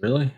Really?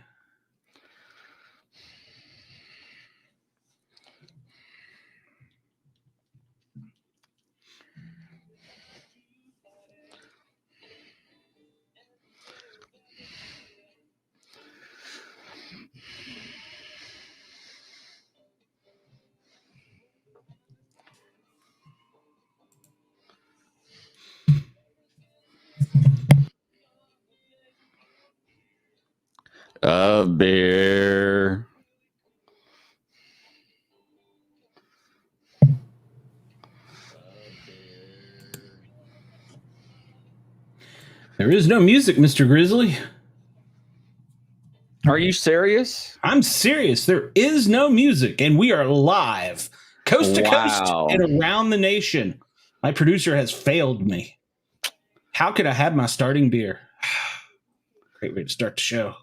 A bear. There is no music, Mr. Grizzly. Are you serious? I'm serious. There is no music, and we are live, coast to coast and around the nation. My producer has failed me. How could I have my starting beer? Great way to start the show.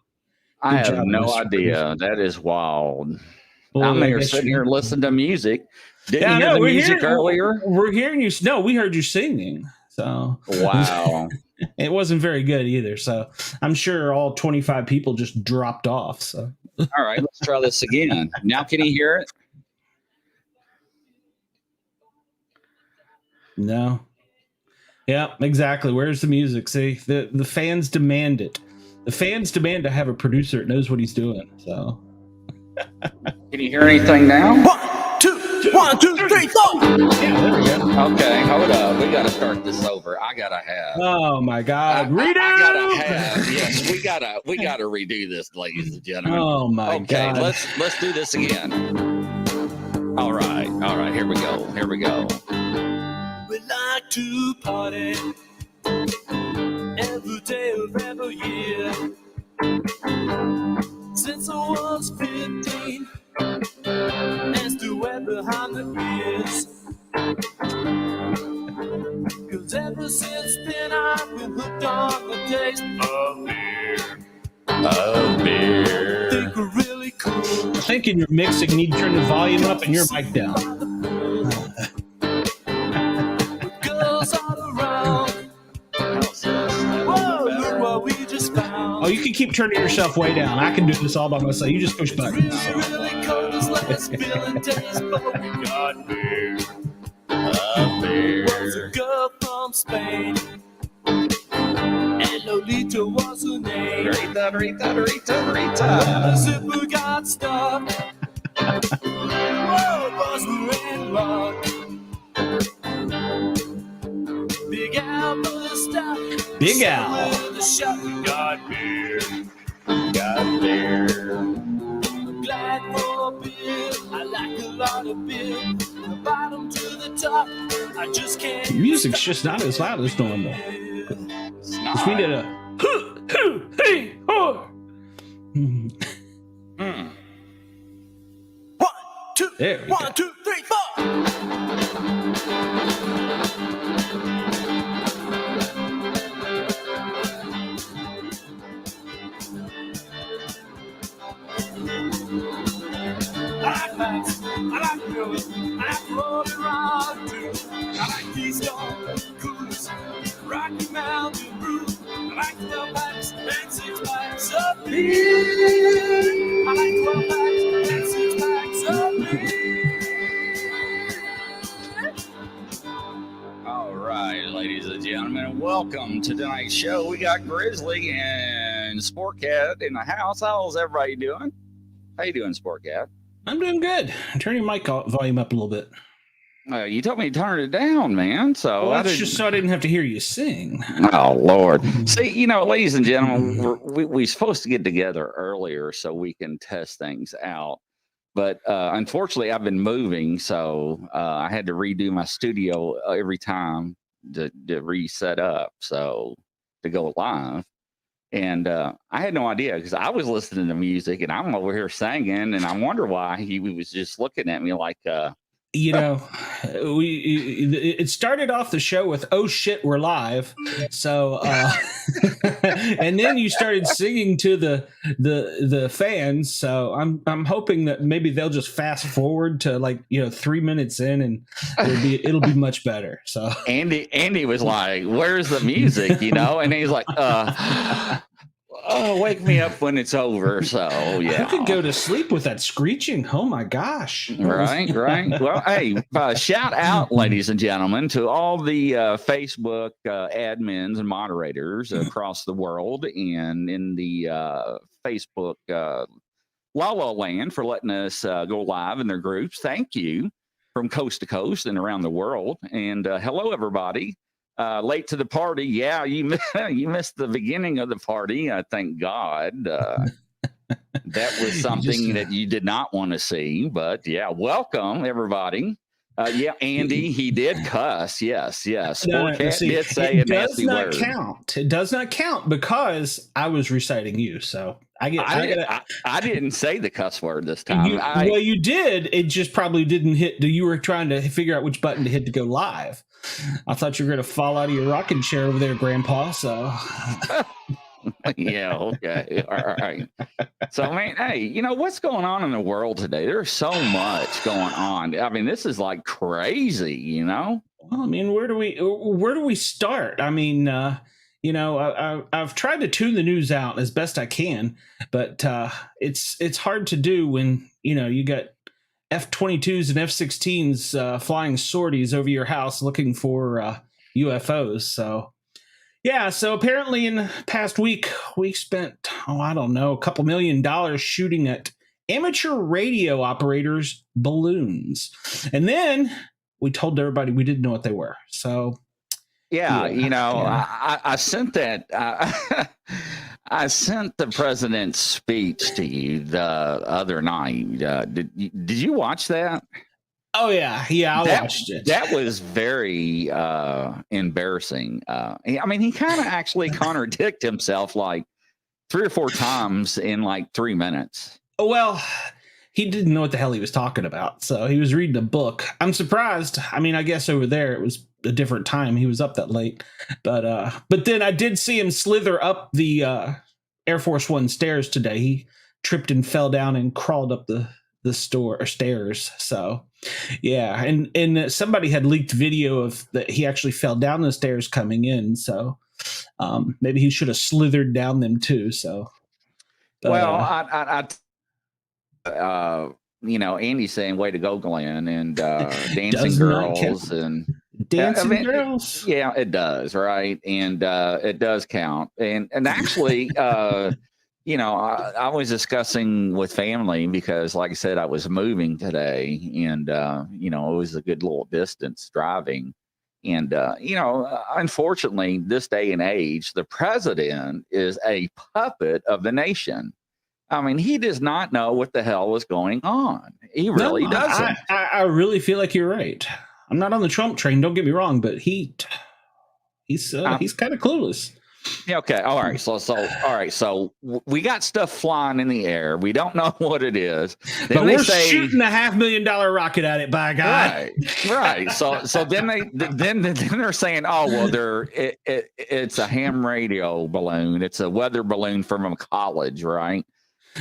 I have no idea. That is wild. Well, I'm here sitting here listening to music. Didn't you hear the music earlier? We're hearing you. No, we heard you singing. So wow. It wasn't very good either. So I'm sure all 25 people just dropped off. So all right, let's try this again. Now can you hear it? No. Yeah, exactly. Where's the music? See, the fans demand it. The fans demand to have a producer that knows what he's doing. So can you hear anything now? 1, 2, 3, 4. Yeah, there we go. Okay, hold up. We got to start this over. I gotta have. Oh my God, redo. I gotta have. Yes, we gotta redo this, ladies and gentlemen. Oh my God. Okay, let's do this again. All right. Here we go. We like to party every day of every year. Since I was 15, and still every 100 years. Cause ever since then I've been hooked on the taste of beer. Think we're really cool. I think in your mixing, you need to turn the volume up and your mic down. Girls all around. Whoa, look what we just found. Oh, you can keep turning yourself way down. I can do this all by myself. You just push buttons. Really cold as last feeling taste, but we got beer. Beer. Was a girl from Spain, and Lolita was her name. Rita. Zipper got stuck. Whoa, was we're in luck. Big Al for the stop. Big Al. With the shot, we got beer. I'm glad for beer. I like a lot of beer. From the bottom to the top, I just can't. The music's just not as loud as normal. Because we did a hey, ho. 1, 2, There we go. 1, 2, 3, 4. I like facts, I like music, I like rolling around too. I like Keystone, Coolers, Rocky Mountain Brew. I like 12 packs and 6 packs of beer. I like 12 packs and 6 packs of beer. All right, ladies and gentlemen, welcome to tonight's show. We got Grizzly and Sportcat in the house. How's everybody doing? How you doing, Sportcat? I'm doing good. Turn your mic volume up a little bit. You told me to turn it down, man. So Well, that's just so I didn't have to hear you sing. Oh, Lord. See, ladies and gentlemen, we're supposed to get together earlier so we can test things out. But unfortunately, I've been moving, so I had to redo my studio every time to reset up, so to go live. And I had no idea because I was listening to music and I'm over here singing, and I wonder why he was just looking at me like, it started off the show with "Oh shit, we're live," so and then you started singing to the fans. So I'm hoping that maybe they'll just fast forward to 3 minutes in, and it'll be much better. So Andy was like, "Where's the music?" And he's like, wake me up when it's over. So yeah, I could go to sleep with that screeching. Oh my gosh! Right. Well, hey, shout out, ladies and gentlemen, to all the Facebook admins and moderators across the world and in the Facebook La La Land for letting us go live in their groups. Thank you from coast to coast and around the world. And hello, everybody. Late to the party. Yeah, you missed the beginning of the party. Thank God. That was something that you did not want to see. But yeah, welcome, everybody. Yeah, Andy, he did cuss. Yes. Sportcat did say a nasty word. It does not count because I was reciting you. So I didn't say the cuss word this time. Well, you did. It just probably didn't hit. You were trying to figure out which button to hit to go live. I thought you were going to fall out of your rocking chair over there, Grandpa. So. Yeah, okay. All right. So, man, hey, you know what's going on in the world today? There's so much going on. I mean, this is like crazy, you know? Well, I mean, where do we start? I mean, you know, I've tried to tune the news out as best I can, but it's hard to do when, you know, you got F-22s and F-16s flying sorties over your house looking for UFOs. So, yeah, so apparently in the past week, we spent, I don't know, a couple $1 million shooting at amateur radio operators' balloons. And then we told everybody we didn't know what they were. So, yeah. You know, I sent that. I sent the president's speech to you the other night. Did you watch that? Oh, yeah. Yeah, I watched it. That was very embarrassing. I mean, he kind of actually contradicted himself like 3 or 4 times in like 3 minutes. Well, he didn't know what the hell he was talking about. So he was reading a book. I'm surprised. I mean, I guess over there it was a different time. He was up that late. But then I did see him slither up the Air Force One stairs today. He tripped and fell down and crawled up the stairs. So yeah, and somebody had leaked video of that he actually fell down the stairs coming in. So maybe he should have slithered down them too. So well, you know, Andy's saying way to go, Glenn, and dancing girls and dancing girls. Yeah, it does, right? And it does count. And actually you know, I was discussing with family because, like I said, I was moving today, and you know, it was a good little distance driving. And you know, unfortunately, this day and age, the president is a puppet of the nation. I mean, he does not know what the hell was going on. He really doesn't. I really feel like you're right. I'm not on the Trump train. Don't get me wrong, but he's kind of clueless. Yeah, okay. All right. So all right. So we got stuff flying in the air. We don't know what it is. Then but we're shooting a $500,000 rocket at it, by God. Right. So then they're saying, oh well, it's a ham radio balloon. It's a weather balloon from a college, right?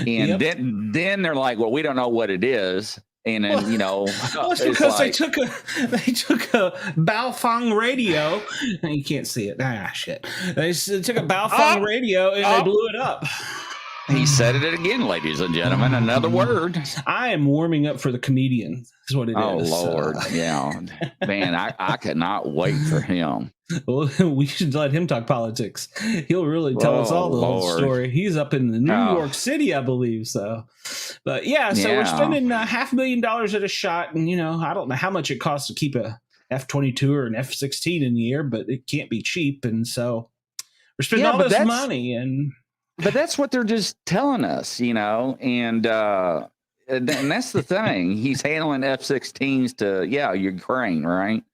And then they're like, well, we don't know what it is. And then, you know, well, it's because they took a Baofeng radio. You can't see it. Shit. They took a Baofeng radio and they blew it up. He said it again, ladies and gentlemen. Another word. I am warming up for the comedian. Is what it is. Oh Lord, yeah, man, I cannot wait for him. Well, we should let him talk politics. He'll really tell us all the whole story. He's up in the New York City, I believe. So, but yeah, so we're spending $500,000 at a shot, and you know, I don't know how much it costs to keep a F-22 or an F-16 in the air, but it can't be cheap, and so we're spending all this money. But that's what they're just telling us, you know, and that's the thing. He's handling F-16s to Ukraine, right?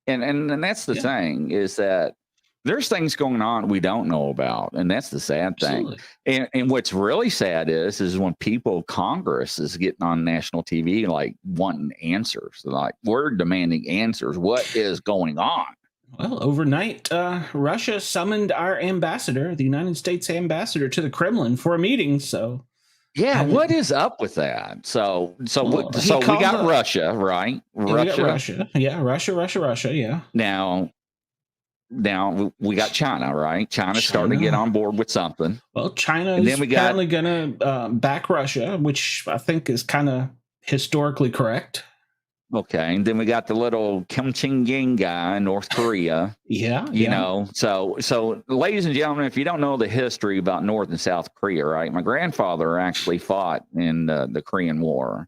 And that's the thing is that there's things going on we don't know about, and that's the sad thing. And what's really sad is when people, Congress is getting on national TV like wanting answers. Like, we're demanding answers. What is going on? Well, overnight, Russia summoned our ambassador, the United States ambassador, to the Kremlin for a meeting. So, yeah, what is up with that? So we got Russia, right? Russia. Yeah, Russia. Yeah. Now, now we got China, right? China's starting to get on board with something. Well, China is apparently going to back Russia, which I think is kind of historically correct. Okay, and then we got the little Kim Jong-un guy in North Korea. You know, so ladies and gentlemen, if you don't know the history about North and South Korea, right? My grandfather actually fought in the Korean War.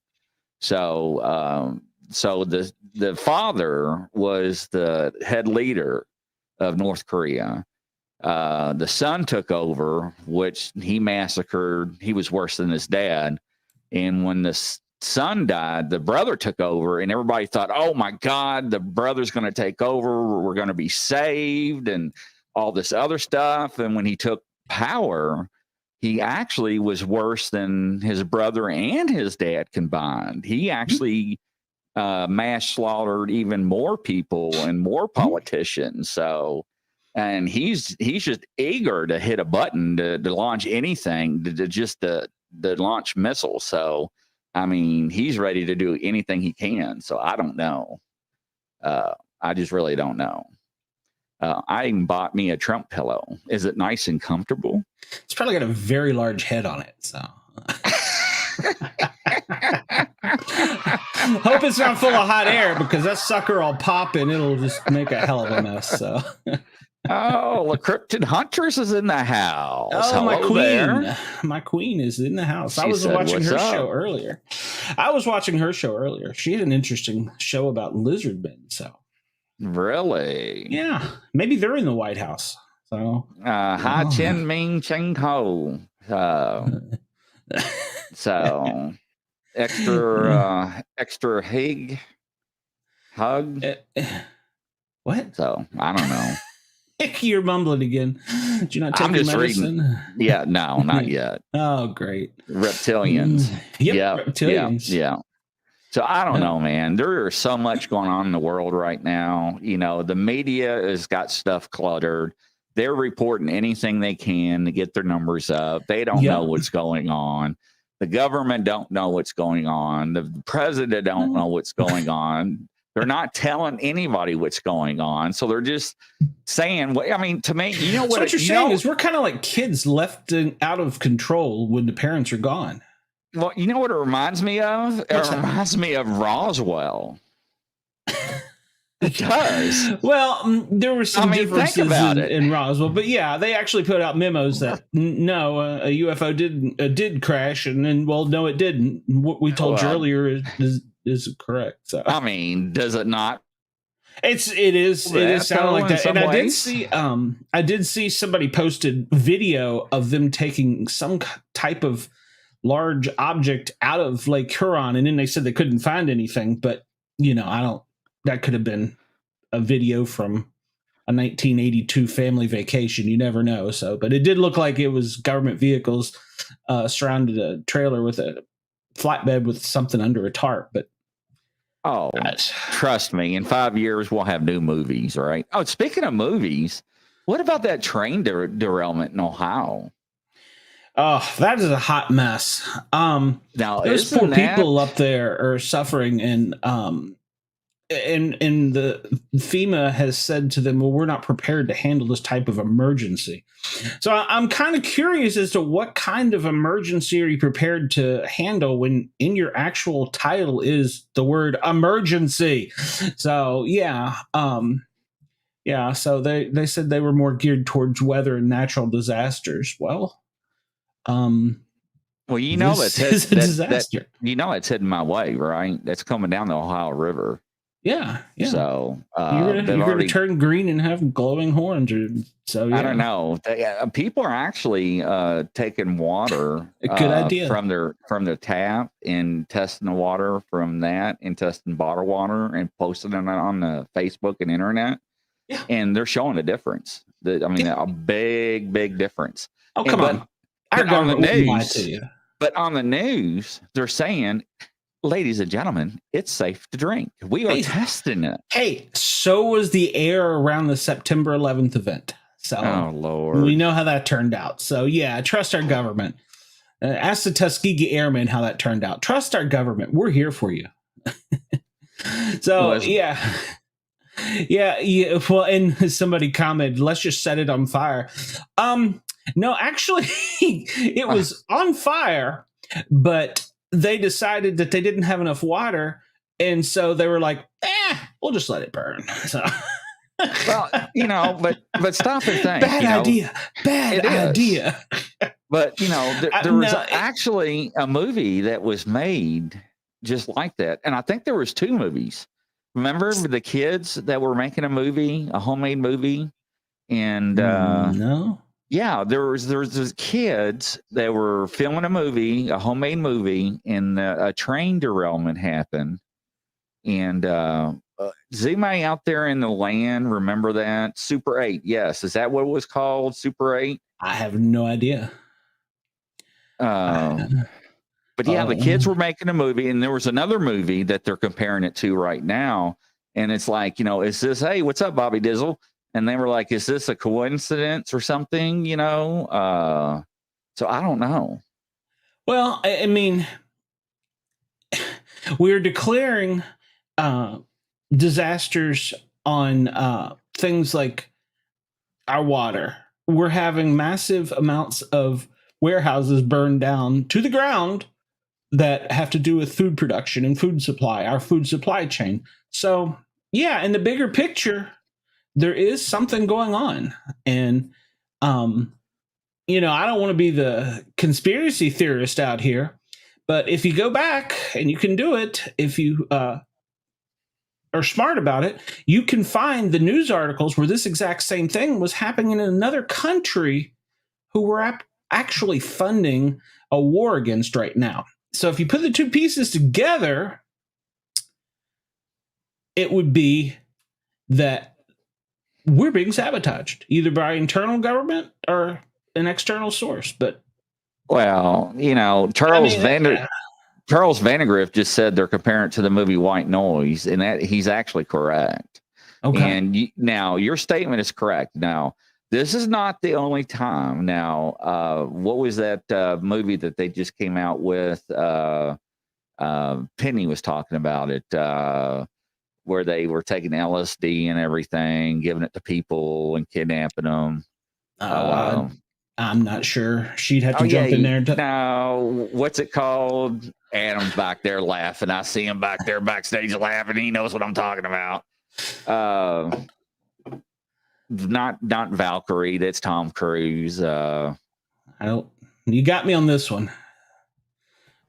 So the father was the head leader of North Korea. The son took over, which he massacred. He was worse than his dad. And when the son died, the brother took over, and everybody thought, oh my God, the brother's going to take over. We're going to be saved and all this other stuff. And when he took power, he actually was worse than his brother and his dad combined. He actually mass slaughtered even more people and more politicians. So, and he's just eager to hit a button to launch anything, to launch missiles. So, I mean, he's ready to do anything he can. So I don't know. I just really don't know. I even bought me a Trump pillow. Is it nice and comfortable? It's probably got a very large head on it. So hope it's not full of hot air, because that sucker will pop and it'll just make a hell of a mess. So. Oh, the Cryptid Huntress is in the house. Oh, hello my queen. There. My queen is in the house. I She was said, watching her "What's show up?" earlier. She had an interesting show about lizard men. So, Really? yeah, maybe they're in the White House. So, Hi, Chen Ming Cheng Ho. So extra hug. What? So I don't know. You're mumbling again. Did you not take your medicine? Yeah, no, not yet. Oh, great. Reptilians. Yep, reptilians. Yeah. So I don't know, man. There is so much going on in the world right now. You know, the media has got stuff cluttered. They're reporting anything they can to get their numbers up. They don't know what's going on. The government don't know what's going on. The president don't know what's going on. They're not telling anybody what's going on. So they're just saying, I mean, to me, you know what? So what you're saying is we're kind of like kids left out of control when the parents are gone. Well, you know what it reminds me of? It reminds me of Roswell. It does. Well, there were some differences in Roswell, but yeah, they actually put out memos that no, a UFO did crash, and then no, it didn't. What we told you earlier is correct. So I mean, does it not? It is sounding like that. And I did see somebody posted video of them taking some type of large object out of Lake Huron, and then they said they couldn't find anything. But that could have been a video from a 1982 family vacation. You never know. So, but it did look like it was government vehicles surrounded a trailer with a flatbed with something under a tarp. But trust me, in 5 years we'll have new movies, right? Oh, speaking of movies, what about that train derailment in Ohio? Oh, that is a hot mess. Now, those poor people up there are suffering, and the FEMA has said to them, well, we're not prepared to handle this type of emergency. So I'm kind of curious as to what kind of emergency are you prepared to handle when in your actual title is the word emergency. So so they said they were more geared towards weather and natural disasters. Well, you know it's heading my way, right? That's coming down the Ohio River. Yeah. So you're going to turn green and have glowing horns. I don't know. People are actually taking water good idea. from their tap and testing the water from that and testing bottled water and posting it on the Facebook and internet. Yeah. And they're showing a difference. A big difference. Oh, come on. But on the news, they're saying, ladies and gentlemen, it's safe to drink. We are testing it. Hey, so was the air around the September 11th event. So, oh, Lord. We know how that turned out. So, yeah, trust our government. Ask the Tuskegee Airmen how that turned out. Trust our government. We're here for you. So, yeah. Yeah. Well, and somebody commented, let's just set it on fire. No, actually, it was on fire, but they decided that they didn't have enough water. And so they were like, we'll just let it burn. So. Well, but stop and think. Bad idea. Bad idea. But, there was actually a movie that was made just like that. And I think there was 2 movies. Remember the kids that were making a movie, a homemade movie? And no. Yeah, there was those kids that were filming a movie, a homemade movie, and a train derailment happened. And Zime out there in the land, remember that? Super 8, yes. Is that what it was called? Super 8? I have no idea. But yeah, the kids were making a movie, and there was another movie that they're comparing it to right now. And it's like, is this, hey, what's up, Bobby Dizzle? And they were like, is this a coincidence or something? So I don't know. Well, I mean, we're declaring disasters on things like our water. We're having massive amounts of warehouses burned down to the ground that have to do with food production and food supply, our food supply chain. So, yeah, in the bigger picture, there is something going on. And, I don't want to be the conspiracy theorist out here, but if you go back, and you can do it, if you are smart about it, you can find the news articles where this exact same thing was happening in another country who were actually funding a war against right now. So if you put the 2 pieces together, it would be that we're being sabotaged either by internal government or an external source. But well, Charles Vandegrift just said they're comparing it to the movie White Noise, and that he's actually correct. Okay. And now your statement is correct. Now, this is not the only time. Now, what was that movie that they just came out with? Penny was talking about it, where they were taking LSD and everything, giving it to people and kidnapping them. I'm not sure. She'd have to jump in there. No, what's it called? Adam's back there laughing. I see him back there backstage laughing. He knows what I'm talking about. Not Valkyrie. That's Tom Cruise. You got me on this one.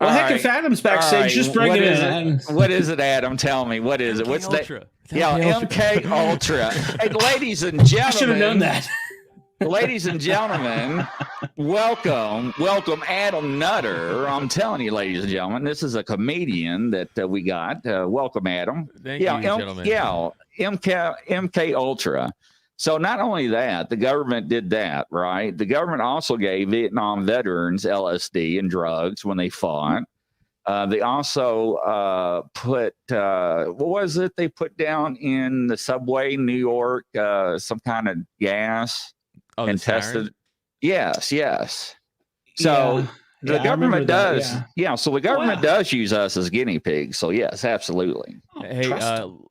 Well, heck, if Adam's backstage, just bring it in. What is it, Adam? Tell me. What is it? What's that? Yeah, MK Ultra. Hey, ladies and gentlemen. I should have known that. Ladies and gentlemen, welcome Adam Nutter. I'm telling you, ladies and gentlemen, this is a comedian that we got. Welcome, Adam. Thank you, gentlemen. Yeah, MK Ultra. So not only that, the government did that, right? The government also gave Vietnam veterans LSD and drugs when they fought. They also put, what was it they put down in the subway in New York? Some kind of gas. Oh, and tested. Yes. So the government does. So the government does use us as guinea pigs. So yes, absolutely. Hey,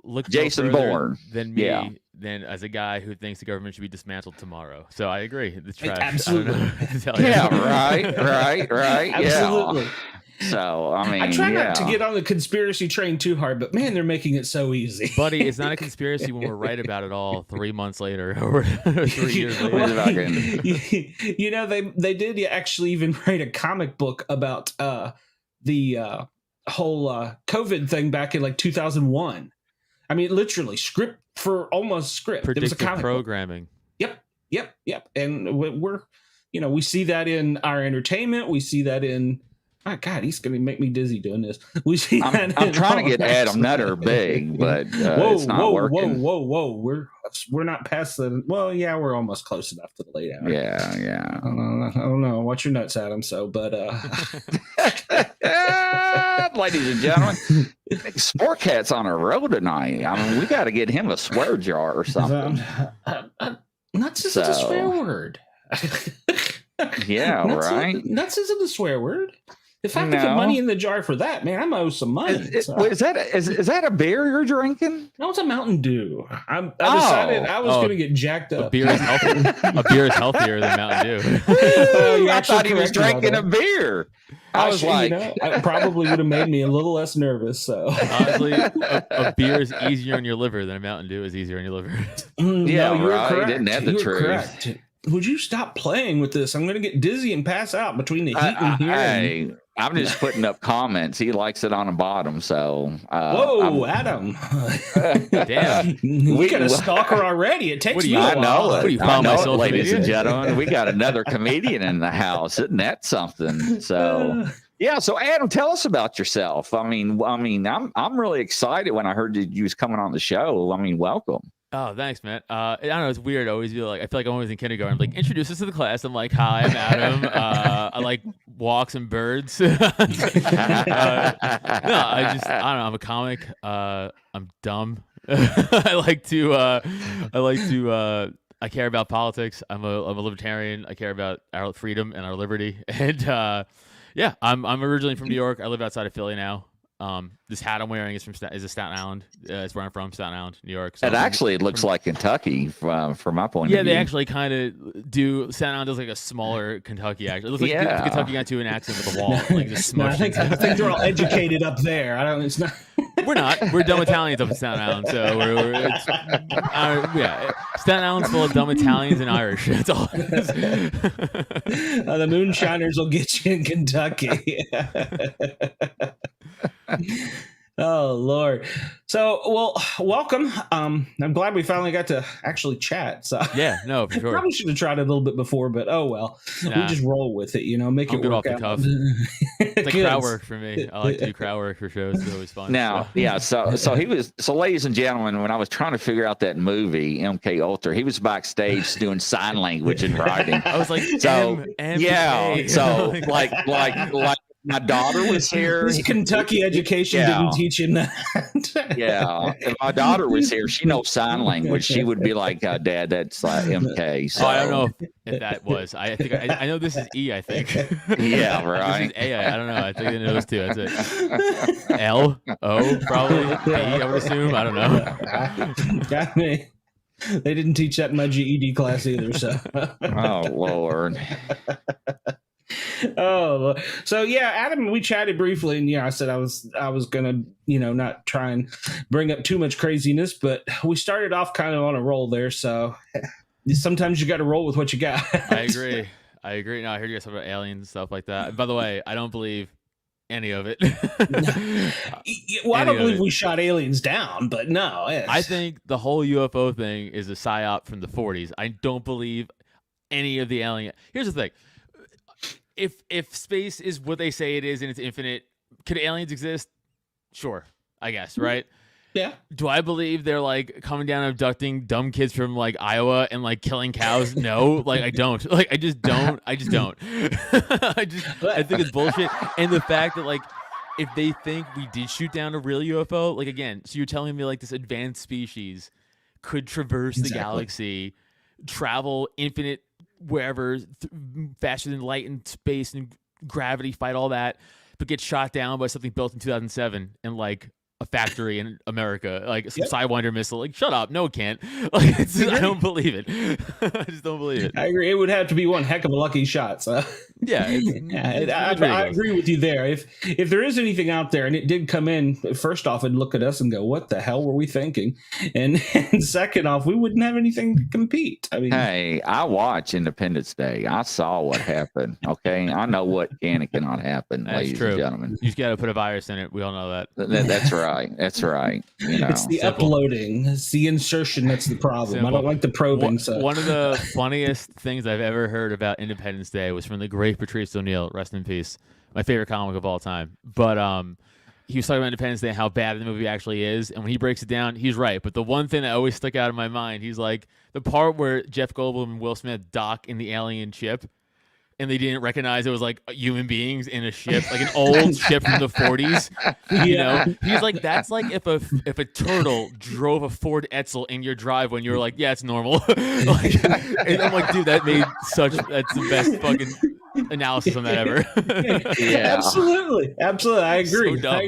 look, Jason Bourne than me. Then as a guy who thinks the government should be dismantled tomorrow. So I agree. It's trash. Absolutely. Right. Absolutely. Yeah. So, I mean, I try not to get on the conspiracy train too hard, but man, they're making it so easy. Buddy, it's not a conspiracy when we're right about it all 3 months later or 3 years later. They did actually even write a comic book about the whole COVID thing back in like 2001. I mean, literally script for almost script. Predictive it was a comic programming. Book. Yep. And we're, we see that in our entertainment. We see that in. My God, he's going to make me dizzy doing this. We see I'm trying to get Adam Nutter big, but it's not working. Whoa. We're not past the. Well, yeah, we're almost close enough to the late hour. Yeah. I don't know. Watch your notes, Adam. So, but ladies and gentlemen, Sportcat's on a road tonight. I mean, we got to get him a swear jar or something. Nuts isn't a swear word. Yeah, right. Nuts isn't a swear word. If I could put money in the jar for that, man, I'm owe some money. Is that a beer you're drinking? No, it's a Mountain Dew. I decided I was going to get jacked up. A beer is healthier than Mountain Dew. I thought he was drinking a beer. I was like, it probably would have made me a little less nervous. So honestly, a beer is easier on your liver than a Mountain Dew is easier on your liver. Yeah, no, right. Correct. Isn't that the truth? Correct. Would you stop playing with this? I'm going to get dizzy and pass out between the heat and here. I'm just putting up comments. He likes it on the bottom. So, whoa, Adam! Damn, we got a stalker already. It takes me a while. I know it, ladies and gentlemen. We got another comedian in the house. Isn't that something? So. Yeah, so Adam, tell us about yourself. I mean, I'm really excited when I heard that you was coming on the show. I mean, welcome. Oh, thanks, man. I don't know. It's weird. I always feel like I'm always in kindergarten. I'm like, introduce us to the class. I'm like, hi, I'm Adam. I like walks and birds. No, I don't know. I'm a comic. I'm dumb. I care about politics. I'm a libertarian. I care about our freedom and our liberty. And yeah, I'm originally from New York. I live outside of Philly now. This hat I'm wearing is a Staten Island. It's where I'm from, Staten Island, New York. So it looks like Kentucky from my point of view. Yeah, they actually kind of do. Staten Island does like a smaller Kentucky. Actually, it looks like Kentucky got to an accent with a wall. Like just I think they're all educated up there. I don't. It's not. We're not. We're dumb Italians up in Staten Island. So yeah. Staten Island's full of dumb Italians and Irish. That's all it is. The moonshiners will get you in Kentucky. Oh Lord. So welcome. I'm glad we finally got to actually chat. So yeah, no, for sure. Probably should have tried it a little bit before, but oh well. Nah. We just roll with it, make it work off out. The cuff. It's like crowd work for me. I like to do crowd work for shows. It's always fun. Now, so ladies and gentlemen, when I was trying to figure out that movie, MK Ultra, he was backstage doing sign language and writing. I was like, so like my daughter was here. His Kentucky education didn't teach him that. Yeah. If my daughter was here, she knows sign language. She would be like, Dad, that's MK. So. Oh, I don't know if that was. I think I know this is E, I think. Yeah, right. This is A. I don't know. I think I know those two. That's it. L, O, probably. B, I would assume. I don't know. Got me. They didn't teach that in my GED class either. So. Oh, Lord. Oh, so yeah, Adam, we chatted briefly, and I said I was gonna, not try and bring up too much craziness, but we started off kind of on a roll there. So sometimes you got to roll with what you got. I agree. No, I heard you guys talk about aliens and stuff like that. By the way, I don't believe any of it. Well, I don't believe we shot aliens down, but no. I think the whole UFO thing is a psyop from the 40s. I don't believe any of the alien. Here's the thing. If space is what they say it is and it's infinite, could aliens exist? Sure, I guess, right? Yeah. Do I believe they're like coming down and abducting dumb kids from like Iowa and like killing cows? No, like I don't. Like I just don't. I think it's bullshit. And the fact that like if they think we did shoot down a real UFO, like again, so you're telling me like this advanced species could traverse the galaxy, travel infinite wherever faster than light and space and gravity, fight all that, but get shot down by something built in 2007 in like a factory in America, like some Sidewinder missile. Like, shut up! No, it can't. Like, I don't believe it. I just don't believe it. I agree. It would have to be one heck of a lucky shot. So yeah, I agree with you there. If there is anything out there and it did come in, first off, it'd look at us and go, "What the hell were we thinking?" And second off, we wouldn't have anything to compete. I mean, hey, I watch Independence Day. I saw what happened. Okay, I know what can and cannot happen, ladies and gentlemen. You just got to put a virus in it. We all know that. That's right. That's right. It's the uploading, it's the insertion that's the problem. Simple. I don't like the probing. One of the funniest things I've ever heard about Independence Day was from the great Patrice O'Neill, rest in peace, my favorite comic of all time. But he was talking about Independence Day and how bad the movie actually is, and when he breaks it down, he's right. But the one thing that always stuck out in my mind, he's like, the part where Jeff Goldblum and Will Smith dock in the alien ship, and they didn't recognize it was like human beings in a ship, like an old ship from the 40s. You know, he's like, that's like if a turtle drove a Ford Edsel in your driveway and you were like, yeah, it's normal. Like, and I'm like, dude, that's the best fucking analysis on that ever. Yeah. Absolutely. I agree. So dumb.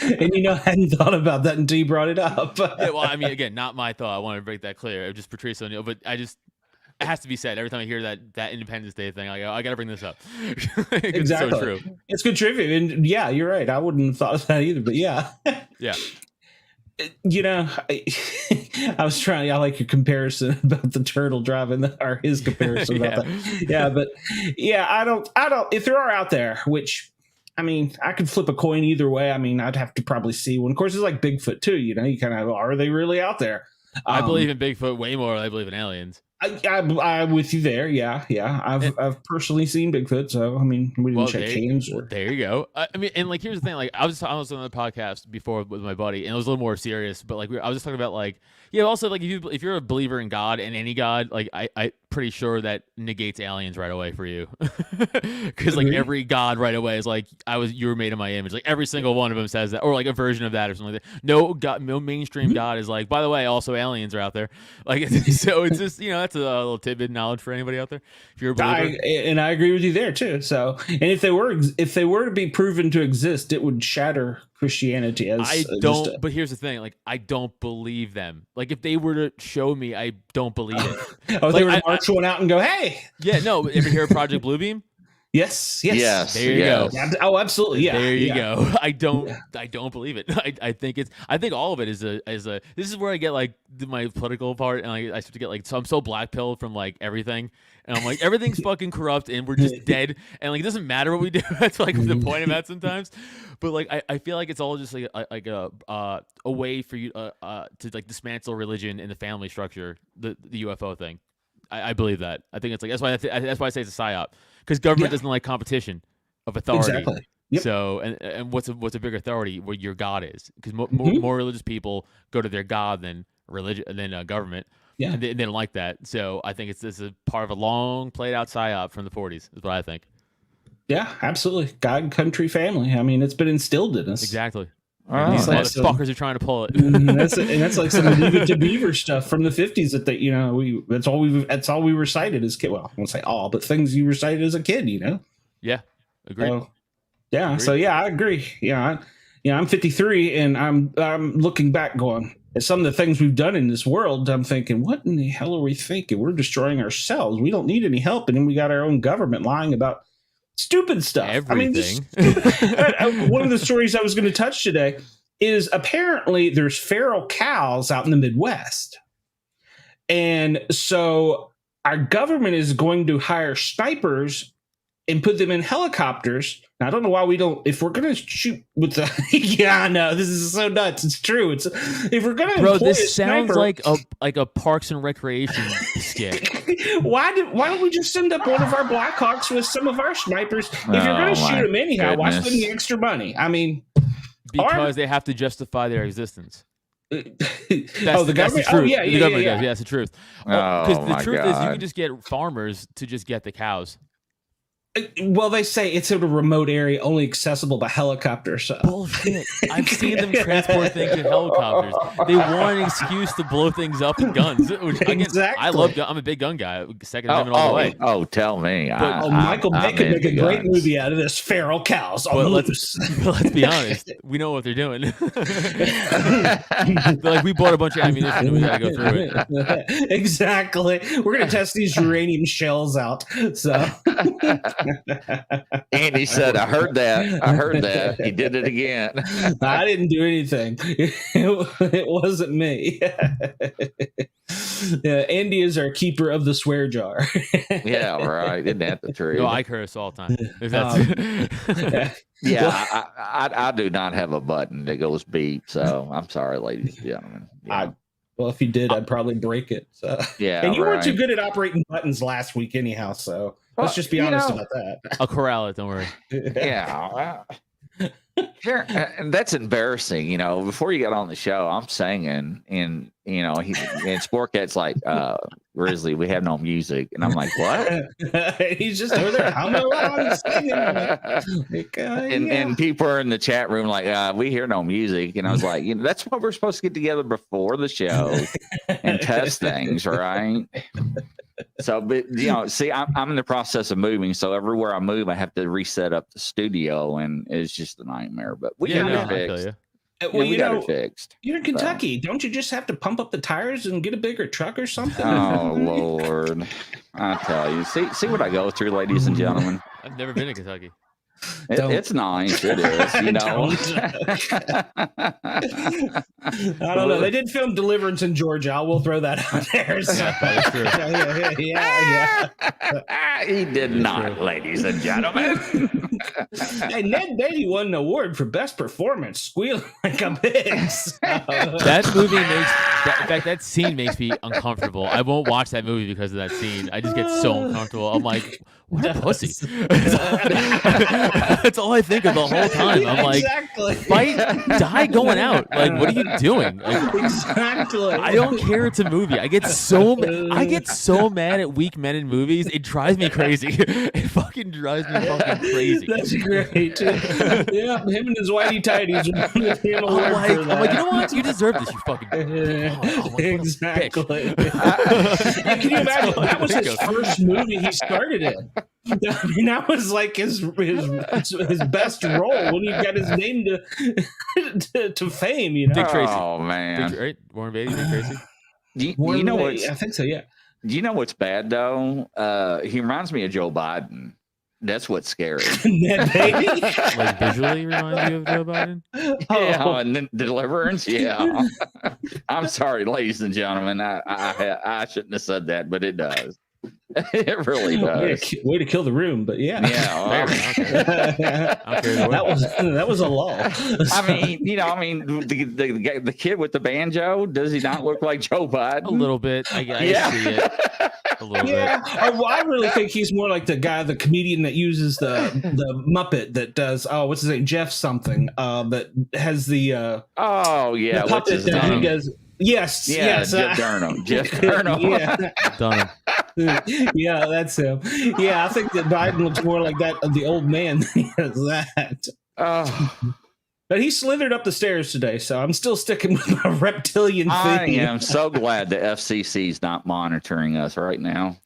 And I hadn't thought about that until you brought it up. Yeah, well, I mean, again, not my thought. I want to break that clear. It just Patrice O'Neill, but it has to be said every time I hear that Independence Day thing. I got to bring this up. Exactly. It's so true. It's good trivia, and yeah, you're right. I wouldn't have thought of that either. But yeah, yeah. I was trying. I like your comparison about the turtle driving, or his comparison about that. Yeah, but yeah, I don't. If there are out there, which I mean, I could flip a coin either way. I mean, I'd have to probably see one. Of course, it's like Bigfoot too. You kind of are they really out there? I believe in Bigfoot way more than I believe in aliens. I'm with you there. Yeah. I've personally seen Bigfoot, so I mean, we didn't check hands. There you go. I mean, and like, here's the thing. Like, I was on the podcast before with my buddy, and it was a little more serious. But like, I was just talking about like, also like if you're a believer in God and any God, like I pretty sure that negates aliens right away for you, because like every God right away is like you were made in my image. Like every single one of them says that, or like a version of that or something like that. No mainstream God is like, by the way, also aliens are out there. Like, so it's just that's a little tidbit knowledge for anybody out there. If you're a believer, and I agree with you there too. So, and if they were to be proven to exist, it would shatter Christianity. But here's the thing: like, I don't believe them. Like, if they were to show me, I don't believe it. They were to march one out and go, "Hey!" Yeah, no. Ever hear of Project Bluebeam? Yes. There you go. Oh, absolutely. Yeah. There you go. I don't believe it. I think all of it is a. This is where I get like my political part, and I start to get like, so I'm so black pilled from like everything, and I'm like, everything's fucking corrupt, and we're just dead, and like it doesn't matter what we do. That's like the point I'm at sometimes, but like I feel like it's all just like a way for you to like dismantle religion and the family structure, the UFO thing. I believe that. I think it's like that's why I say it's a psyop, because government doesn't like competition of authority. Exactly. Yep. So and what's a bigger authority where your God is? Because more religious people go to their God than religion than government. Yeah, and they don't like that. So I think this is a part of a long played out psyop from the 40s. Is what I think. Yeah, absolutely. God, country, family. I mean, it's been instilled in us. Exactly. These motherfuckers are trying to pull it. That's like some Leave It to Beaver stuff from the 50s that that's all we recited as kid. Well, I won't say all, but things you recited as a kid. Yeah, agreed. So I agree. Yeah, I'm 53, and I'm looking back, going at some of the things we've done in this world. I'm thinking, what in the hell are we thinking? We're destroying ourselves. We don't need any help, and then we got our own government lying about stupid stuff. Everything. I mean, one of the stories I was going to touch today is apparently there's feral cows out in the Midwest. And so our government is going to hire snipers and put them in helicopters. Now, I don't know why we don't, if we're going to shoot with the, yeah, I know, this is so nuts. It's true. If we're going to, bro, this sounds like a Parks and Recreation skit. Why don't we just send up one of our Blackhawks with some of our snipers? If you're going to shoot them anyhow, why spend the extra money? I mean, because they have to justify their existence. The government? That's the truth. Oh, yeah, the government does. Yeah, that's the truth. Because the truth is, you can just get farmers to just get the cows. Well, they say it's in a remote area, only accessible by helicopter. So bullshit. I've seen them transport things in helicopters. They want an excuse to blow things up with guns. Which, again, exactly. I love. I'm a big gun guy. Second Amendment all the way. Oh, tell me. Michael Bay could make a great movie out of this. Feral cows. Let's be honest. We know what they're doing. Like, we bought a bunch of ammunition and we gotta go through it. Exactly. We're gonna test these uranium shells out. So. Andy said, I heard that. He did it again. I didn't do anything. It wasn't me. Andy is our keeper of the swear jar. Yeah, right. Isn't that the truth? No, I curse all the time. Yeah, I do not have a button that goes beep, so I'm sorry, ladies and gentlemen. Yeah. Well, if you did, I'd probably break it. So. Yeah, and you weren't too good at operating buttons last week anyhow, so let's just be honest about that. I'll corral it, don't worry. Yeah. Sure. And that's embarrassing. Before you got on the show, I'm singing, and and Sportcat's like, Grizzly, we have no music. And I'm like, what? He's just over there humming along singing. And people are in the chat room like, we hear no music. And I was like, that's why we're supposed to get together before the show and test things, right? So, but see, I'm in the process of moving. So everywhere I move, I have to reset up the studio, and it's just a nightmare. But we got it fixed. Well, we got it fixed. You're in Kentucky. Don't you just have to pump up the tires and get a bigger truck or something? Oh, Lord. I tell you. See what I go through, ladies and gentlemen. I've never been to Kentucky. It's nice. It is, I don't know. They did film Deliverance in Georgia. I will throw that out there. So. Yeah. He did not, ladies and gentlemen. Hey, Ned Beatty won an award for best performance, squealing like a pig. So. That movie in fact, that scene makes me uncomfortable. I won't watch that movie because of that scene. I just get so uncomfortable. I'm like, what a pussy. That's all I think of the whole time. I'm like, die going out. Like, what are you doing? Like, exactly. I don't care. It's a movie. I get so mad at weak men in movies. It drives me crazy. It fucking drives me fucking crazy. That's great. Yeah, him and his whitey tighties. I'm like, you know what? You deserve this. You fucking. Exactly. Can you imagine? That was his first movie he started in. I mean, that was like his best role when he got his name to fame. You know, Dick Tracy. Oh man, right? Warren Beatty, Dick Tracy. You know what? I think so. Yeah. Do you know what's bad though? He reminds me of Joe Biden. That's what's scary. Ned Beatty? Like visually reminds you of Joe Biden? Yeah, and then Deliverance. Yeah. I'm sorry, ladies and gentlemen. I shouldn't have said that, but it does. It really does. Way to kill the room, but yeah. Yeah. That was a lull. I mean, the kid with the banjo, does he not look like Joe Biden? A little bit. I see it. A little bit. Well, I really think he's more like the comedian that uses the Muppet that does what's his name, Jeff something, that has the the puppet what's his that name? he does. Yes, Jeff Durham. Jeff Durham. Done. Yeah, that's him. Yeah, I think that Biden looks more like that of the old man than he does that. But he slithered up the stairs today, so I'm still sticking with my reptilian thing. I am so glad the FCC is not monitoring us right now.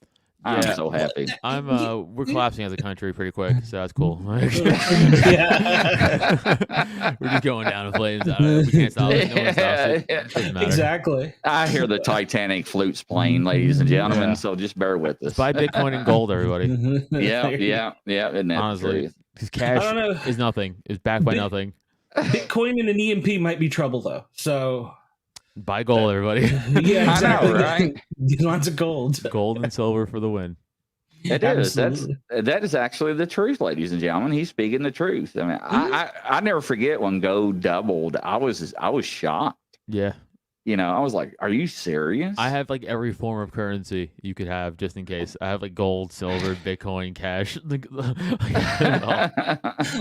I'm so happy. We're collapsing as a country pretty quick, so that's cool. We're just going down in flames. We can't stop it. No one stops it. Doesn't matter. Exactly. I hear the Titanic flutes playing, ladies and gentlemen. So just bear with us. Buy Bitcoin and gold, everybody. Yeah. Isn't that honestly, because cash is nothing. It's backed by nothing. Bitcoin and an EMP might be trouble though. So. Buy gold, everybody. Yeah, exactly. I know, right? Get lots of gold. Gold and silver for the win. It is. That is actually the truth, ladies and gentlemen. He's speaking the truth. I mean, I never forget when gold doubled. I was shocked. Yeah. I was like, "Are you serious?" I have like every form of currency you could have, just in case. I have like gold, silver, Bitcoin, cash.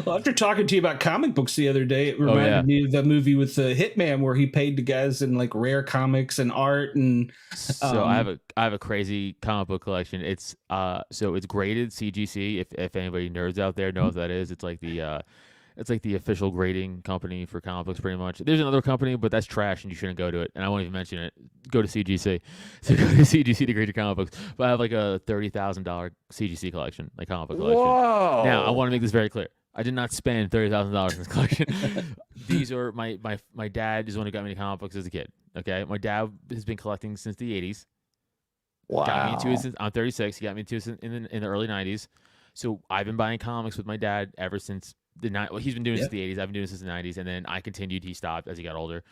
Well, after talking to you about comic books the other day, it reminded me of the movie with the Hitman where he paid the guys in like rare comics and art and. So I have a crazy comic book collection. It's it's graded CGC. If anybody nerds out there know what that is, it's like the official grading company for comic books, pretty much. There's another company, but that's trash, and you shouldn't go to it. And I won't even mention it. Go to CGC. So go to CGC to grade your comic books. But I have like a $30,000 CGC collection, like comic book collection. Whoa! Now I want to make this very clear. I did not spend $30,000 in this collection. These are my dad is the one who got me into comic books as a kid. Okay, my dad has been collecting since the 80s. Wow. Got me into it since I'm 36. He got me into it in the early 90s. So I've been buying comics with my dad ever since. He's been doing it since the 80s. I've been doing it since the 90s, and then I continued. He stopped as he got older.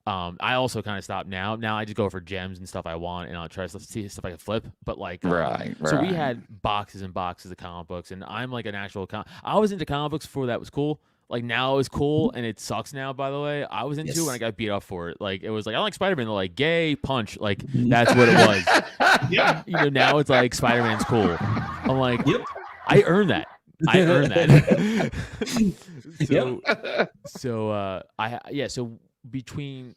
I also kind of stopped now. Now I just go for gems and stuff I want, and I'll try to see stuff I can flip. But right. So we had boxes and boxes of comic books, and I'm like an actual. I was into comic books before that was cool. Like now it's cool, and it sucks now. By the way, I was into it when I got beat up for it. Like it was like I like Spider-Man. They're like gay punch. Like that's what it was. Yeah. Now it's like Spider-Man's cool. I'm like, I earned that. So between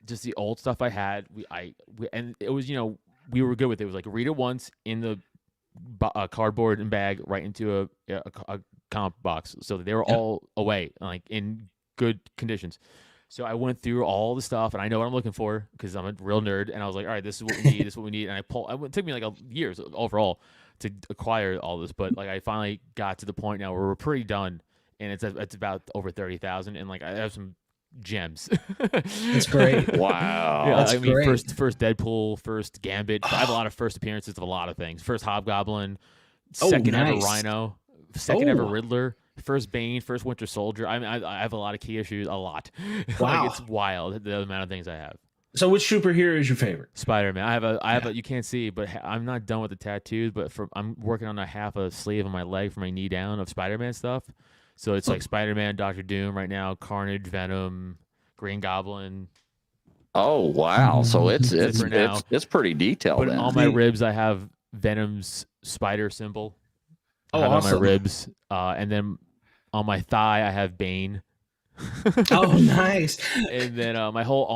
just the old stuff I had, and it was we were good with it. It was like read it once in the cardboard and bag right into a comic box, so they were all away, like in good conditions. So I went through all the stuff, and I know what I'm looking for because I'm a real nerd. And I was like, all right, this is what we need. This is what we need. And it took me like years overall to acquire all this, but like I finally got to the point now where we're pretty done, and it's about over 30,000, and like I have some gems. That's great. Wow. Yeah, That's I mean, great. first Deadpool, first Gambit. I have a lot of first appearances of a lot of things. First Hobgoblin, Oh, second ever nice. Rhino, second ever Oh. Riddler, first Bane, first Winter Soldier. I mean, I have a lot of key issues, a lot. Wow. Like, it's wild the amount of things I have. So which superhero is your favorite? Spider-Man. I have a. You can't see, but I'm not done with the tattoos. But I'm working on a half a sleeve on my leg from my knee down of Spider-Man stuff. So it's like Spider-Man, Doctor Doom right now, Carnage, Venom, Green Goblin. Oh wow! So it's For now. it's pretty detailed. But Then. on my ribs, I have Venom's spider symbol. I Oh, have it on awesome. my ribs, and then on my thigh, I have Bane. Oh, nice. And then this whole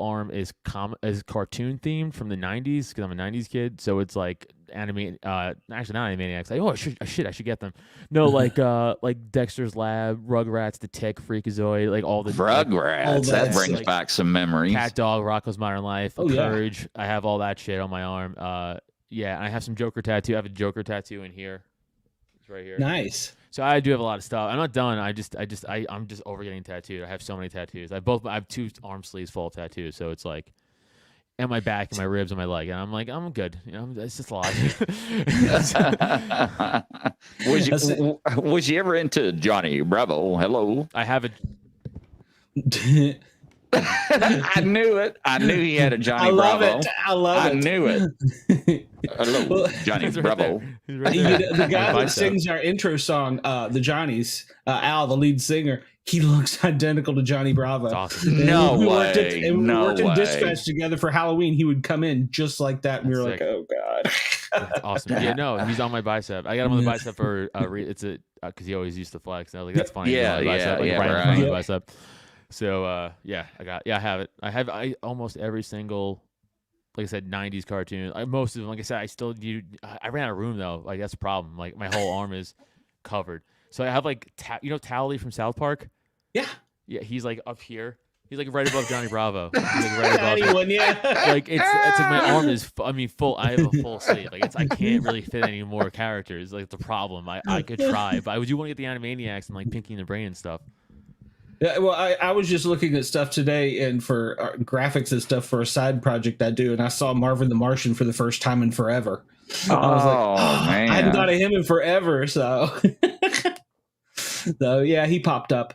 arm is cartoon themed from the 90s because I'm a 90s kid. So it's like actually not Animaniacs. Like, I should get them. No, like Dexter's Lab, Rugrats, The Tick, Freakazoid, like all the Rugrats. all That that, brings like, back some memories. Cat Dog, Rocko's Modern Life, Oh, yeah. Courage. I have all that shit on my arm. Yeah, and I have some Joker tattoo. I have a Joker tattoo in here. It's right here. Nice. So I do have a lot of stuff. I'm not done. I'm just over getting tattooed. I have so many tattoos. I have 2 arm sleeves full of tattoos. So it's like, and my back and my ribs and my leg, and I'm like, I'm good. You know, it's just a lot. Was you ever into Johnny Bravo? Hello. I have a. I knew it. I knew he had a Johnny I love Bravo. it. I love I it. knew it. Hello, Well, Johnny He's right Bravo. there. He's right there. The guy My that bicep. sings our intro song, the Johnnies, Al, the lead singer, he looks identical to Johnny Bravo. It's awesome. And No we way. We No worked in way. dispatch together for Halloween. He would come in just like that, and we were That's like, "Oh God." That's awesome. Yeah, no, he's on my bicep. I got him on the bicep for it's a because he always used to flex. And I was like, that's funny. He's on my bicep, like, right in front of right. my bicep. So I have it. I almost every single, like I said, 90s cartoon. Most of them, like I said, I still do. I ran out of room though. Like that's the problem. Like my whole arm is covered. So I have like Towley from South Park. Yeah. Yeah, he's like up here. He's like right above Johnny Bravo. He's like right above. Anyone, yeah. Like it's like my arm is full. I have a full sleeve. Like I can't really fit any more characters. Like the problem. I could try, but I do want to get the Animaniacs and like Pinky and the Brain and stuff. Yeah, well, I was just looking at stuff today and for graphics and stuff for a side project I do, and I saw Marvin the Martian for the first time in forever. I was like, man. I hadn't thought of him in forever, so so yeah, he popped up.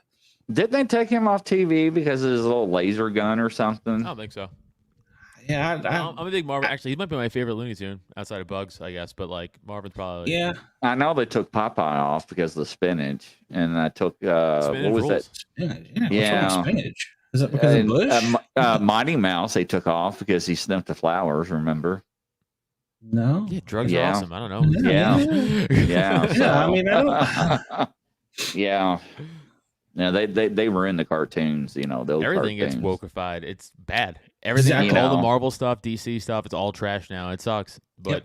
Didn't they take him off TV because of his little laser gun or something? I don't think so. Yeah, I'm a big Marvin. Actually, he might be my favorite Looney Tune outside of Bugs, I guess. But like Marvin's probably yeah. I know they took Popeye off because of the spinach, and I took what was rules. that? Yeah. What's wrong with spinach? Is that because of Bush? Mighty Mouse they took off because he sniffed the flowers. Remember? No. Yeah, drugs Yeah. are awesome. I don't know. Yeah. Yeah, So, I mean, I don't. yeah. Yeah, they were in the cartoons, you know. Those Everything gets cartoons. wokeified. It's bad. Everything, Exactly. all the You know. Marvel stuff, DC stuff, it's all trash now. It sucks. But Yep.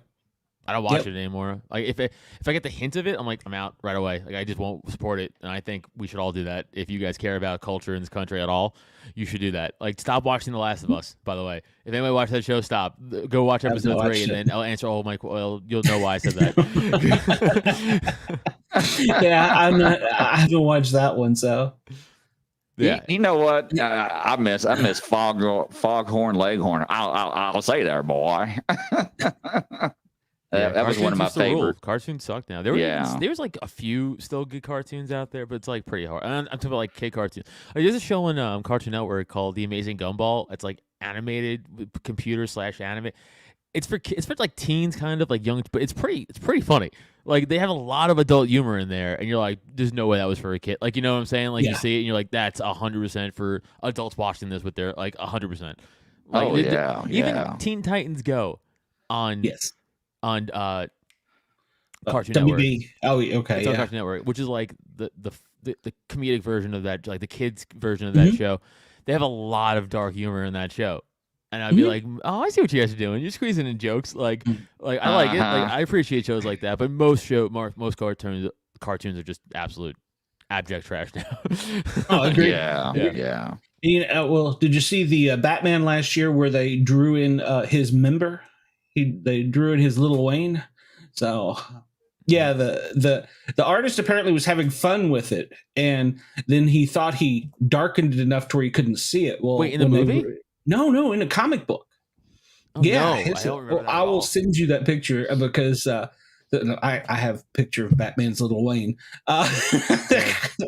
I don't watch Yep. it anymore. Like if I get the hint of it, I'm like, I'm out right away. Like I just won't support it. And I think we should all do that. If you guys care about culture in this country at all, you should do that. Like stop watching The Last of Us, by the way. If anybody watched that show, stop. Go watch I've episode watched 3 and it. then I'll answer all my well, you'll know why I said that. Yeah, I haven't watched that one, so Yeah. You know what? I miss Foghorn Leghorn. I'll say there, boy. That was one of my Cartoons used to rule. favorites. Cartoons suck now. There's like a few still good cartoons out there, but it's like pretty hard. I'm talking about like kid cartoons. Like, there's a show on Cartoon Network called The Amazing Gumball. It's like animated with computer / anime. It's for like teens, kind of like young, but it's pretty funny. Like they have a lot of adult humor in there, and you're like, there's no way that was for a kid. Like you know what I'm saying? Like you Yeah. see it, and you're like, that's 100% for adults watching this with their like 100%. Like, Oh, yeah, even yeah. Teen Titans Go on yes. on Cartoon Network. WB. Oh, okay, It's on yeah. Cartoon Network, which is like the comedic version of that, like the kids version of that Mhm. show. They have a lot of dark humor in that show, and I'd be Mhm. like, "Oh, I see what you guys are doing. You're squeezing in jokes. Like I like it. Like Uh-huh. I appreciate shows like that. But most cartoons are just absolute abject trash now. Oh, agreed. Yeah, Yeah. yeah. Well, did you see the Batman last year where they drew in his member? They drew in his Lil Wayne. So yeah, the artist apparently was having fun with it, and then he thought he darkened it enough to where you couldn't see it. Well, Wait, in the movie? No, in a comic book. Oh, Yeah, no, I don't remember that I at will all. send you that picture because I have a picture of Batman's Lil Wayne. I'm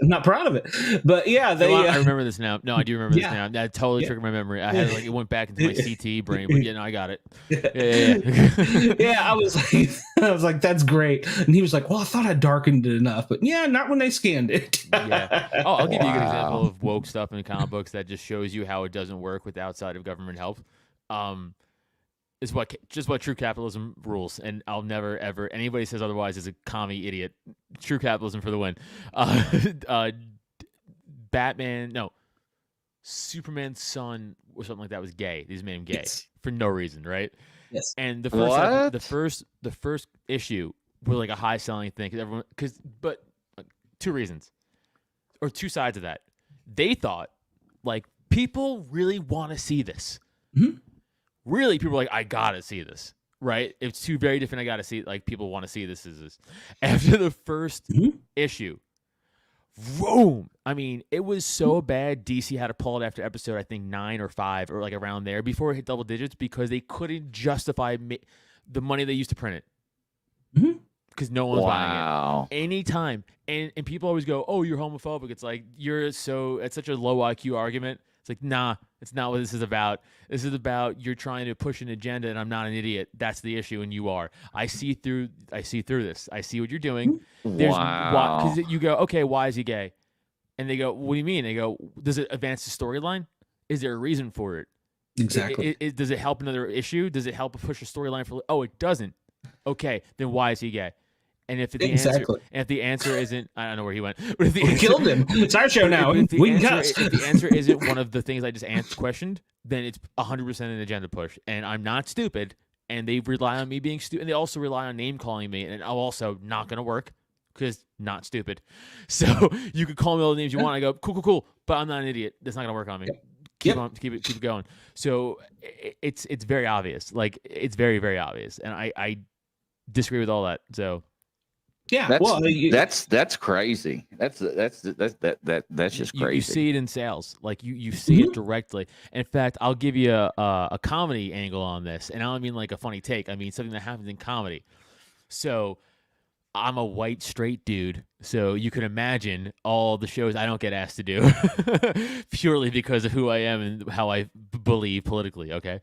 not proud of it, but yeah, they. I remember this now. No, I do remember this Yeah. now. That totally triggered my memory. I had it went back into my CT brain, but yeah, no, I got it. Yeah. Yeah, I was like, that's great, and he was like, well, I thought I darkened it enough, but yeah, not when they scanned it. Yeah. Oh, I'll give you a good example Wow. of woke stuff in comic books that just shows you how it doesn't work with outside of government help. Is what true capitalism rules, and I'll never ever anybody says otherwise is a commie idiot. True capitalism for the win. Superman's son or something like that was gay. These made him gay Yes. for no reason, right? Yes. And the What? first issue was like a high selling thing but two reasons or two sides of that. They thought like people really want to see this. Mhm. Really, people were like, I gotta see this, right? It's two very different. I gotta see it. Like people want to see this. After the first issue, boom! I mean, it was so bad. DC had to pull it after episode, I think 9 or 5 or like around there before it hit double digits because they couldn't justify the money they used to print it because no one's buying it. Wow. Anytime, and people always go, "Oh, you're homophobic." It's like it's such a low IQ argument. It's like, nah, it's not what this is about. This is about you're trying to push an agenda, and I'm not an idiot. That's the issue, and you are. I see through this. I see what you're doing. Wow. Because you go, okay, why is he gay? And they go, what do you mean? They go, does it advance the storyline? Is there a reason for it? Exactly. Does it help another issue? Does it help push a storyline for? Oh, it doesn't. Okay, then why is he gay? And if the answer isn't, I don't know where he went. But if the answer, killed him. It's our show now. If We can cuss. the answer isn't one of the things I just questioned, then it's 100% an agenda push. And I'm not stupid. And they rely on me being stupid. And they also rely on name calling me. And I'm also not going to work because not stupid. So you could call me all the names you want. I go, cool. But I'm not an idiot. That's not going to work on me. Keep it going. So it's very obvious. Like it's very, very obvious. And I disagree with all that. So. Yeah, that's crazy. That's just crazy. You see it in sales, like you see it directly. In fact, I'll give you a comedy angle on this, and I don't mean like a funny take. I mean something that happens in comedy. So I'm a white straight dude, so you can imagine all the shows I don't get asked to do, purely because of who I am and how I believe politically. Okay.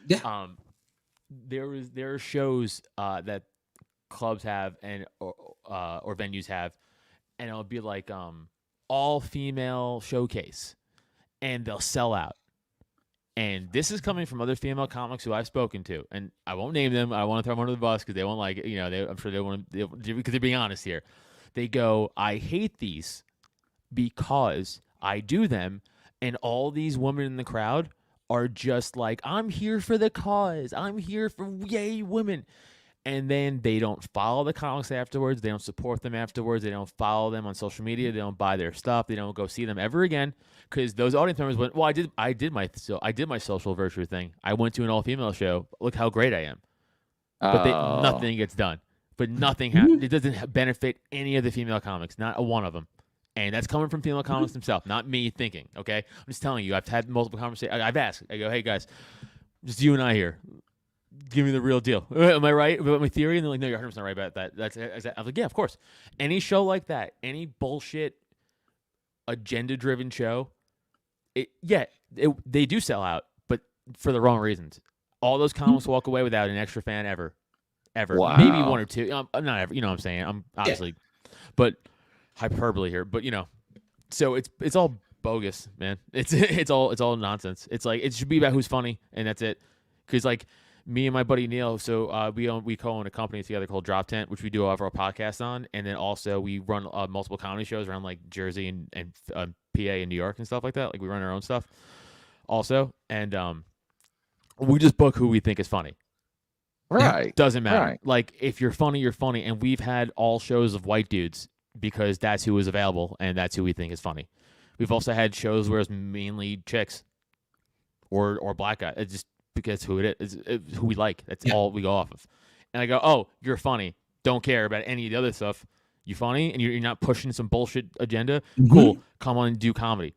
Yeah. There are shows that clubs have or venues have, and it'll be like all female showcase, and they'll sell out. And this is coming from other female comics who I've spoken to, and I won't name them. I want to throw them under the bus because they won't like it. I'm sure they want to, because they're being honest here. They go, I hate these because I do them, and all these women in the crowd are just like, I'm here for the cause. I'm here for yay women. And then they don't follow the comics afterwards. They don't support them afterwards. They don't follow them on social media. They don't buy their stuff. They don't go see them ever again because those audience members went, well, I did my social virtue thing. I went to an all-female show. Look how great I am. But nothing gets done. But nothing happens. It doesn't benefit any of the female comics, not a one of them. And that's coming from female comics themselves, not me thinking, okay? I'm just telling you, I've had multiple conversations. I've asked. I go, hey, guys, just you and I here. Give me the real deal. Am I right about my theory? And they're like, no, you're 100% right about that. I was like, yeah, of course. Any show like that, any bullshit agenda-driven show, they do sell out, but for the wrong reasons. All those comics walk away without an extra fan ever. Wow. Maybe one or two. Not ever. You know what I'm saying? I'm obviously, but hyperbole here. But so it's all bogus, man. It's all nonsense. It's like it should be about who's funny, and that's it. Because like. Me and my buddy Neil, so we co-own a company together called Drop Tent, which we do all of our podcasts on, and then also we run multiple comedy shows around like Jersey and PA and New York and stuff like that. Like we run our own stuff also, and we just book who we think is funny. Right. Doesn't matter. Right. Like if you're funny, you're funny, and we've had all shows of white dudes because that's who is available and that's who we think is funny. We've also had shows where it's mainly chicks or black guys. It's just because who it is, it's who we like. That's all we go off of. And I go, oh, you're funny. Don't care about any of the other stuff. You funny, and you're not pushing some bullshit agenda. Mm-hmm. Cool. Come on and do comedy.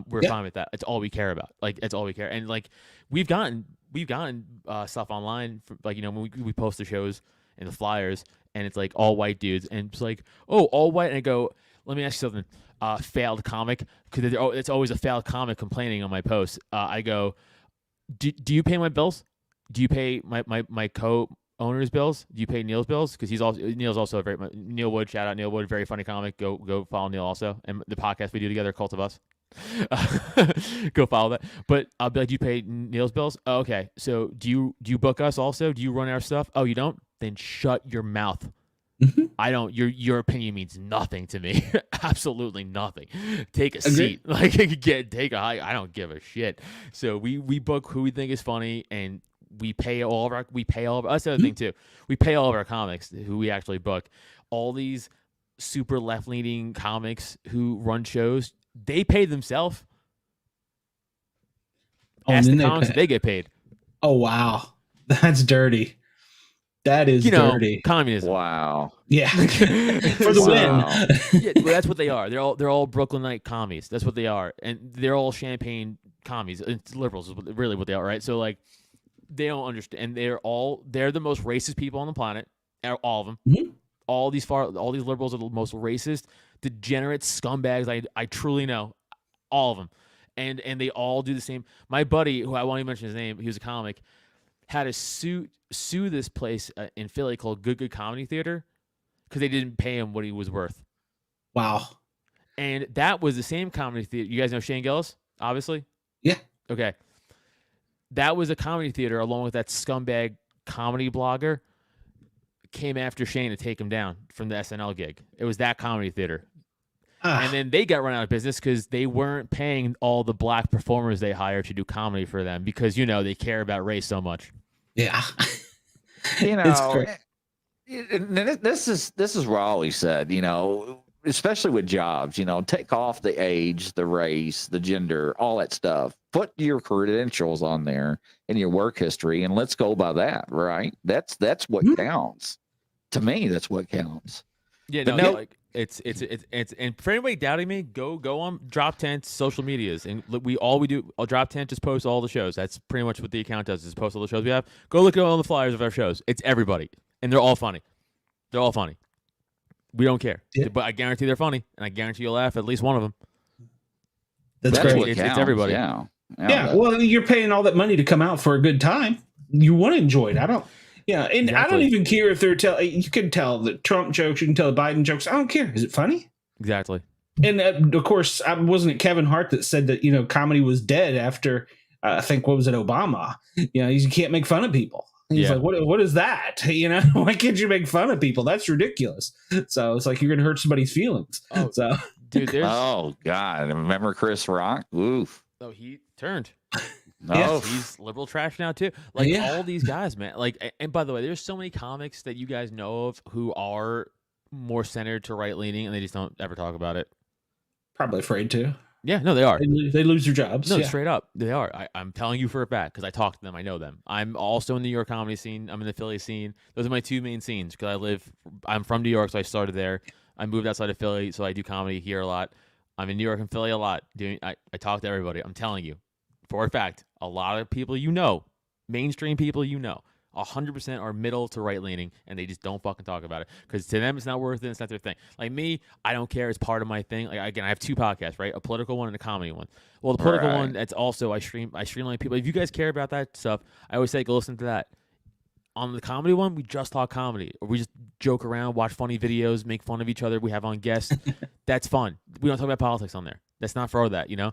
We're fine with that. It's all we care about. Like, it's all we care. And like, we've gotten stuff online for, like, you know, when we post the shows and the flyers, and it's like all white dudes, and it's like, oh, all white. And I go, let me ask you something. Failed comic, because it's always a failed comic complaining on my post. I go, do you pay my bills? Do you pay my co-owner's bills? Do you pay Neil's bills? Because Neil's also a very Neil Wood. Shout out Neil Wood, very funny comic. Go follow Neil also, and the podcast we do together, Cult of Us. Go follow that. But I'll be like, do you pay Neil's bills? Oh, okay. So do you book us also? Do you run our stuff? Oh, you don't? Then shut your mouth. Mm-hmm. I don't. Your opinion means nothing to me. Absolutely nothing. Take a seat. Like, take a hike. I don't give a shit. So we book who we think is funny, and we pay all of our. That's the other thing too. We pay all of our comics who we actually book. All these super left leaning comics who run shows, they pay themselves. Ask the comics, they get paid. Oh wow, that's dirty. That is dirty. Communism. Wow. Yeah. For the win. Yeah, well, that's what they are. They're all Brooklynite commies. That's what they are. And they're all champagne commies. It's liberals is really what they are, right? So like, they don't understand. And they're the most racist people on the planet. All of them. Mm-hmm. All these liberals are the most racist, degenerate scumbags I truly know. All of them. And they all do the same. My buddy, who I won't even mention his name, he was a comic, had to sue this place in Philly called Good Comedy Theater because they didn't pay him what he was worth. Wow. And that was the same comedy theater. You guys know Shane Gillis, obviously? Yeah. Okay. That was a comedy theater along with that scumbag comedy blogger came after Shane to take him down from the SNL gig. It was that comedy theater. And then they got run out of business because they weren't paying all the black performers they hired to do comedy for them because, you know, they care about race so much. Yeah. You know, this is what I always said, you know, especially with jobs, you know, take off the age, the race, the gender, all that stuff. Put your credentials on there and your work history, and let's go by that, right? That's what counts. To me, that's what counts. Yeah, but no, like it's and for anybody doubting me, go on Drop Tent social medias, and we do. Drop Tent just posts all the shows. That's pretty much what the account does. Is post all the shows we have. Go look at all the flyers of our shows. It's everybody, and they're all funny. They're all funny. We don't care, but I guarantee they're funny, and I guarantee you'll laugh at least one of them. That's great. It's everybody. Yeah. Well, you're paying all that money to come out for a good time. You want to enjoy it. Yeah, and exactly. I don't even care if they're you can tell the Trump jokes, you can tell the Biden jokes. I don't care. Is it funny? Exactly. And of course, wasn't it Kevin Hart that said that, you know, comedy was dead after I think what was it, Obama? You know, you can't make fun of people. He's like, what is that? You know, why can't you make fun of people? That's ridiculous. So it's like you're gonna hurt somebody's feelings. Oh, so dude, oh God, remember Chris Rock? Oof. Oh, he turned. No, he's liberal trash now too. Like all these guys, man. Like, and by the way, there's so many comics that you guys know of who are more centered to right leaning, and they just don't ever talk about it. Probably afraid to. Yeah, no, they are. They lose their jobs. No, straight up, they are. I'm telling you for a fact because I talk to them. I know them. I'm also in the New York comedy scene. I'm in the Philly scene. Those are my two main scenes because I'm from New York, so I started there. I moved outside of Philly, so I do comedy here a lot. I'm in New York and Philly a lot. I talk to everybody. I'm telling you. For a fact, a lot of people mainstream people 100% are middle to right leaning, and they just don't fucking talk about it because to them it's not worth it. It's not their thing. Like me, I don't care. It's part of my thing. Like again, I have two podcasts, right? A political one and a comedy one. Well, the political one, that's also I streamline people. If you guys care about that stuff, I always say go listen to that. On the comedy one, we just talk comedy, or we just joke around, watch funny videos, make fun of each other. We have on guests. That's fun. We don't talk about politics on there. That's not for that, you know.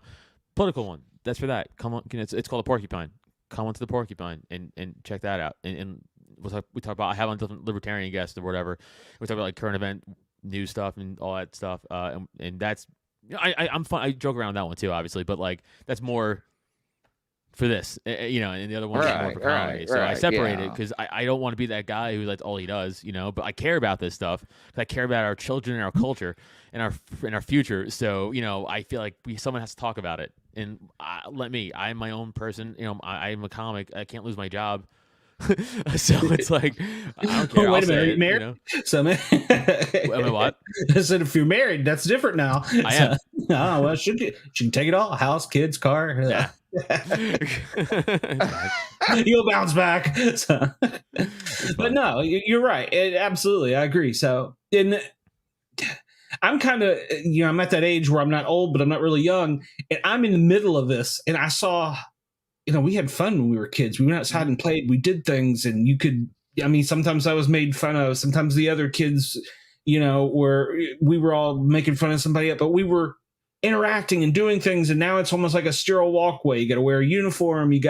Political one. That's for that. Come on, it's called a Porcupine. Come on to the Porcupine and check that out. And we talk about. I have on different libertarian guests or whatever. We talk about like current event news stuff and all that stuff. And that's I'm fun. I joke around that one too, obviously. But like that's more for this, you know, and the other one's more for comedy. So I separate it because I don't want to be that guy who that's all he does, you know. But I care about this stuff because I care about our children and our culture and our future. So you know, I feel like someone has to talk about it. And I'm my own person. You know, I'm a comic. I can't lose my job. So it's like, I don't care. Wait a minute, are you it, married? You know? So, man, Am I what? I said, if you're married, that's different now. I am. Oh, well, she can take it all: house, kids, car. Yeah. You'll bounce back. So, but no, you're right. Absolutely, I agree. So, I'm kind of, you know, I'm at that age where I'm not old, but I'm not really young, and I'm in the middle of this. And I saw, you know, we had fun when we were kids. We went outside and played. We did things, and you could. I mean, sometimes I was made fun of. Sometimes the other kids, you know, we were all making fun of somebody else, but we were interacting and doing things. And now it's almost like a sterile walkway. You got to wear a uniform. You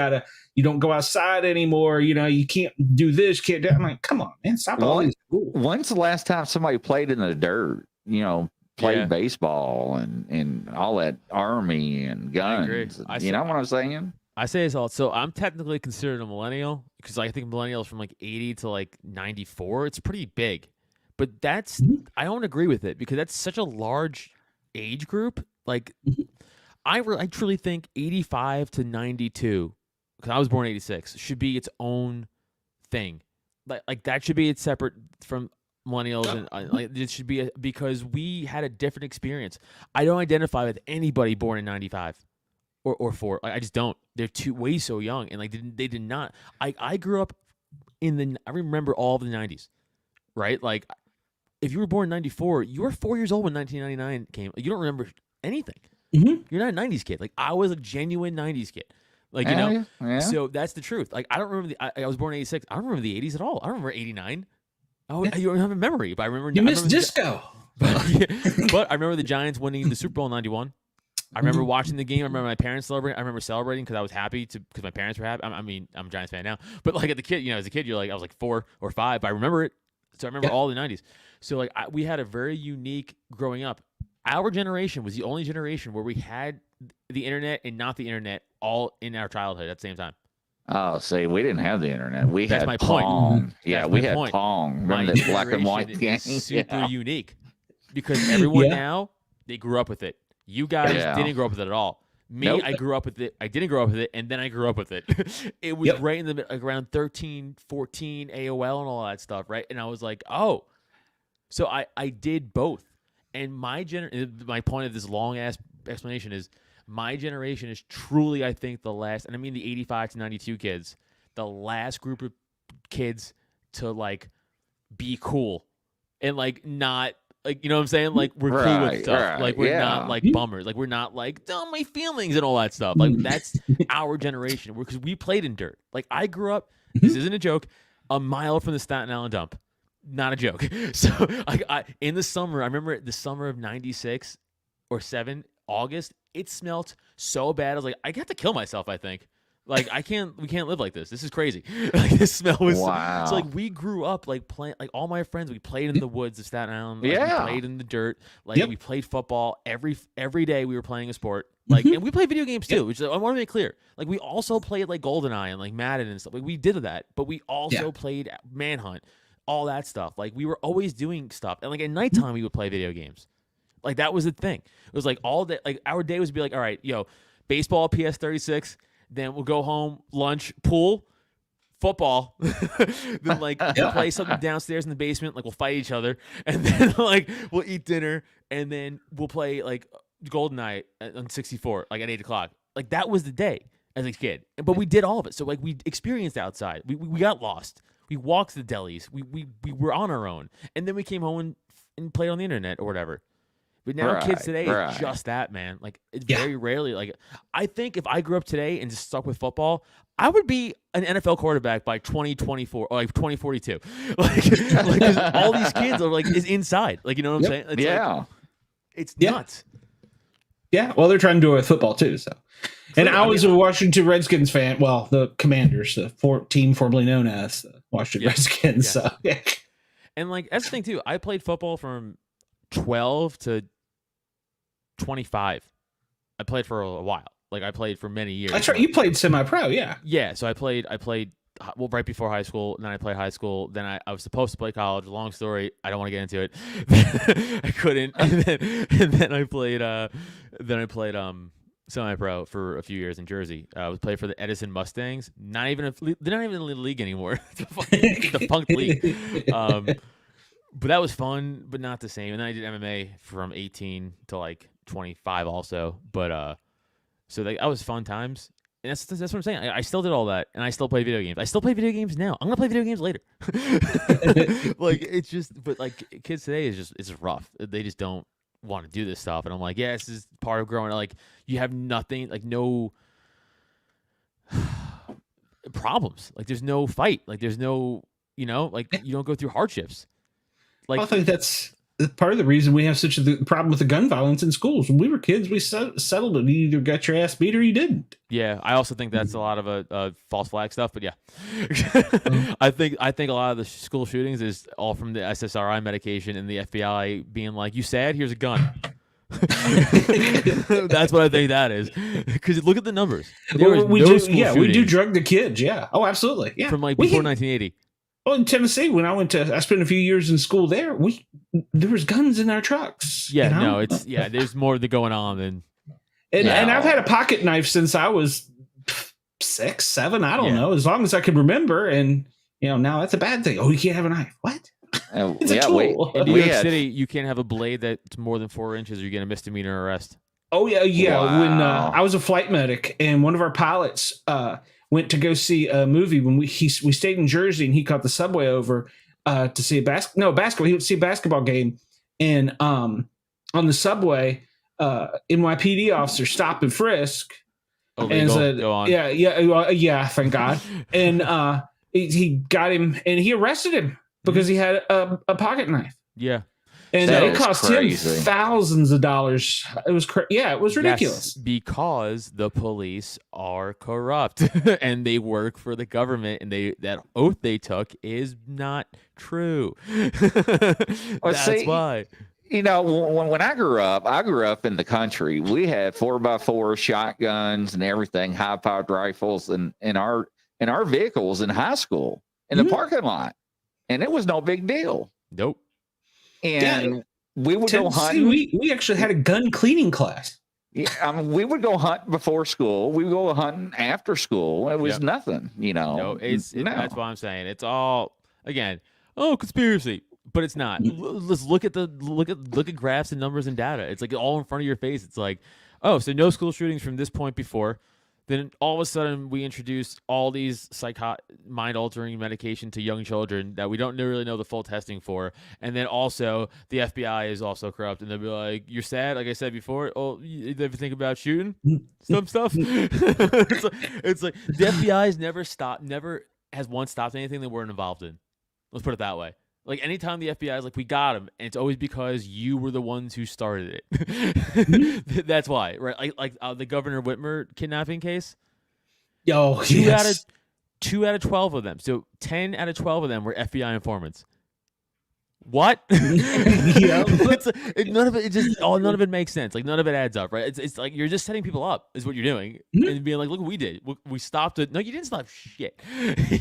don't go outside anymore. You know, you can't do this, can't do. I'm like, come on, man, stop all these. When's the last time somebody played in the dirt? You know, played baseball and all that army and guns. You know what I'm saying? I say this all. So I'm technically considered a millennial because I think millennials from like 80 to like 94. It's pretty big, but I don't agree with it because that's such a large age group. Like, I truly think 85 to 92, because I was born in 86, should be its own thing. Like that should be separate from millennials, and like it should be because we had a different experience. I don't identify with anybody born in 95 or 4. Like, I just don't. They're way so young, and like they did not. I grew up I remember all of the 90s, right? Like, if you were born in 94, you were 4 years old when 1999 came. You don't remember anything. Mm-hmm. You're not a 90s kid. Like, I was a genuine 90s kid. Like, you know? Yeah. So that's the truth. Like, I don't remember I was born in 86. I don't remember the 80s at all. I don't remember 89. Oh, you don't have a memory, but I remember. You missed disco. But I remember the Giants winning the Super Bowl in 91. I remember watching the game. I remember my parents celebrating. I remember celebrating because I was happy because my parents were happy. I mean, I'm a Giants fan now. But like as a kid, I was like 4 or 5. But I remember it. So I remember all the 90s. So like we had a very unique growing up. Our generation was the only generation where we had the internet and not the internet all in our childhood at the same time. Oh, see, we didn't have the internet. We That's had my Pong. Point. Yeah, That's we my had point. Pong. Remember the black and white game? Is super unique because everyone now, they grew up with it. You guys didn't grow up with it at all. Me, nope. I grew up with it. I didn't grow up with it, and then I grew up with it. It was right in the like around 13, 14, AOL and all that stuff, right? And I was like, oh. So I did both. And my point of this long-ass explanation is my generation is truly, I think, the last, and I mean the 85 to 92 kids, the last group of kids to, like, be cool and, like, not, like, you know what I'm saying? Like, we're cool with stuff. Right, like, we're not, like, bummers. Like, we're not, like, oh, my feelings and all that stuff. Like, that's our generation because we played in dirt. Like, I grew up, this isn't a joke, a mile from the Staten Island dump. Not a joke. So I in the summer, I remember the summer of 96 or 7, August, it smelled so bad. I was like, I got to kill myself, I think. Like, we can't live like this. This is crazy. Like, this smell was so like we grew up like playing, like all my friends, we played in the woods of Staten Island. Like, we played in the dirt. Like we played football every day we were playing a sport. Like, and we played video games too, which I want to make clear. Like, we also played like GoldenEye and like Madden and stuff. Like, we did that, but we also played Manhunt. All that stuff. Like, we were always doing stuff. And, like, at nighttime, we would play video games. Like, that was the thing. It was, like, all day. Like, our day was be like, all right, baseball, PS36. Then we'll go home, lunch, pool, football. Then, like, we'll play something downstairs in the basement. Like, we'll fight each other. And then, like, we'll eat dinner. And then we'll play, like, GoldenEye on 64, like, at 8 o'clock. Like, that was the day as a kid. But we did all of it. So, like, we experienced outside. We got lost. We walked to the delis. We were on our own. And then we came home and played on the internet or whatever. But now kids today, it's just that, man. Like, it's very rarely. Like, I think if I grew up today and just stuck with football, I would be an NFL quarterback by 2024 or like 2042. Like 'cause all these kids are like is inside. Like, you know what I'm saying? It's like, it's nuts. Yeah, well, they're trying to do it with football too. So, and I was a Washington Redskins fan. Well, the Commanders, the team formerly known as the Washington Redskins. So, and like that's the thing too. I played football from 12 to 25. I played for a while. Like I played for many years. That's right. You played semi-pro, yeah. Yeah, so I played well right before high school, and then I played high school. Then I was supposed to play college. Long story. I don't want to get into it. I couldn't. And then I played semi-pro for a few years in Jersey. I was playing for the Edison Mustangs. They're not even in the league anymore. It's a defunct league. But that was fun, but not the same. And then I did MMA from 18 to like 25 also. But so that was fun times. And that's what I'm saying. I still did all that, and I still play video games. I still play video games now. I'm gonna play video games later. Like it's just, but like kids today it's just rough. They just don't want to do this stuff, and I'm like, yeah, this is part of growing up. Like you have nothing, like no problems. Like there's no fight. Like there's no, like you don't go through hardships. Like I think that's part of the reason we have such a problem with the gun violence in schools. When we were kids, we settled it. You either got your ass beat or you didn't. Yeah, I also think that's a lot of false flag stuff. But yeah, I think a lot of the school shootings is all from the SSRI medication and the FBI being like, "You sad? Here's a gun." That's what I think that is. Because look at the numbers. We do drug the kids. Yeah. Oh, absolutely. Yeah. From like before 1980. Oh, in Tennessee, when I spent a few years in school there. There was guns in our trucks. Yeah, no, there's more going on than. And I've had a pocket knife since I was 6, 7. I don't know, as long as I can remember. And now that's a bad thing. Oh, you can't have a knife. What? It's a tool. In New York City, you can't have a blade that's more than 4 inches, or you get a misdemeanor arrest. Oh yeah. Wow. When I was a flight medic, and one of our pilots went to go see a movie when we stayed in Jersey, and he caught the subway over to see basketball. He would see a basketball game, and on the subway, NYPD officer stopped and frisk, and said, "Go on." Yeah, thank God. And he got him, and he arrested him because he had a pocket knife. Yeah. And it cost him thousands of dollars. It was it was ridiculous. That's because the police are corrupt and they work for the government, and that oath they took is not true. That's why. When I grew up in the country. We had 4x4 shotguns and everything, high-powered rifles, in our vehicles in high school in the parking lot, and it was no big deal. Nope. And we would go hunting. We actually had a gun cleaning class. Yeah, we would go hunt before school. We would go hunting after school. It was nothing, No, that's what I'm saying. It's all conspiracy, but it's not. Let's look at graphs and numbers and data. It's like all in front of your face. It's like, oh, so no school shootings from this point before. Then all of a sudden we introduce all these mind-altering medication to young children that we don't really know the full testing for. And then also the FBI is also corrupt. And they'll be like, you're sad? Like I said before, oh, you ever think about shooting some stuff? it's like the FBI has never has once stopped anything they weren't involved in. Let's put it that way. Like anytime the FBI is like, we got him, and it's always because you were the ones who started it. That's why, right? Like the Governor Whitmer kidnapping case. Oh, two out of 12 of them. So 10 out of 12 of them were FBI informants. What? Yeah. None of it makes sense. Like none of it adds up, right? It's like you're just setting people up, is what you're doing, and being like, look what we did. We stopped it. No, you didn't stop shit.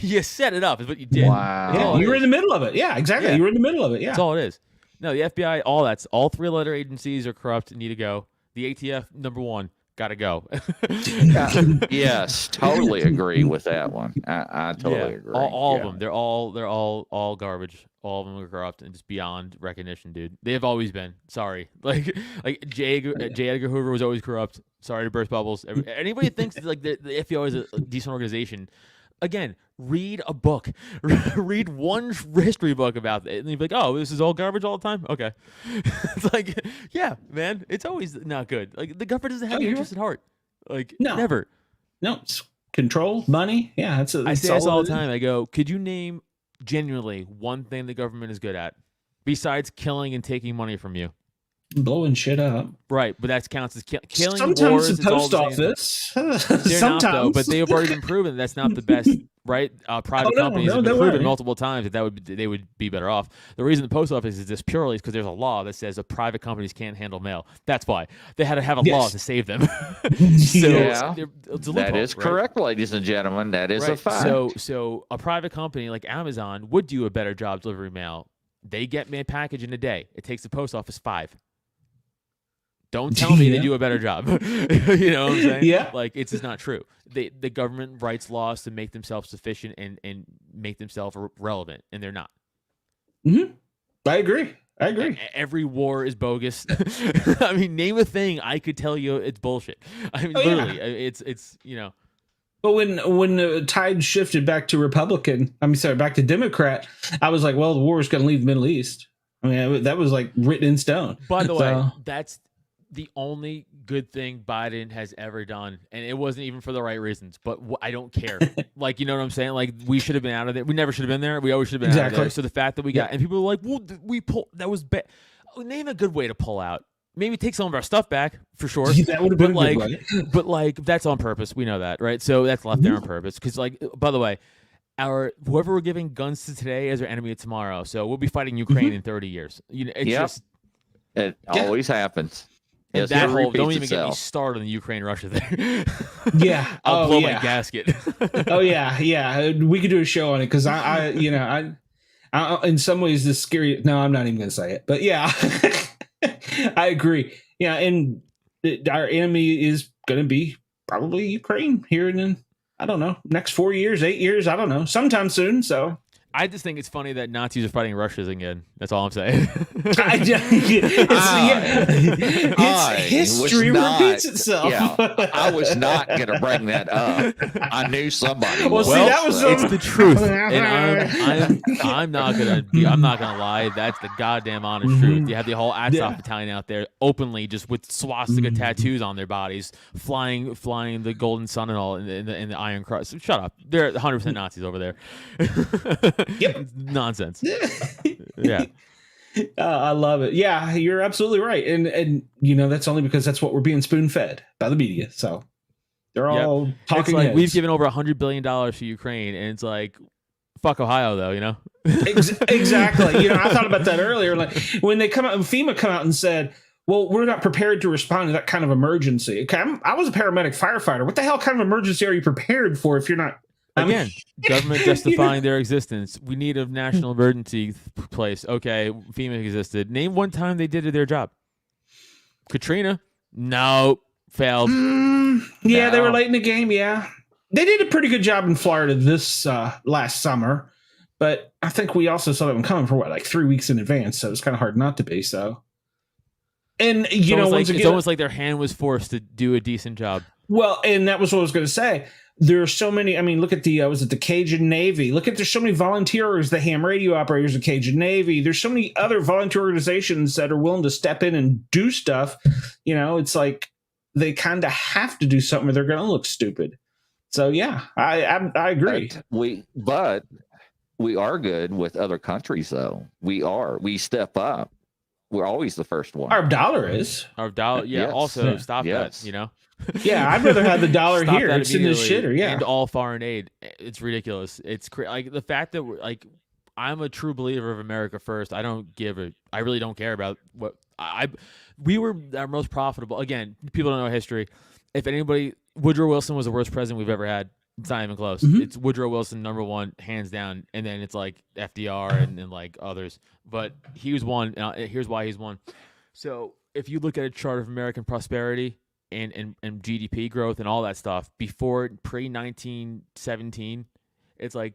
You set it up, is what you did. Wow. Yeah, you were in the middle of it. Yeah, exactly. Yeah. You were in the middle of it. Yeah, that's all it is. No, the FBI, all 3-letter agencies are corrupt and need to go. The ATF, number 1. Gotta go. Yes, totally agree with that one. I totally agree. All of them. They're all garbage. All of them are corrupt and just beyond recognition, dude. They have always been. Sorry, like J. Edgar Hoover was always corrupt. Sorry to burst bubbles. Anybody thinks that, like the FBI is a decent organization. Again, read a book. Read one history book about it, and you'd be like, "Oh, this is all garbage all the time." Okay, it's like, yeah, man, it's always not good. Like the government doesn't have your interest at heart. Like, never. No, it's control, money. Yeah, I say this all the time. I go, could you name genuinely one thing the government is good at besides killing and taking money from you? Blowing shit up, right? But that counts as killing. Sometimes wars, the post office. They're not, though, but they have already been proven that's not the best right? Private companies have been proven multiple times that they would be better off. The reason the post office is this purely is because there's a law that says that private companies can't handle mail. That's why they had to have a law to save them. So yeah, it's a that loophole, is correct, ladies and gentlemen. That is a fact. So a private company like Amazon would do a better job delivering mail. They get me a package in a day. It takes the post office 5. Don't tell me they do a better job. You know what I'm saying? Yeah. Like, it's just not true. The government writes laws to make themselves sufficient and make themselves relevant, and they're not. Mm-hmm. I agree. Every war is bogus. I mean, name a thing I could tell you it's bullshit. I mean, literally, it's you know. But when the tide shifted back to back to Democrat, I was like, well, the war is going to leave the Middle East. I mean, that was like written in stone. By the way, that's the only good thing Biden has ever done, and it wasn't even for the right reasons. But I don't care. Like, you know what I'm saying? Like, we should have been out of there. We never should have been there. We always should have been out of there. So the fact that we got, and people were like, "Well, that was bad." Name a good way to pull out. Maybe take some of our stuff back for sure. That would have been a good way. But like, that's on purpose. We know that, right? So that's left there on purpose. Because, like, by the way, whoever we're giving guns to today is our enemy of tomorrow. So we'll be fighting Ukraine in 30 years. You know, it's just it always happens. Yes, that whole don't even get me started on the Ukraine-Russia thing. Yeah, I'll blow my gasket. Oh yeah. We could do a show on it because I in some ways this scary. No, I'm not even going to say it. But yeah, I agree. Yeah, and our enemy is going to be probably Ukraine here and then. I don't know, next 4 years, 8 years. I don't know, sometime soon. So. I just think it's funny that Nazis are fighting Russians again. That's all I'm saying. History repeats itself. Yeah, I was not going to bring that up. I knew somebody. Well, see, that was it's the truth, and I'm not gonna lie. That's the goddamn honest truth. You have the whole Azov battalion out there openly, just with swastika tattoos on their bodies, flying the golden sun and all in the Iron Cross. Shut up. They're 100% Nazis over there. Yep. Nonsense. Yeah. I love it. Yeah, you're absolutely right. And you know, that's only because that's what we're being spoon fed by the media. So they're all talking. It's like heads. we've given over $100 billion to Ukraine, and it's like, fuck Ohio, though, you know? Exactly. You know, I thought about that earlier. Like when FEMA come out and said, well, we're not prepared to respond to that kind of emergency. Okay, I was a paramedic firefighter. What the hell kind of emergency are you prepared for if you're not? Again, government justifying their existence. We need a national emergency place. Okay, FEMA existed. Name one time they did their job. Katrina? No. Failed. Yeah, they were late in the game, yeah. They did a pretty good job in Florida this last summer, but I think we also saw them coming for, like 3 weeks in advance, so it's kind of hard not to be, so. And, it's almost like their hand was forced to do a decent job. Well, and that was what I was going to say. There are so many. I mean, look at the Cajun Navy. There's so many volunteers, the ham radio operators, the Cajun Navy. There's so many other volunteer organizations that are willing to step in and do stuff. You know, it's like they kind of have to do something or they're going to look stupid. So yeah, I agree. But we are good with other countries, though. We step up. We're always the first one. Our dollar is. Yeah. Yes. Also, stop that. You know. Yeah, I'd rather have the dollar here. It's in the shitter. Yeah, and all foreign aid. It's ridiculous. It's like the fact that I'm a true believer of America first. I really don't care about what we were our most profitable. Again, people don't know history. If anybody, Woodrow Wilson was the worst president we've ever had. It's not even close. Mm-hmm. It's Woodrow Wilson #1, hands down, and then it's like FDR and like others. But he was one. Here's why he's one. So if you look at a chart of American prosperity and GDP growth and all that stuff before pre-1917, it's like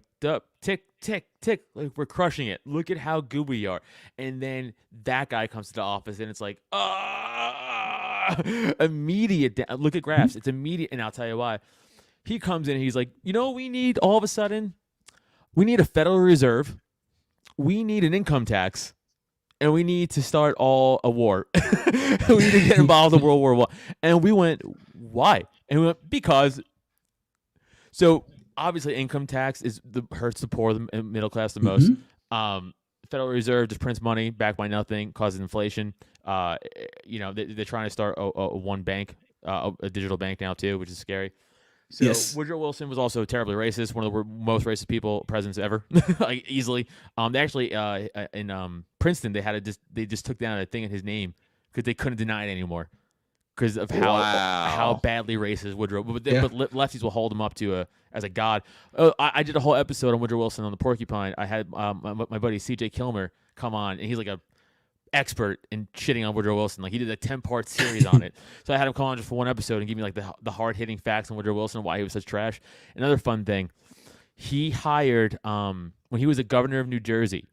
tick tick tick, like we're crushing it. Look at how good we are. And then that guy comes to the office and it's like immediate. Look at graphs. It's immediate, and I'll tell you why. He comes in and he's like, we need all of a sudden, we need a Federal Reserve, we need an income tax, and we need to start a war. We need to get involved in World War I. And we went, why? And we went, because. So obviously income tax hurts the poor, the middle class the most. Federal Reserve just prints money backed by nothing, causes inflation. They're trying to start a one bank, a digital bank now too, which is scary. So Yes. Woodrow Wilson was also terribly racist, one of the most racist presidents ever, like easily. They actually in Princeton they just took down a thing in his name because they couldn't deny it anymore because of how badly racist Woodrow. But lefties will hold him up to as a god. I did a whole episode on Woodrow Wilson on the Porcupine. I had my buddy C.J. Kilmer come on, and he's like a expert in shitting on Woodrow Wilson. Like he did a 10-part series on it. So I had him come on just for one episode and give me like the hard-hitting facts on Woodrow Wilson and why he was such trash. Another fun thing, he hired when he was a governor of New Jersey,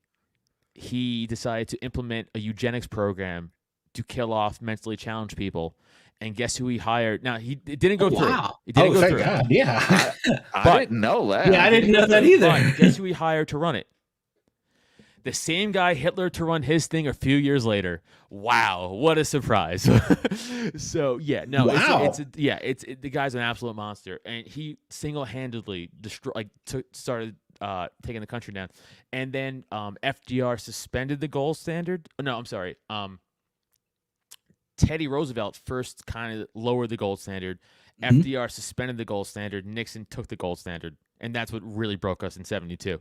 he decided to implement a eugenics program to kill off mentally challenged people. And guess who he hired? Now it didn't go through. Wow. It didn't go thank through. God. Yeah. I didn't know that. Yeah, I didn't know that either. But guess who he hired to run it? The same guy Hitler to run his thing a few years later. Wow, what a surprise! So yeah, no, wow. The guy's an absolute monster, and he single-handedly started taking the country down. And then FDR suspended the gold standard. No, I'm sorry. Teddy Roosevelt first kind of lowered the gold standard. Mm-hmm. FDR suspended the gold standard. Nixon took the gold standard. And that's what really broke us in 72. So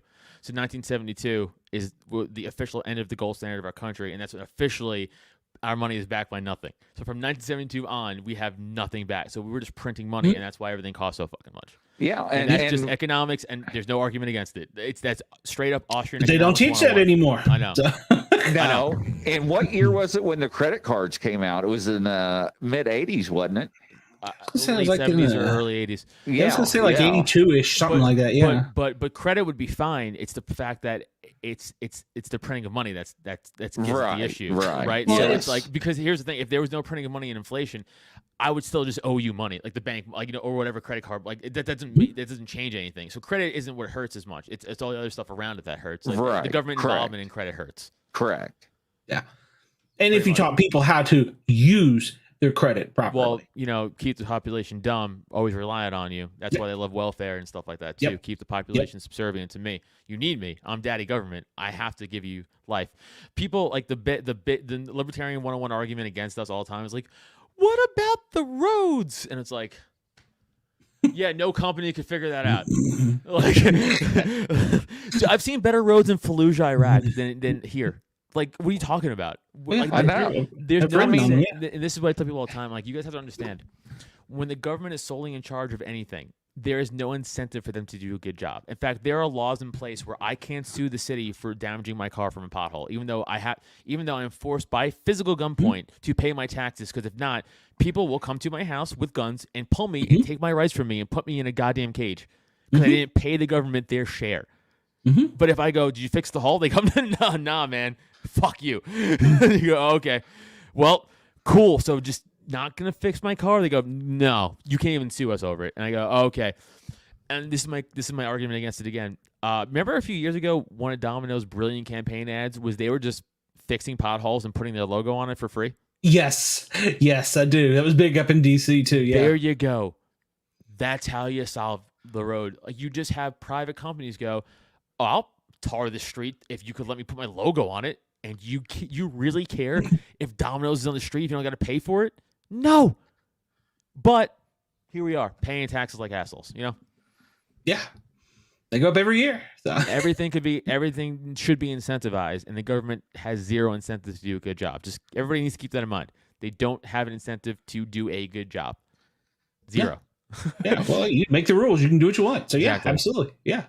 1972 is the official end of the gold standard of our country, and that's when officially our money is backed by nothing. So from 1972 on, we have nothing back. So we were just printing money, and that's why everything costs so fucking much. Yeah, and that's just economics, and there's no argument against it. That's straight up Austrian. They don't teach that anymore. I know. No. And what year was it when the credit cards came out? It was in the mid 80s, wasn't it? Late like 70s or early 80s. Yeah, I was gonna say like 82-ish, something like that. Yeah, but credit would be fine. It's the fact that it's the printing of money that's the issue, right? Yes. So it's like, because here's the thing: if there was no printing of money and inflation, I would still just owe you money, like the bank, like or whatever credit card. Like that doesn't change anything. So credit isn't what hurts as much. It's all the other stuff around it that hurts. Like the government involvement in credit hurts. Correct. Yeah, and if you taught people how to use their credit properly. Well, keep the population dumb, always reliant on you. That's why they love welfare and stuff like that too. Keep the population subservient to me. You need me. I'm daddy government. I have to give you life. People like the libertarian 101 argument against us all the time is like, what about the roads? And it's like, yeah, no company could figure that out. Like, I've seen better roads in Fallujah, Iraq than here. Like, what are you talking about? Like, I know. There's no reason, and this is what I tell people all the time. Like, you guys have to understand, when the government is solely in charge of anything, there is no incentive for them to do a good job. In fact, there are laws in place where I can't sue the city for damaging my car from a pothole, even though I'm forced by physical gunpoint to pay my taxes. Because if not, people will come to my house with guns and pull me and take my rights from me and put me in a goddamn cage because I didn't pay the government their share. But if I go, did you fix the hull? They come, nah, man. Fuck you. You go, oh, okay. Well, cool. So just not going to fix my car? They go, no, you can't even sue us over it. And I go, oh, okay. And this is my argument against it again. Remember a few years ago, one of Domino's brilliant campaign ads was they were just fixing potholes and putting their logo on it for free? Yes, I do. That was big up in DC too. Yeah. There you go. That's how you solve the road. Like, you just have private companies go, oh, I'll tar the street if you could let me put my logo on it. And you really care if Domino's is on the street if you don't got to pay for it? No. But here we are, paying taxes like assholes, Yeah. They go up every year. So. Everything should be incentivized, and the government has zero incentives to do a good job. Just everybody needs to keep that in mind. They don't have an incentive to do a good job. Zero. Yeah, well, you make the rules. You can do what you want. So yeah, Exactly. absolutely. Yeah.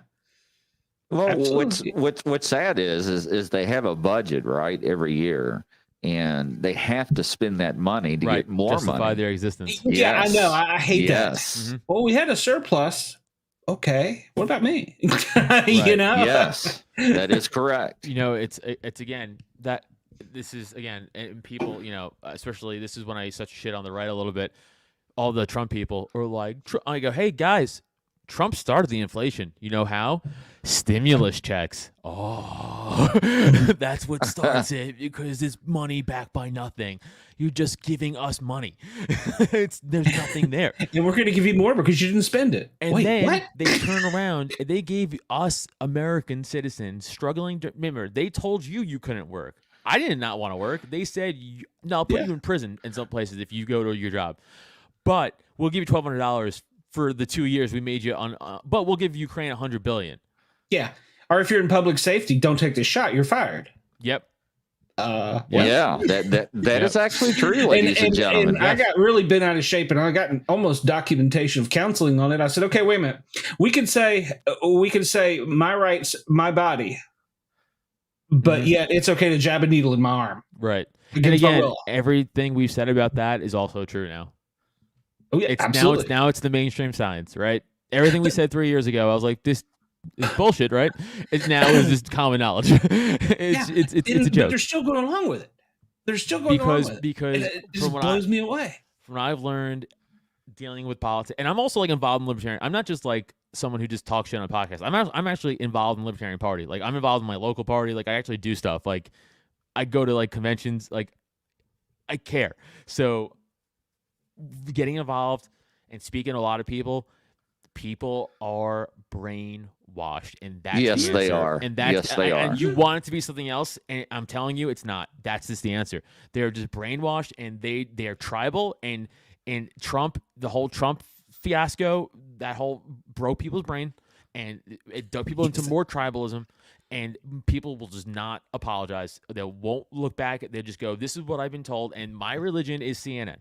Well, Absolutely. what's sad is they have a budget, right, every year, and they have to spend that money to get more justify money. their existence. Yeah, Yes. I know. I hate that. Yes. Well, we had a surplus. Okay. What about me? You know? Yes, that is correct. It's again that this is again, and people, especially this is when I such shit on the right a little bit. All the Trump people are like, I go, hey guys, Trump started the inflation. You know how? Stimulus checks. Oh, that's what starts it, because it's money backed by nothing. You're just giving us money. There's nothing there. And we're going to give you more because you didn't spend it. And Wait, then what? they turn around and they gave us American citizens struggling to, remember, they told you couldn't work. I did not want to work. They said, no, I'll put you in prison in some places if you go to your job. But we'll give you $1,200 for the 2 years we made you on, but we'll give Ukraine $100 billion. Yeah. Or if you're in public safety, don't take the shot. You're fired. Yep. That is actually true, ladies and gentlemen. And I got really bent out of shape, and I got almost documentation of counseling on it. I said, okay, wait a minute. We can say my rights, my body, but yet it's okay to jab a needle in my arm. Right. And again, everything we've said about that is also true now. Oh yeah, absolutely. Now it's the mainstream science, right? Everything we said 3 years ago, I was like, this is bullshit, right? It's now is just common knowledge. It's a joke. But they're still going along with it. They're still going along with it. Because it just blows me away. From what I've learned dealing with politics, and I'm also like involved in libertarian. I'm not just like someone who just talks shit on a podcast. I'm actually involved in the Libertarian Party. Like I'm involved in my local party. Like I actually do stuff. Like I go to like conventions. Like I care. So getting involved and speaking to a lot of people are brainwashed, and that's yes, the they answer. are. And that's, yes, they are. And you want it to be something else, and I'm telling you, it's not. That's just the answer. They're just brainwashed, and they are tribal, and Trump, the whole Trump fiasco, that whole broke people's brain, and it dug people into more tribalism. And people will just not apologize. They won't look back. They just go, "This is what I've been told," and my religion is CNN.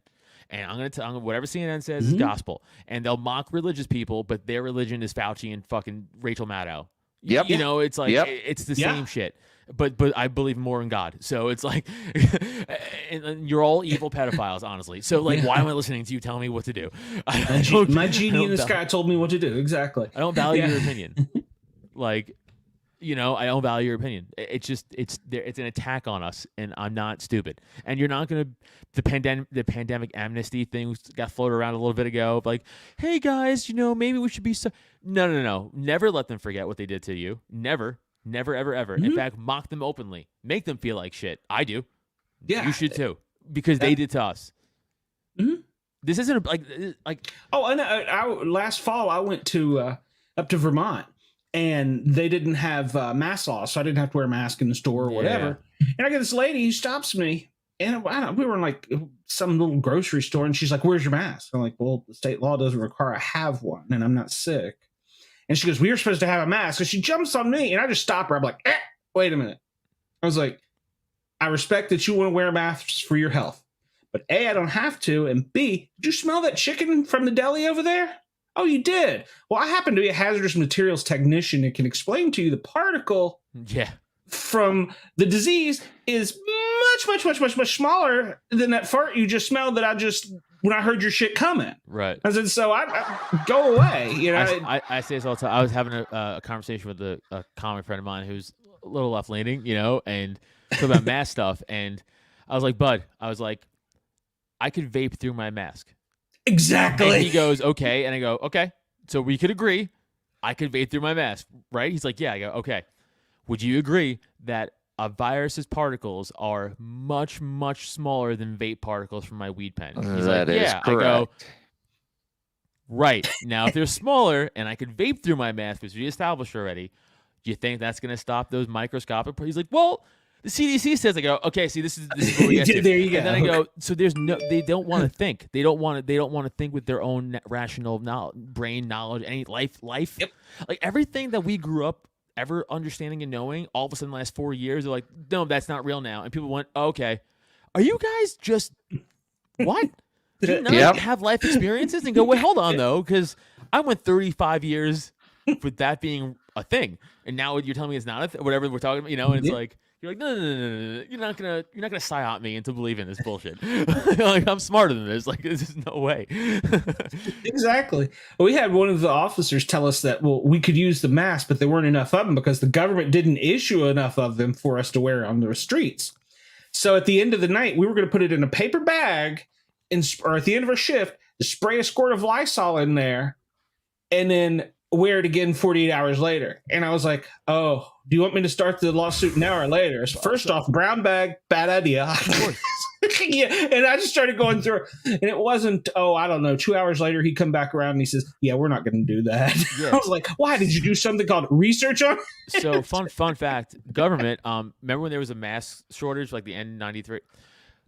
And I'm gonna tell whatever CNN says is gospel, and they'll mock religious people, but their religion is Fauci and fucking Rachel Maddow. Yep. You know, it's like it's the same shit. But I believe more in God, so it's like, and you're all evil pedophiles, honestly. So like, why am I listening to you tell me what to do? My genie in the sky told me what to do. Exactly. I don't value your opinion. Like, you know, I don't value your opinion. It's just it's an attack on us, and I'm not stupid. And you're not gonna the pandemic amnesty thing got floated around a little bit ago. Like, hey guys, you know, maybe we should be no. Never let them forget what they did to you. Never, ever. In fact, mock them openly. Make them feel like shit. I do. Yeah, you should too, because they did to us. Mm-hmm. This isn't like. Oh, and I last fall I went to up to Vermont. And they didn't have mask laws, so I didn't have to wear a mask in the store or whatever. And I get this lady who stops me, and we were in like some little grocery store, and she's like, "Where's your mask?" I'm like, "Well, the state law doesn't require I have one, and I'm not sick." And she goes, "We were supposed to have a mask." So she jumps on me, and I just stop her. I'm like, "Wait a minute." I was like, "I respect that you want to wear masks for your health, but A, I don't have to, and B, did you smell that chicken from the deli over there?" "Oh, you did?" "Well, I happen to be a hazardous materials technician and can explain to you the particle from the disease is much smaller than that fart you just smelled when I heard your shit coming." Right. I said, so I go away. You know, I say this all the time. I was having a conversation with a common friend of mine who's a little left leaning, you know, and talking about mask stuff. And I was like, "Bud," I was like, "I could vape through my mask." Exactly. And he goes, "Okay." And I go, "Okay. So we could agree I could vape through my mask, right?" He's like, "Yeah." I go, "Okay. Would you agree that a virus's particles are much smaller than vape particles from my weed pen?" He's that like, is "Yeah." correct. I go, "Right. Now, if they're smaller and I could vape through my mask, which we established already, do you think that's going to stop those microscopic?" He's like, "Well, the CDC says." I go, "Okay, see, this is what we get to." There you go. And then I go, "So they don't want to think. They don't want to think with their own rational brain knowledge, any life. Yep. Like everything that we grew up ever understanding and knowing, all of a sudden the last 4 years, they're like, no, that's not real now." And people went, oh, "Okay, are you guys just what? Do you not have life experiences?" And go, "Wait, hold on though, because I went 35 years with that being a thing, and now you're telling me it's not a whatever we're talking about, you know?" And it's like. You're like, no. You're not gonna psyop me into believing this bullshit. Like, I'm smarter than this. Like, there's no way. Exactly. Well, we had one of the officers tell us that we could use the mask, but there weren't enough of them because the government didn't issue enough of them for us to wear on the streets. So at the end of the night, we were going to put it in a paper bag, or at the end of our shift, spray a squirt of Lysol in there, and then wear it again 48 hours later. And I was like, "Oh, do you want me to start the lawsuit now or later?" So first off, brown bag, bad idea. Yeah, and I just started going through, and it wasn't, I don't know, 2 hours later, he come back around and he says, "Yeah, we're not going to do that." Yeah. I was like, "Why? Did you do something called research on it?" So fun fact, government, remember when there was a mask shortage, like the N93?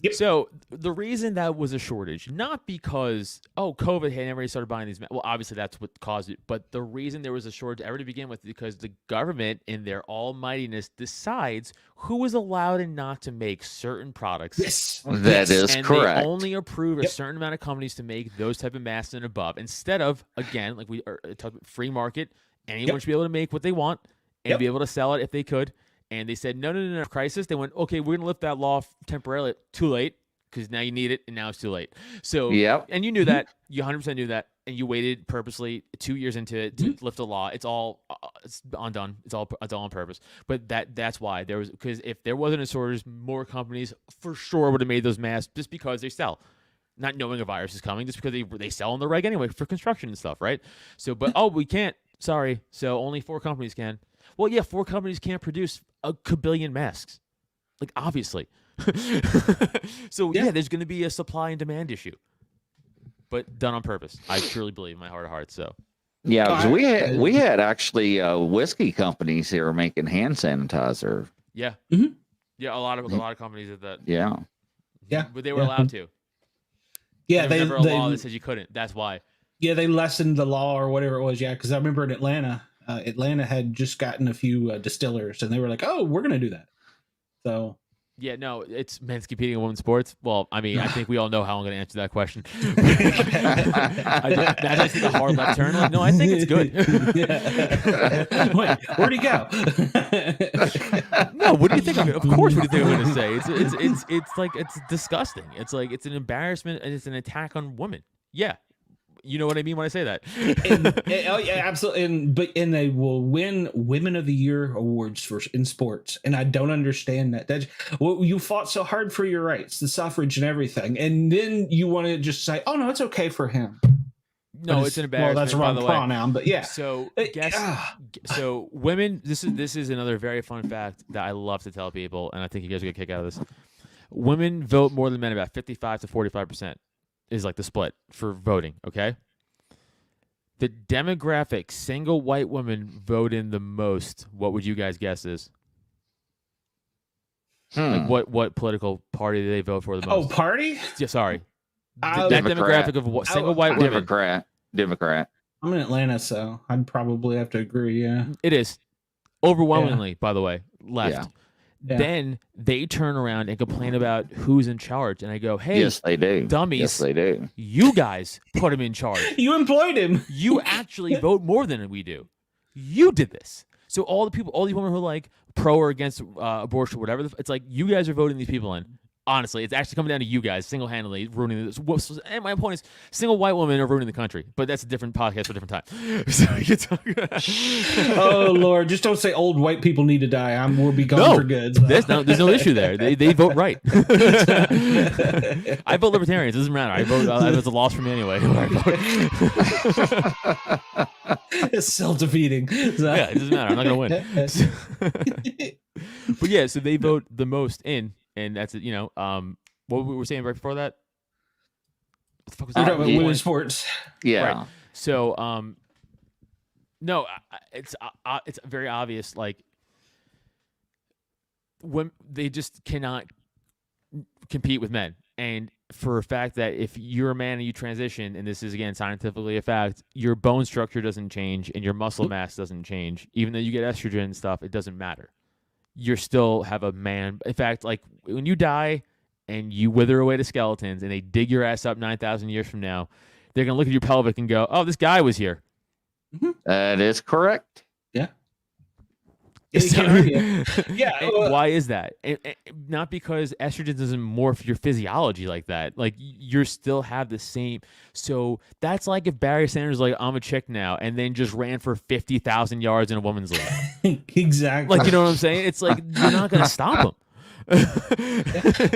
Yep. So the reason that was a shortage, not because COVID had everybody started buying these. Well, obviously that's what caused it, but the reason there was a shortage ever to begin with, because the government, in their almightiness, decides who is allowed and not to make certain products. Yes, That is and correct. they only approve a certain amount of companies to make those type of masks and above. Instead of, again, like we talked about, free market, anyone should be able to make what they want and be able to sell it if they could. And they said, no. Crisis. They went, okay, we're going to lift that law temporarily. Too late, because now you need it, and now it's too late. So, and you knew that. You 100% knew that. And you waited purposely 2 years into it to lift a law. It's all it's undone. It's all on purpose. But that's why there was, because if there wasn't a shortage, more companies for sure would have made those masks just because they sell. Not knowing a virus is coming, just because they sell on the reg anyway for construction and stuff, right? So, but we can't. Sorry. So only 4 companies can. Well, yeah, 4 companies can't produce a kabillion masks. Like, obviously. So, there's going to be a supply and demand issue. But done on purpose. I truly believe in my heart of hearts. So, Yeah, 'cause we had actually whiskey companies here making hand sanitizer. Yeah. Yeah, a lot of companies did that. Yeah. Yeah. But they were allowed to. Yeah, There was never a law that says you couldn't. That's why. Yeah, they lessened the law or whatever it was. Yeah, because I remember in Atlanta, Atlanta had just gotten a few distillers, and they were like, "Oh, we're going to do that." So, yeah, no, it's men's competing in women's sports. Well, I mean, I think we all know how I'm going to answer that question. I see the hard left turn. Like, no, I think it's good. Wait, where'd he go? No, what do you think? Of course, what do you think I'm going to say? It's like, it's disgusting. It's like, it's an embarrassment, and it's an attack on women. Yeah. You know what I mean when I say that? Oh yeah, absolutely. And they will win Women of the Year awards in sports, and I don't understand that. You fought so hard for your rights, the suffrage and everything, and then you want to just say, "Oh no, it's okay for him." No, it's an embarrassment. Well, that's a wrong pronoun, but yeah. So so women. This is another very fun fact that I love to tell people, and I think you guys will get a kick out of this. Women vote more than men, about 55 to 45%. Is like the split for voting, okay? The demographic single white woman vote in the most. What would you guys guess is? Like what political party do they vote for the most? Oh, party? Yeah, sorry. Democrat. That demographic of single white women. Democrat. I'm in Atlanta, so I'd probably have to agree. Yeah, it is overwhelmingly, by the way, left. Yeah. Then they turn around and complain about who's in charge. And I go, hey, yes, they do. Dummies. Yes, they do. You guys put him in charge. You employed him. You actually vote more than we do. You did this. So all these women who are like pro or against abortion, whatever, it's like you guys are voting these people in. Honestly, it's actually coming down to you guys single-handedly ruining this. And my point is, single white women are ruining the country. But that's a different podcast for a different time. So you can talk about Oh Lord, just don't say old white people need to die. We'll be gone for good. So. There's no issue there. They vote right. I vote libertarians. It doesn't matter. I vote. It's a loss for me anyway. It's self-defeating. So. Yeah, it doesn't matter. I'm not gonna win. But yeah, so they vote the most in. And that's it, what we were saying right before that. What the fuck was that? We're talking about women's sports. Yeah. Right. So, no, it's very obvious. Like, when they just cannot compete with men, and for a fact that if you're a man and you transition, and this is again scientifically a fact, your bone structure doesn't change and your muscle mass doesn't change, even though you get estrogen and stuff. It doesn't matter. You still have a man. In fact, like when you die and you wither away to skeletons and they dig your ass up 9,000 years from now, they're going to look at your pelvic and go, oh, this guy was here. That is correct. Yeah. Yeah. Why is that? Not because estrogen doesn't morph your physiology like that. Like you still have the same. So that's like if Barry Sanders was like, I'm a chick now, and then just ran for 50,000 yards in a women's league. Exactly. Like, you know what I'm saying? It's like, you're not going to stop him.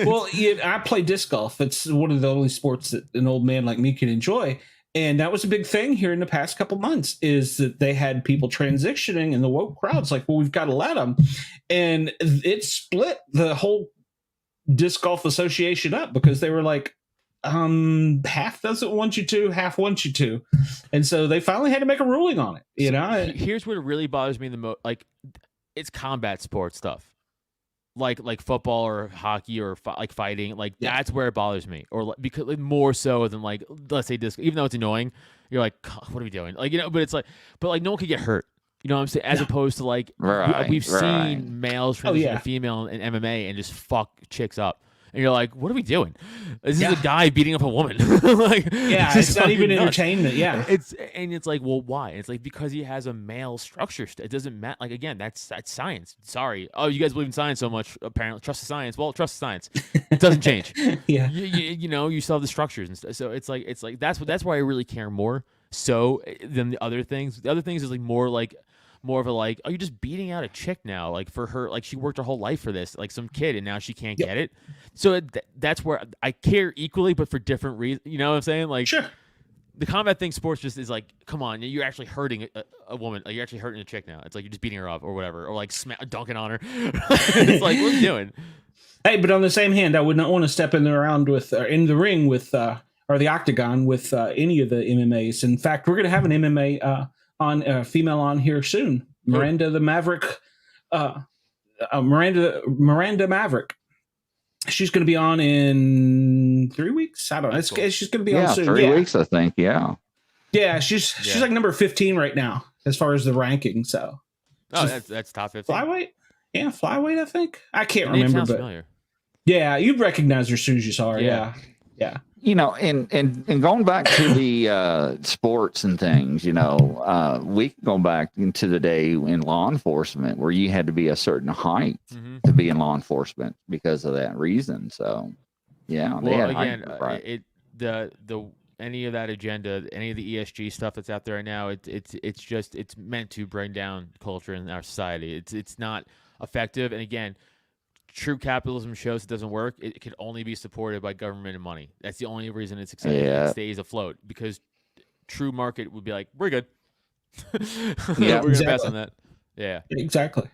Well, I play disc golf. It's one of the only sports that an old man like me can enjoy. And that was a big thing here in the past couple months, is that they had people transitioning and the woke crowd's like, well, we've got to let them. And it split the whole disc golf association up because they were like, half doesn't want you to, half wants you to. And so they finally had to make a ruling on it. Here's what really bothers me the most. Like, it's combat sports stuff. like football or hockey or like fighting, like that's where it bothers me, or because more so than like, let's say disco, even though it's annoying, you're like, what are we doing? Like, but it's like, but like no one could get hurt. You know what I'm saying? As opposed to like, we've seen males transition to female in MMA and just fuck chicks up. And you're like, what are we doing? This is a guy beating up a woman. Like, it's not even entertainment. Yeah, it's like, well, why? It's like because he has a male structure. It doesn't matter. Like again, that's science. Sorry. Oh, you guys believe in science so much. Apparently, trust the science. Well, trust the science. It doesn't change. You know, you still have the structures and stuff. So it's like that's why I really care more so than the other things. The other things is like more of a like, oh, you're just beating out a chick now, like for her, like she worked her whole life for this, like some kid, and now she can't get it. So that's where I care equally, but for different reasons. You know what I'm saying? Like, sure. The combat thing, sports just is like, come on, you're actually hurting a woman. Like, you're actually hurting a chick now. It's like you're just beating her up or whatever, or like dunking on her. It's like, what are you doing? Hey, but on the same hand, I would not want to step in the ring with or the octagon with any of the MMAs. In fact, we're going to have an MMA on female on here soon. Miranda the Maverick, Miranda Maverick. She's going to be on in 3 weeks. I don't know. She's going to be on soon. 3 weeks, I think. Yeah. Yeah, she's like number 15 right now as far as the ranking. So, that's top 15. Flyweight, flyweight. I think I can't remember, but familiar. Yeah, you'd recognize her as soon as you saw her. Yeah. You know, and going back to the sports and things, you know, we can go back into the day in law enforcement where you had to be a certain height to be in law enforcement because of that reason. So, yeah, they had again, height, the any of that agenda, any of the ESG stuff that's out there right now, it's meant to bring down culture in our society. It's not effective, and again, true capitalism shows it doesn't work. It can only be supported by government and money. That's the only reason it's successful. It stays afloat, because true market would be like, we're good. We're going to pass on that. Yeah, exactly.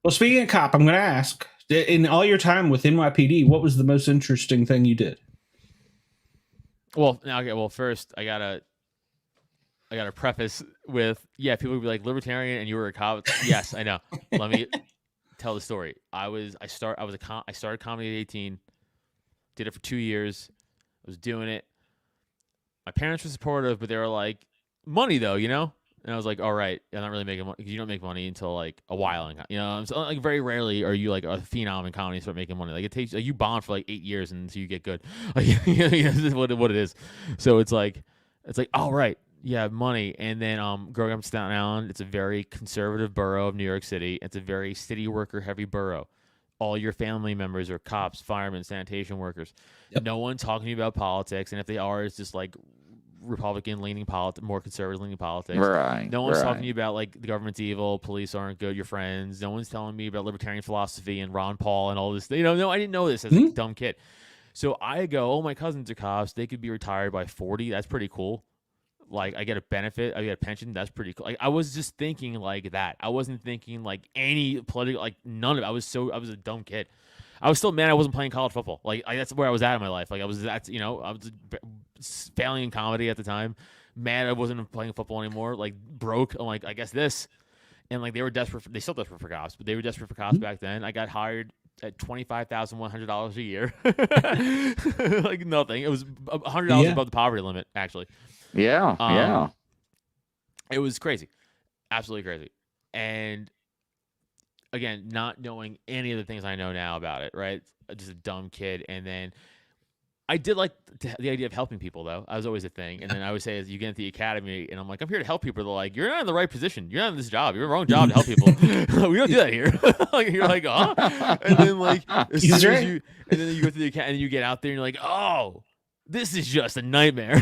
Well, speaking of cop, I'm going to ask, in all your time with NYPD, what was the most interesting thing you did? Well, first I gotta preface with, people would be like, libertarian and you were a cop. Yes, I know. Let me tell the story. I started comedy at 18, did it for 2 years. I was doing it. My parents were supportive, but they were like, money though, you know? And I was like, all right, I'm not really making money, because you don't make money until like a while. You know, so like very rarely are you like a phenom in comedy and start making money. Like it takes, like, you bond for like 8 years until you get good. Like, this is what it is. So it's like, all right, yeah, money. And then growing up in Staten Island, it's a very conservative borough of New York City. It's a very city worker heavy borough. All your family members are cops, firemen, sanitation workers. Yep. No one talking to you about politics, and if they are, it's just like Republican leaning politics, more conservative leaning politics. Right. No one's talking to you about like the government's evil, police aren't good, your friends. No one's telling me about libertarian philosophy and Ron Paul and all this. You know, no, I didn't know this as a dumb kid. So I go, oh, my cousins are cops. They could be retired by 40. That's pretty cool. Like, I get a benefit. I get a pension. That's pretty cool. Like, I was just thinking like that. I wasn't thinking like any political, like none of it. I was a dumb kid. I was still mad I wasn't playing college football. Like, that's where I was at in my life. Like, I was failing in comedy at the time. Mad I wasn't playing football anymore. Like, broke. I'm like, I guess this. And like, they were desperate. They still desperate for cops, but they were desperate for cops back then. I got hired at $25,100 a year. Like nothing. It was $100 above the poverty limit, actually. Yeah. It was crazy. Absolutely crazy. And again, not knowing any of the things I know now about it, right? Just a dumb kid. And then I did like the idea of helping people, though. I was always a thing. And then I would say, as you get into the academy, and I'm like, I'm here to help people. They're like, you're not in the right position. You're not in this job. You're in the wrong job to help people. We don't do that here. Like, you're like, huh? And then like, as soon as you go to the academy and you get out there and you're like, oh, this is just a nightmare.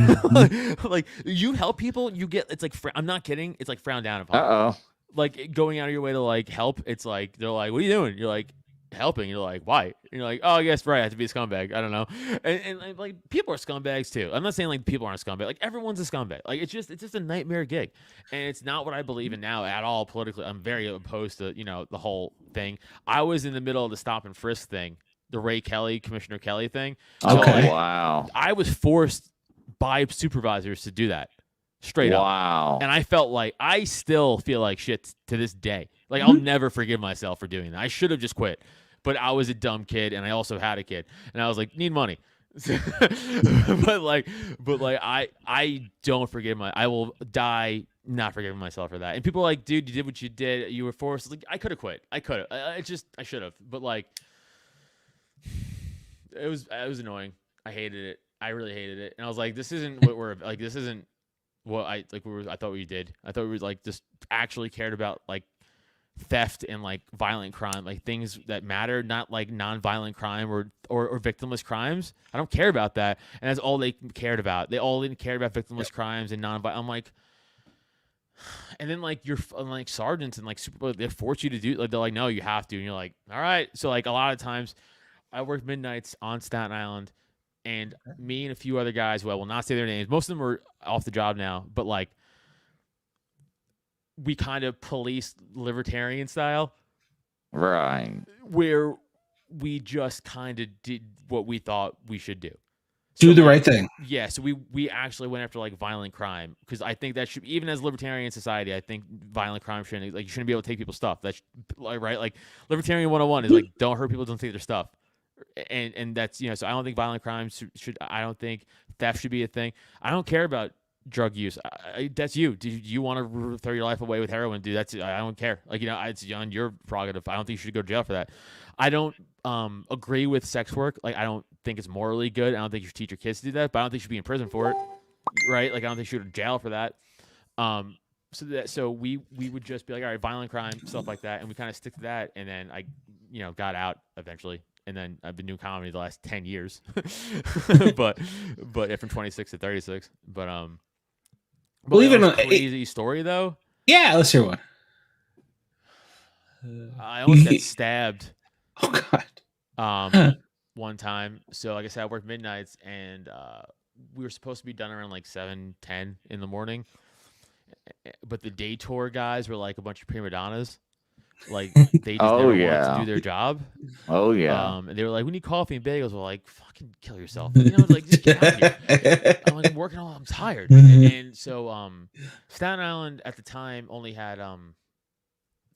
Like, you help people, you get, it's like, I'm not kidding. It's like frowned down upon. Like, going out of your way to like help. It's like, they're like, what are you doing? You're like, helping. You're like, why? And you're like, oh, I guess right, I have to be a scumbag. I don't know. And like, people are scumbags too. I'm not saying like people aren't scumbags. Like, everyone's a scumbag. Like, it's just a nightmare gig, and it's not what I believe in now at all politically. I'm very opposed to the whole thing. I was in the middle of the stop and frisk thing, the Ray Kelly, Commissioner Kelly thing. Okay. Wow. I was forced by supervisors to do that. Straight up. Wow. And I still feel like shit to this day. Like, I'll never forgive myself for doing that. I should have just quit. but I was a dumb kid and I also had a kid and I was like, need money. but I don't forgive I will die not forgiving myself for that. And people are like, dude, you did what you did. You were forced. Like, I could have quit. I could have. I should have. But like, it was annoying. I hated it. I really hated it. And I was like, this isn't what we're like. This isn't what I thought we did. I thought we were like just actually cared about like theft and like violent crime, like things that matter, not like non-violent crime or victimless crimes. I don't care about that. And that's all they cared about. They all didn't care about victimless crimes and non-violent. I'm like, and then like you're like sergeants and like super, they force you to do, like they're like, no, you have to. And you're like, all right. So like a lot of times I worked midnights on Staten Island, and me and a few other guys, well, I will not say their names. Most of them are off the job now, but like we kind of police libertarian style. Right. Where we just kind of did what we thought we should do. Do the right thing. Yeah, so we actually went after like violent crime, because I think that should, even as a libertarian society, I think violent crime shouldn't, like, you shouldn't be able to take people's stuff. That's like, right, like libertarian 101 is like, don't hurt people, don't take their stuff, and that's, you know. So I don't think violent crime should. I don't think theft should be a thing. I don't care about drug use. That's you. Do you want to throw your life away with heroin? Dude, that's, I don't care. Like, you know, it's on your prerogative. I don't think you should go to jail for that. I don't agree with sex work. Like, I don't think it's morally good. I don't think you should teach your kids to do that, but I don't think you should be in prison for it. Right? Like, I don't think you should go to jail for that. So we would just be like, all right, violent crime, stuff like that, and we kind of stick to that. And then I, you know, got out eventually. And then I've been doing comedy the last 10 years, but from 26 to 36. But believe it or not, crazy story though. Yeah, let's hear one. I almost got stabbed. Oh God. One time. So like I said, I worked midnights, and we were supposed to be done around like 7:10 in the morning. But the day tour guys were like a bunch of prima donnas. Like, they just never wanted to do their job. Oh yeah. And they were like, we need coffee and bagels. We're like, fucking kill yourself. You know, like, just get out of here. I'm like, I'm working all, I'm tired. And so Staten Island at the time only had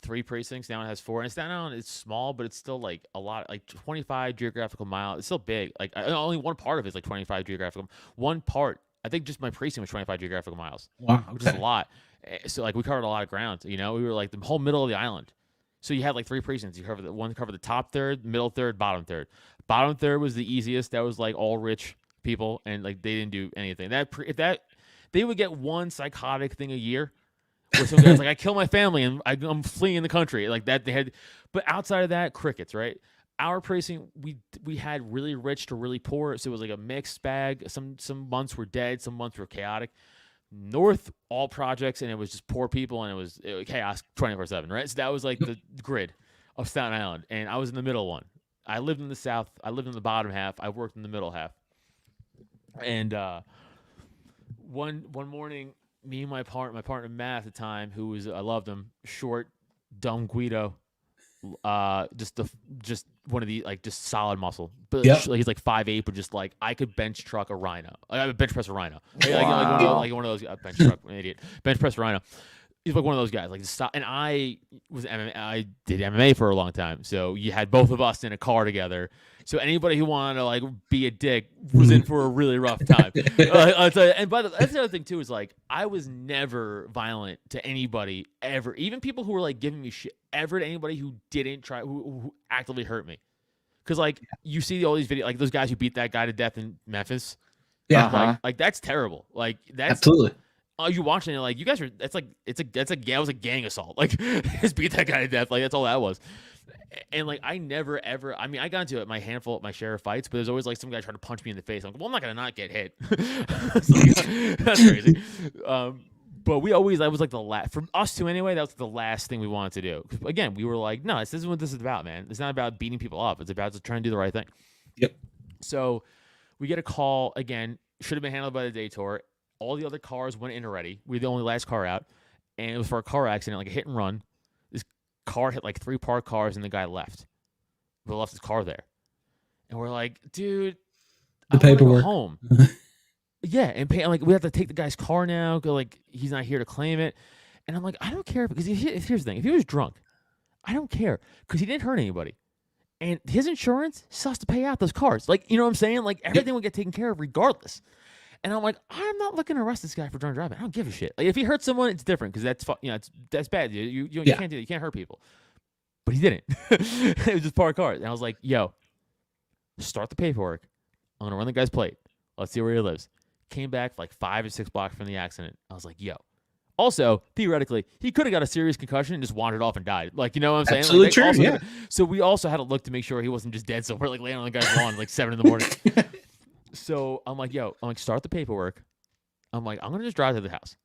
3 precincts. Now it has 4. And Staten Island is small, but it's still like a lot, like 25 geographical miles. It's still big. Like, only one part of it is like 25 geographical. One part, I think just my precinct was 25 geographical miles. Wow. Okay. Which is a lot. So like, we covered a lot of ground. You know, we were like the whole middle of the island. So you had like 3 precincts. You covered the top third, middle third, bottom third. Bottom third was the easiest. That was like all rich people, and like they didn't do anything. They would get one psychotic thing a year, where some guy's like, I kill my family and I'm fleeing the country, like that. They had, but outside of that, crickets. Right? Our precinct, we had really rich to really poor, so it was like a mixed bag. Some months were dead, some months were chaotic. North, all projects, and it was just poor people, and it was chaos 24/7, right? So that was like the grid of Staten Island, and I was in the middle one. I lived in the south. I lived in the bottom half. I worked in the middle half. And one morning, me and my partner Matt at the time, who was, I loved him, short, dumb Guido, just one of the, like, just solid muscle, but he's like 5'8", but just like, I could bench truck a rhino. I bench press a rhino. Wow. Like one of those bench truck, an idiot. Bench press a rhino. He's like one of those guys. Like, and I was MMA. I did MMA for a long time, so you had both of us in a car together. So anybody who wanted to like be a dick was in for a really rough time. I'll tell you, and that's the other thing too, is like, I was never violent to anybody ever, even people who were like giving me shit, ever, to anybody who didn't try, who actively hurt me. Because like, you see all these videos, like those guys who beat that guy to death in Memphis. Yeah, like that's terrible. Like, that's absolutely. Oh, you watching it, like, you guys are, that was a gang assault. Like, just beat that guy to death. Like, that's all that was. And like, I never ever, I mean, I got into it my share of fights, but there's always like some guy trying to punch me in the face. I'm like, well, I'm not gonna not get hit. Like, that's crazy. But we always, that was like the last, from us two anyway, that was the last thing we wanted to do. Again, we were like, no, this isn't what this is about, man. It's not about beating people up. It's about just trying to do the right thing. Yep. So we get a call again, should have been handled by the day tour. All the other cars went in already. We were the only last car out. And it was for a car accident, like a hit and run. This car hit like 3 parked cars, and the guy left. We left his car there. And we're like, dude, the paperwork. Go home. Yeah, and pay. I'm like, we have to take the guy's car now. Go, like, he's not here to claim it. And I'm like, I don't care, because here's the thing. If he was drunk, I don't care, because he didn't hurt anybody. And his insurance still has to pay out those cars. Like, you know what I'm saying? Like, everything will get taken care of regardless. And I'm like, I'm not looking to arrest this guy for drunk driving. I don't give a shit. Like, if he hurts someone, it's different because that's bad. You can't do that. You can't hurt people. But he didn't. It was just parked cars. And I was like, yo, start the paperwork. I'm gonna run the guy's plate. Let's see where he lives. Came back like 5 or 6 blocks from the accident. I was like, yo. Also, theoretically, he could have got a serious concussion and just wandered off and died. Like, you know what I'm saying? Absolutely like, true, yeah. So we also had to look to make sure he wasn't just dead somewhere, like laying on the guy's lawn at like 7 in the morning. So I'm like, yo, start the paperwork. I'm like, I'm gonna just drive to the house.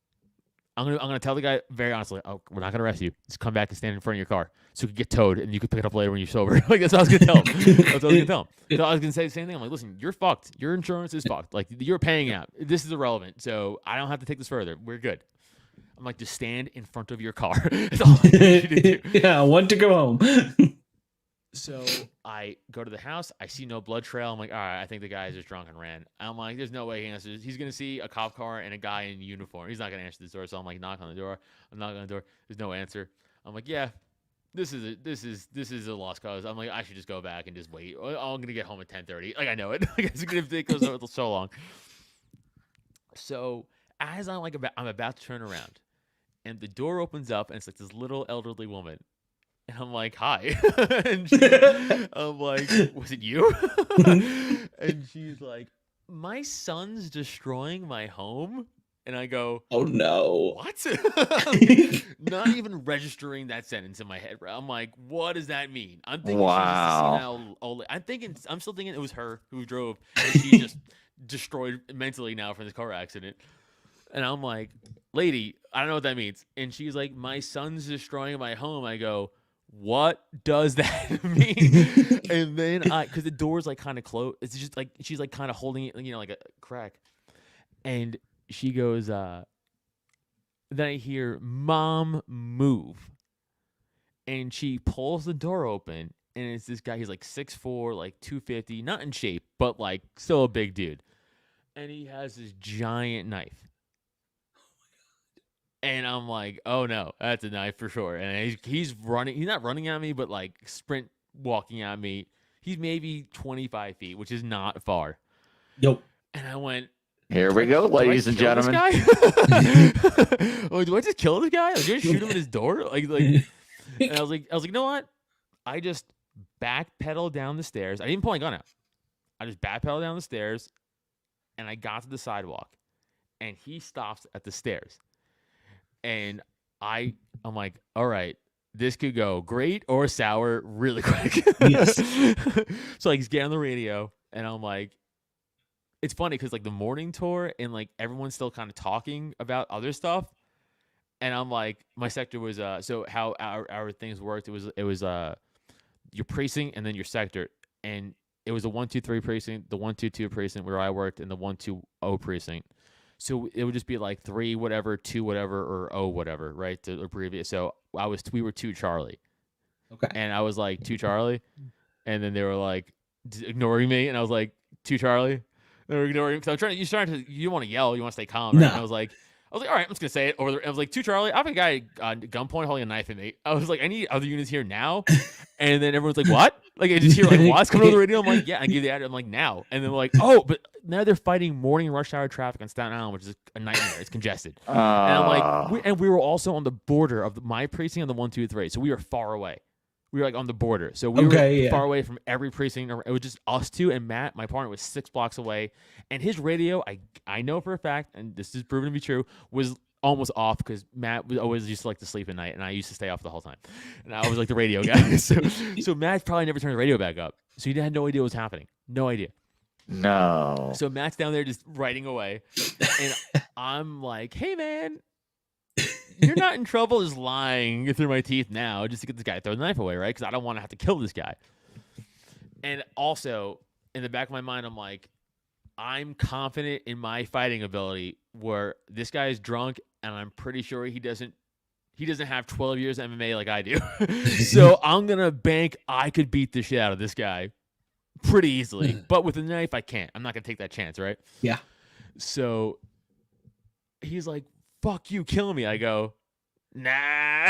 I'm gonna tell the guy very honestly, oh, we're not gonna arrest you. Just come back and stand in front of your car so you can get towed and you can pick it up later when you're sober. Like, that's what I was gonna tell him. That's what I was gonna tell him. So I was gonna say the same thing. I'm like, listen, you're fucked. Your insurance is fucked. Like, you're paying out. This is irrelevant. So I don't have to take this further. We're good. I'm like, just stand in front of your car. That's all I need you to do. Yeah, I want to go home. So I go to the house. I see no blood trail. I'm like, all right, I think the guy just drunk and ran. I'm like, there's no way he answers. He's going to see a cop car and a guy in uniform. He's not going to answer this door. So I'm like, knock on the door. I'm knocking on the door. There's no answer. I'm like, yeah, this is a lost cause. I'm like, I should just go back and just wait. I'm going to get home at 10:30. Like, I know it. It goes on so long. So as I'm about to turn around, and the door opens up, and it's like this little elderly woman. And I'm like, hi. And I'm like, was it you? And she's like, my son's destroying my home. And I go, Oh no. what? Not even registering that sentence in my head. I'm like, what does that mean? I'm thinking she's just a senile old. I'm still thinking it was her who drove. And she just destroyed mentally now from this car accident. And I'm like, lady, I don't know what that means. And she's like, my son's destroying my home. I go, what does that mean? And then because the door's like kind of closed, it's just like she's like kind of holding it, you know, like a crack. And she goes, then I hear, Mom, move. And she pulls the door open, and it's this guy. He's like 6'4", like 250, not in shape, but like still a big dude. And he has this giant knife. And I'm like, oh no, that's a knife for sure. And he's running. He's not running at me, but like sprint walking at me. He's maybe 25 feet, which is not far. Yep. And I went, here we go, ladies and gentlemen. Like, do I just kill this guy? Like, do I shoot him at his door? Like, and I was like, you know what? I just backpedal down the stairs. I didn't pull my gun out. I just backpedal down the stairs, and I got to the sidewalk, and he stops at the stairs. And I'm like, all right, this could go great or sour really quick. Yes. So like he's getting on the radio, and I'm like, it's funny because like the morning tour and like everyone's still kind of talking about other stuff. And I'm like, my sector was so how our things worked. It was your precinct and then your sector, and it was a 1-2-3 precinct, the 1-2-2 precinct where I worked, and the 1-2-0 precinct. So it would just be like 3 whatever, 2 whatever, or 0 whatever, right? To abbreviate. So we were 2 Charlie. Okay. And I was like 2 Charlie, and then they were like ignoring me, and I was like 2 Charlie. They were ignoring me because you want to yell, you want to stay calm, right? No. And I was like, all right, I'm just gonna say it over there. I was like, 2 Charlie, I have a guy on gunpoint holding a knife at me. I was like, I need other units here now. And then everyone's like, what? Like, I just hear like, what's coming over the radio? I'm like, yeah. I give the address. I'm like, now. And then we're like, oh, but now they're fighting morning rush hour traffic on Staten Island, which is a nightmare. It's congested. And I'm like, we were also on the border of my precinct on the 1-2-3, so we were far away. We were like on the border, so we were far away from every precinct. It was just us two, and Matt, my partner, was 6 blocks away. And his radio, I know for a fact, and this is proven to be true, was almost off because Matt was always used to like to sleep at night, and I used to stay off the whole time. And I was like the radio guy. So Matt probably never turned the radio back up, so he had no idea what was happening. No idea. No. So Matt's down there just writing away, and I'm like, "Hey, man, you're not in trouble just lying through my teeth now just to get this guy to throw the knife away, right? Because I don't want to have to kill this guy." And also, in the back of my mind, I'm like, I'm confident in my fighting ability where this guy is drunk, and I'm pretty sure he doesn't have 12 years of MMA like I do. So I'm going to bank I could beat the shit out of this guy pretty easily. But with a knife, I can't. I'm not going to take that chance, right? Yeah. So he's like, fuck you, kill me. I go, Nah.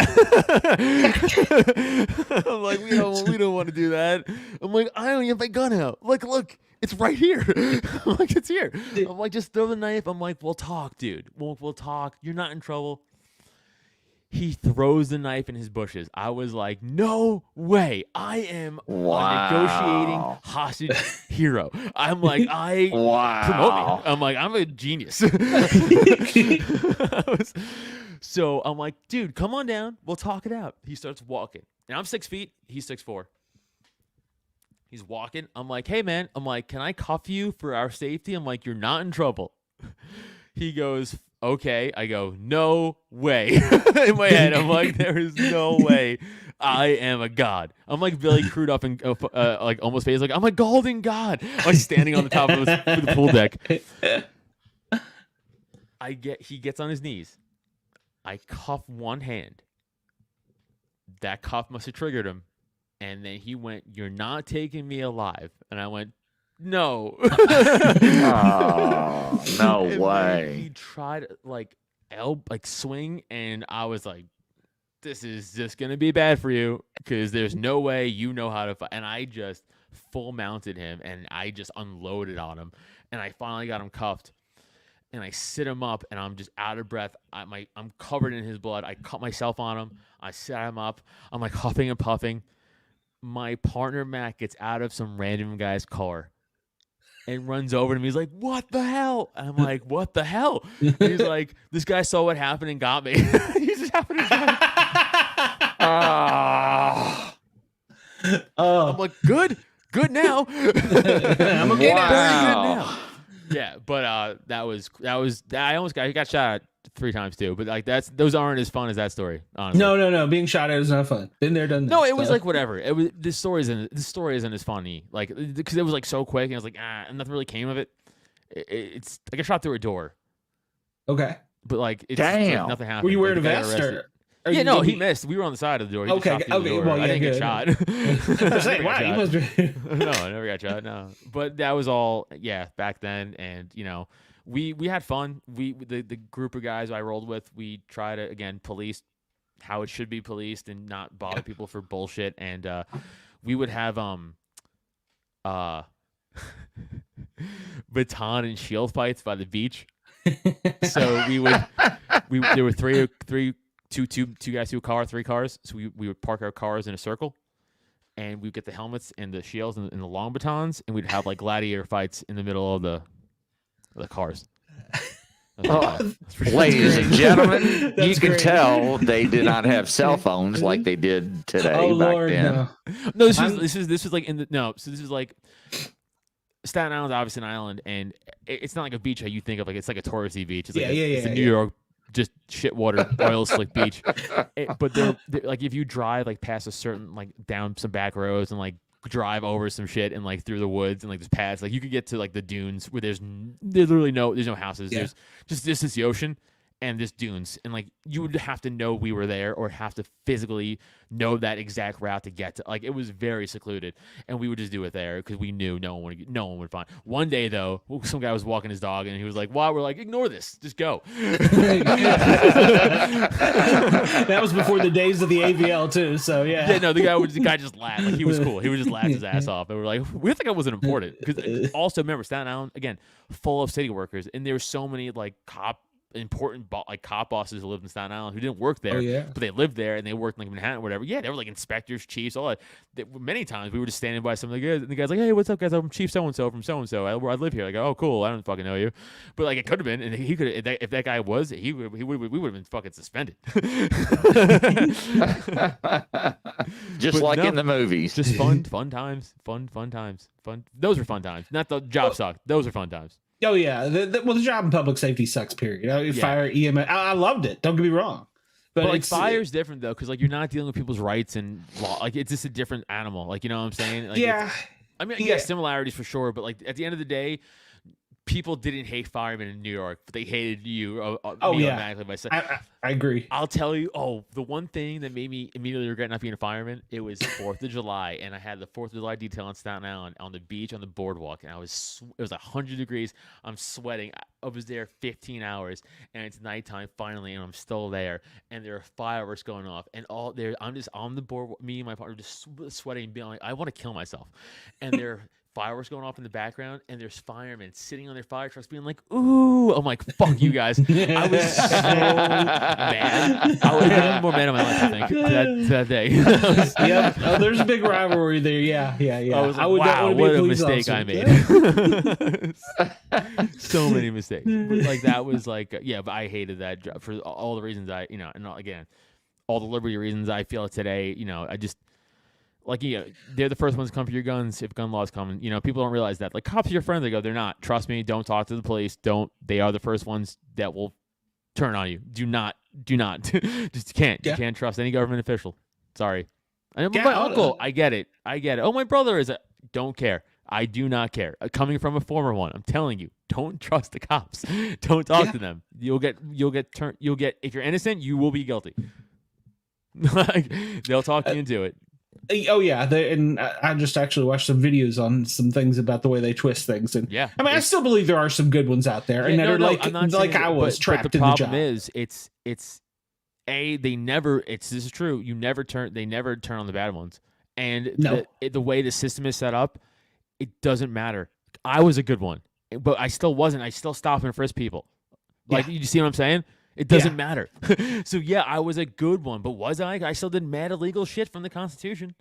I'm like, we don't want to do that. I'm like, I don't even have my gun out. Like, look, it's right here. I'm like, it's here. I'm like, just throw the knife. I'm like, we'll talk, dude. We'll talk. You're not in trouble. He throws the knife in his bushes. I was like, no way. I am a negotiating hostage hero. I'm like, promote me. I'm like, I'm a genius. So I'm like, dude, come on down. We'll talk it out. He starts walking. And I'm 6 feet. He's 6'4". He's walking. I'm like, hey, man. I'm like, can I cuff you for our safety? I'm like, you're not in trouble. He goes, okay. I go, no way. In my head, I'm like, there is no way. I am a god. I'm like Billy Crude up and like almost face like I'm a golden god. Like standing on the top of the pool deck. He gets on his knees. I cuff one hand. That cuff must have triggered him. And then he went, you're not taking me alive. And I went, no. Oh, no way. He tried like swing, and I was like, this is just going to be bad for you because there's no way you know how to fight. And I just full mounted him, and I just unloaded on him. And I finally got him cuffed. And I sit him up, and I'm just out of breath. I'm covered in his blood. I cut myself on him. I set him up. I'm like huffing and puffing. My partner, Matt, gets out of some random guy's car and runs over to me. He's like, what the hell? And I'm like, what the hell? And he's like, this guy saw what happened and got me. He just happened to drive. I'm like, good now. I'm okay now. Very good now. Yeah, but that was I got shot at 3 times too. But like those aren't as fun as that story. Honestly. No. Being shot at is not fun. Been there, done that. No, it was like whatever. It was this story isn't as funny. Like because it was like so quick and I was like and nothing really came of it. It's like I shot through a door. Okay. But like it's Damn. Like, nothing happened. Were you wearing like, a vest or? Yeah, no, he missed. We were on the side of the door. He just shot through the door. Well, yeah, I didn't get shot. Wow, you must be. No, I never got shot. No, but that was all. Yeah, back then, and we had fun. The group of guys I rolled with, we try to again police how it should be policed and not bother people for bullshit. And we would have baton and shield fights by the beach. So there were two guys to a car, 3 cars. So we would park our cars in a circle, and we'd get the helmets and the shields and the long batons, and we'd have like gladiator fights in the middle of the cars. Ladies and gentlemen, you can tell they did not have cell phones like they did today. Oh back Lord, then. no. This is like So this is like Staten Island's obviously an island, and it's not like a beach how you think of. Like it's like a touristy beach. It's like it's a New York just shit water oil slick beach. But they're like if you drive like past a certain like down some back roads and like drive over some shit and like through the woods and like there's paths, like you could get to like the dunes where there's literally no houses. There's just the ocean and this dunes, and like you would have to know we were there or have to physically know that exact route to get to. Like it was very secluded, and we would just do it there because we knew no one would find. One day though, some guy was walking his dog and he was like, "Wow," we're like, "Ignore this, just go." That was before the days of the AVL too. So yeah. Yeah, no, the guy just laughed. Like he was cool. He would just laugh his ass off, and we're like, we think I wasn't important because also remember Staten Island again, full of city workers, and there were so many like important cop bosses who lived in Staten Island who didn't work there, but they lived there and they worked in like Manhattan or whatever. Yeah, they were like inspectors, chiefs, all that. Many times we were just standing by some of the guys, and the guy's like, "Hey, what's up, guys? I'm Chief so and so from so and so. I live here." Like, "Oh, cool. I don't fucking know you," but like it could have been, and he could if that guy was, we would have been fucking suspended. Just like in the movies. Just fun times. Those were fun times. Not the job sucked. Those were fun times. Oh yeah, the job in public safety sucks. Period. Fire, EMS. I loved it. Don't get me wrong, but like fire's different though, because like you're not dealing with people's rights and law. Like it's just a different animal. Like you know what I'm saying? Like, yeah. I mean, yeah, similarities for sure, but like at the end of the day, people didn't hate firemen in New York, but they hated you automatically by saying. I agree. I'll tell you. Oh, the one thing that made me immediately regret not being a fireman, it was 4th of July, and I had the 4th of July detail on Staten Island on the beach on the boardwalk, and it was 100 degrees. I'm sweating. I was there 15 hours, and it's nighttime finally, and I'm still there, and there are fireworks going off, and all there. I'm just on the board. Me and my partner just sweating, being like, I want to kill myself, and they're. Fireworks going off in the background, and there's firemen sitting on their fire trucks being like, ooh. I'm like, fuck you guys. I was so mad. I was never more mad in my life, I think, that day. Yep. Oh, there's a big rivalry there. Yeah. I was like, wow, what a mistake I made. So many mistakes. But like, that was like, but I hated that job for all the reasons and again, all the liberty reasons I feel today, I just, like, they're the first ones to come for your guns if gun laws come. People don't realize that. Like, cops are your friends. They go, they're not. Trust me. Don't talk to the police. Don't. They are the first ones that will turn on you. Do not. Just can't. You can't trust any government official. Sorry. And my uncle, I get it. Oh, my brother is don't care. I do not care. Coming from a former one, I'm telling you, don't trust the cops. Don't talk to them. You'll get if you're innocent, you will be guilty. They'll talk you into it. Oh yeah, and I just actually watched some videos on some things about the way they twist things, and I mean, I still believe there are some good ones out there, and that are like I was trapped in the job. The problem is, it's they never. This is true. They never turn on the bad ones, and the way the system is set up, it doesn't matter. I was a good one, but I still wasn't. I still stop and frisk people. Like, you see what I'm saying? It doesn't matter. So, I was a good one. But was I? I still did mad illegal shit from the Constitution.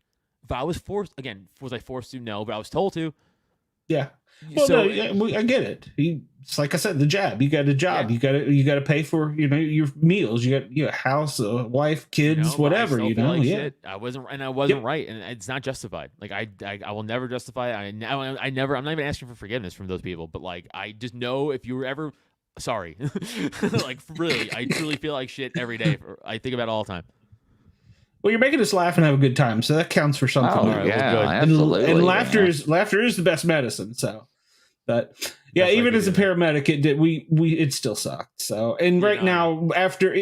If I was forced, again, was I forced to? No, but I was told to. Yeah. Well, so, I get it. It's like I said, the jab. You got a job. You got to pay for your meals. You got your house, wife, kids, whatever. Like shit. I wasn't right, and it's not justified. Like I will never justify it. I never. I'm not even asking for forgiveness from those people. But like, I just know if you were ever. Sorry. Like, really, I truly feel like shit every day. I think about it all the time. Well, you're making us laugh and have a good time, so that counts for something. Oh, absolutely. And laughter is the best medicine. So, but even as a paramedic, it still sucked. So, and right now, after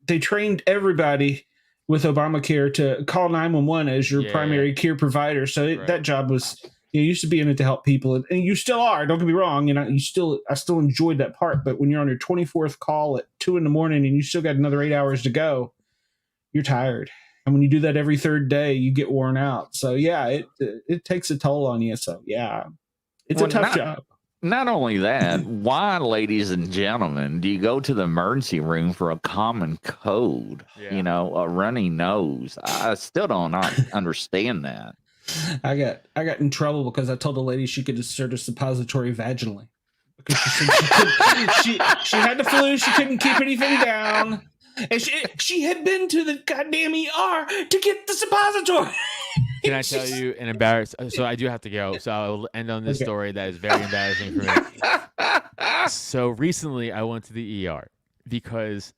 they trained everybody with Obamacare to call 911 as your primary care provider, so that job was. You used to be in it to help people, and you still are. Don't get me wrong. I still enjoyed that part. But when you're on your 24th call at 2 a.m. and you still got another 8 hours to go, you're tired. And when you do that every third day, you get worn out. So it takes a toll on you. So it's a tough job. Not only that, why, ladies and gentlemen, do you go to the emergency room for a common cold? A runny nose. I still don't understand that. I got in trouble because I told the lady she could insert a suppository vaginally because she said she had the flu, she couldn't keep anything down, and she had been to the goddamn ER to get the suppository. Can I tell you an embarrassing? So I do have to go. So I will end on this story that is very embarrassing for me. So recently I went to the ER because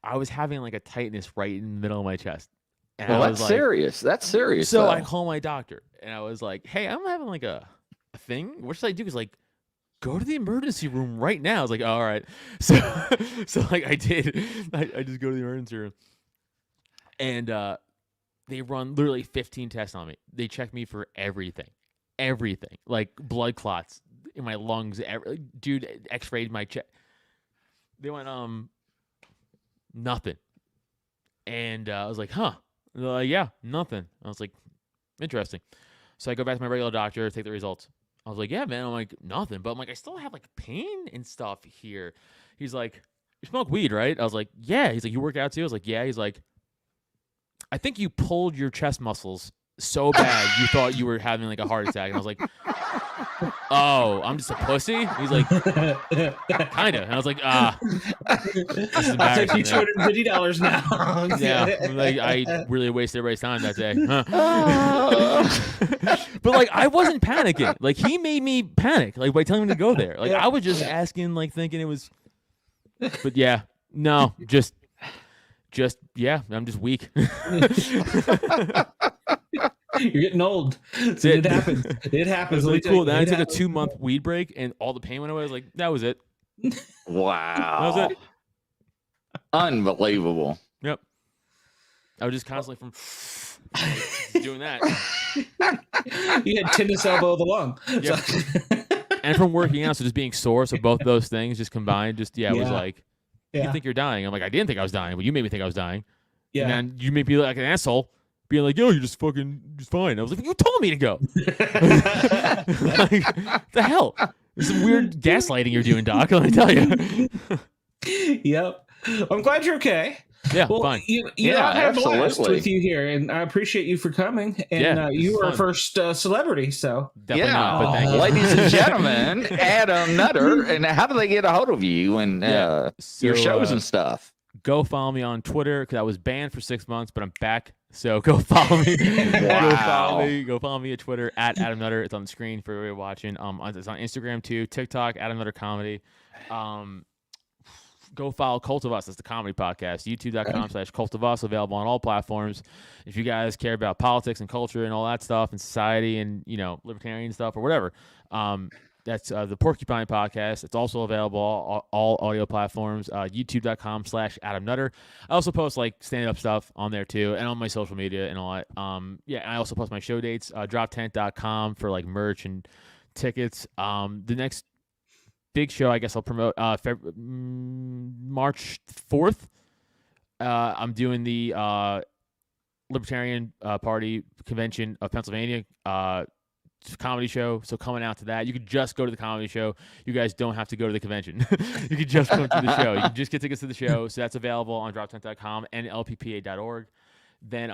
I was having like a tightness right in the middle of my chest. And that's serious. That's serious. So I called my doctor and I was like, hey, I'm having like a thing. What should I do? He's like, go to the emergency room right now. I was like, oh, all right. So like I did. I just go to the emergency room. And they run literally 15 tests on me. They check me for everything. Like blood clots in my lungs. Dude x-rayed my chest. They went, nothing. And I was like, huh. They're like, yeah, nothing. I was like, interesting. So I go back to my regular doctor, take the results. I was like, yeah, man. I'm like, nothing. But I'm like, I still have like pain and stuff here. He's like, you smoke weed, right? I was like, yeah. He's like, you work out too? I was like, yeah. He's like, I think you pulled your chest muscles so bad you thought you were having like a heart attack. And I was like, oh, I'm just a pussy? He's like, kind of. And I was like, this is I'll take you $250 now. Yeah, like I really wasted everybody's time that day. But like, I wasn't panicking. Like, he made me panic, like by telling me to go there. Like, I was just asking, like thinking it was. But no, just I'm just weak. You're getting old. It happens. It happens. It was really cool. Then I took a happens. 2-month weed break, and all the pain went away. I was like, that was it. Wow. That was it. Unbelievable. Yep. I was just constantly from doing that. You had tennis elbow of the lung. Yep. And from working out, so just being sore. So both those things just combined, it was like, you think you're dying. I'm like, I didn't think I was dying, but you made me think I was dying. Yeah. And then you made me look like an asshole, being like, yo, you're just fine. I was like, you told me to go. Like, the hell? There's some weird gaslighting you're doing, Doc. Let me tell you. Yep. I'm glad you're okay. Yeah, well, fine. I had a blast with you here, and I appreciate you for coming. And you were our first celebrity, so definitely not. But thank you. Ladies and gentlemen, Adam Nutter. And how do they get a hold of you and your shows and stuff? Go follow me on Twitter because I was banned for 6 months, but I'm back. So go follow me. Wow. Go follow me at Twitter at Adam Nutter. It's on the screen for everybody watching. It's on Instagram too, TikTok, Adam Nutter Comedy. Go follow Cult of Us. That's the comedy podcast. YouTube.com/Cult of Us. Available on all platforms. If you guys care about politics and culture and all that stuff and society and libertarian stuff or whatever, that's the Porcupine podcast. It's also available all audio platforms. YouTube.com/Adam Nutter. I also post like stand-up stuff on there too, and on my social media and all that. I also post my show dates. Droptent.com for like merch and tickets. The next big show, I guess I'll promote March 4th. I'm doing the Libertarian Party Convention of Pennsylvania comedy show. So coming out to that, you could just go to the comedy show. You guys don't have to go to the convention. You could just come to the show. You can just get tickets to the show. So that's available on droptent.com and lppa.org. Then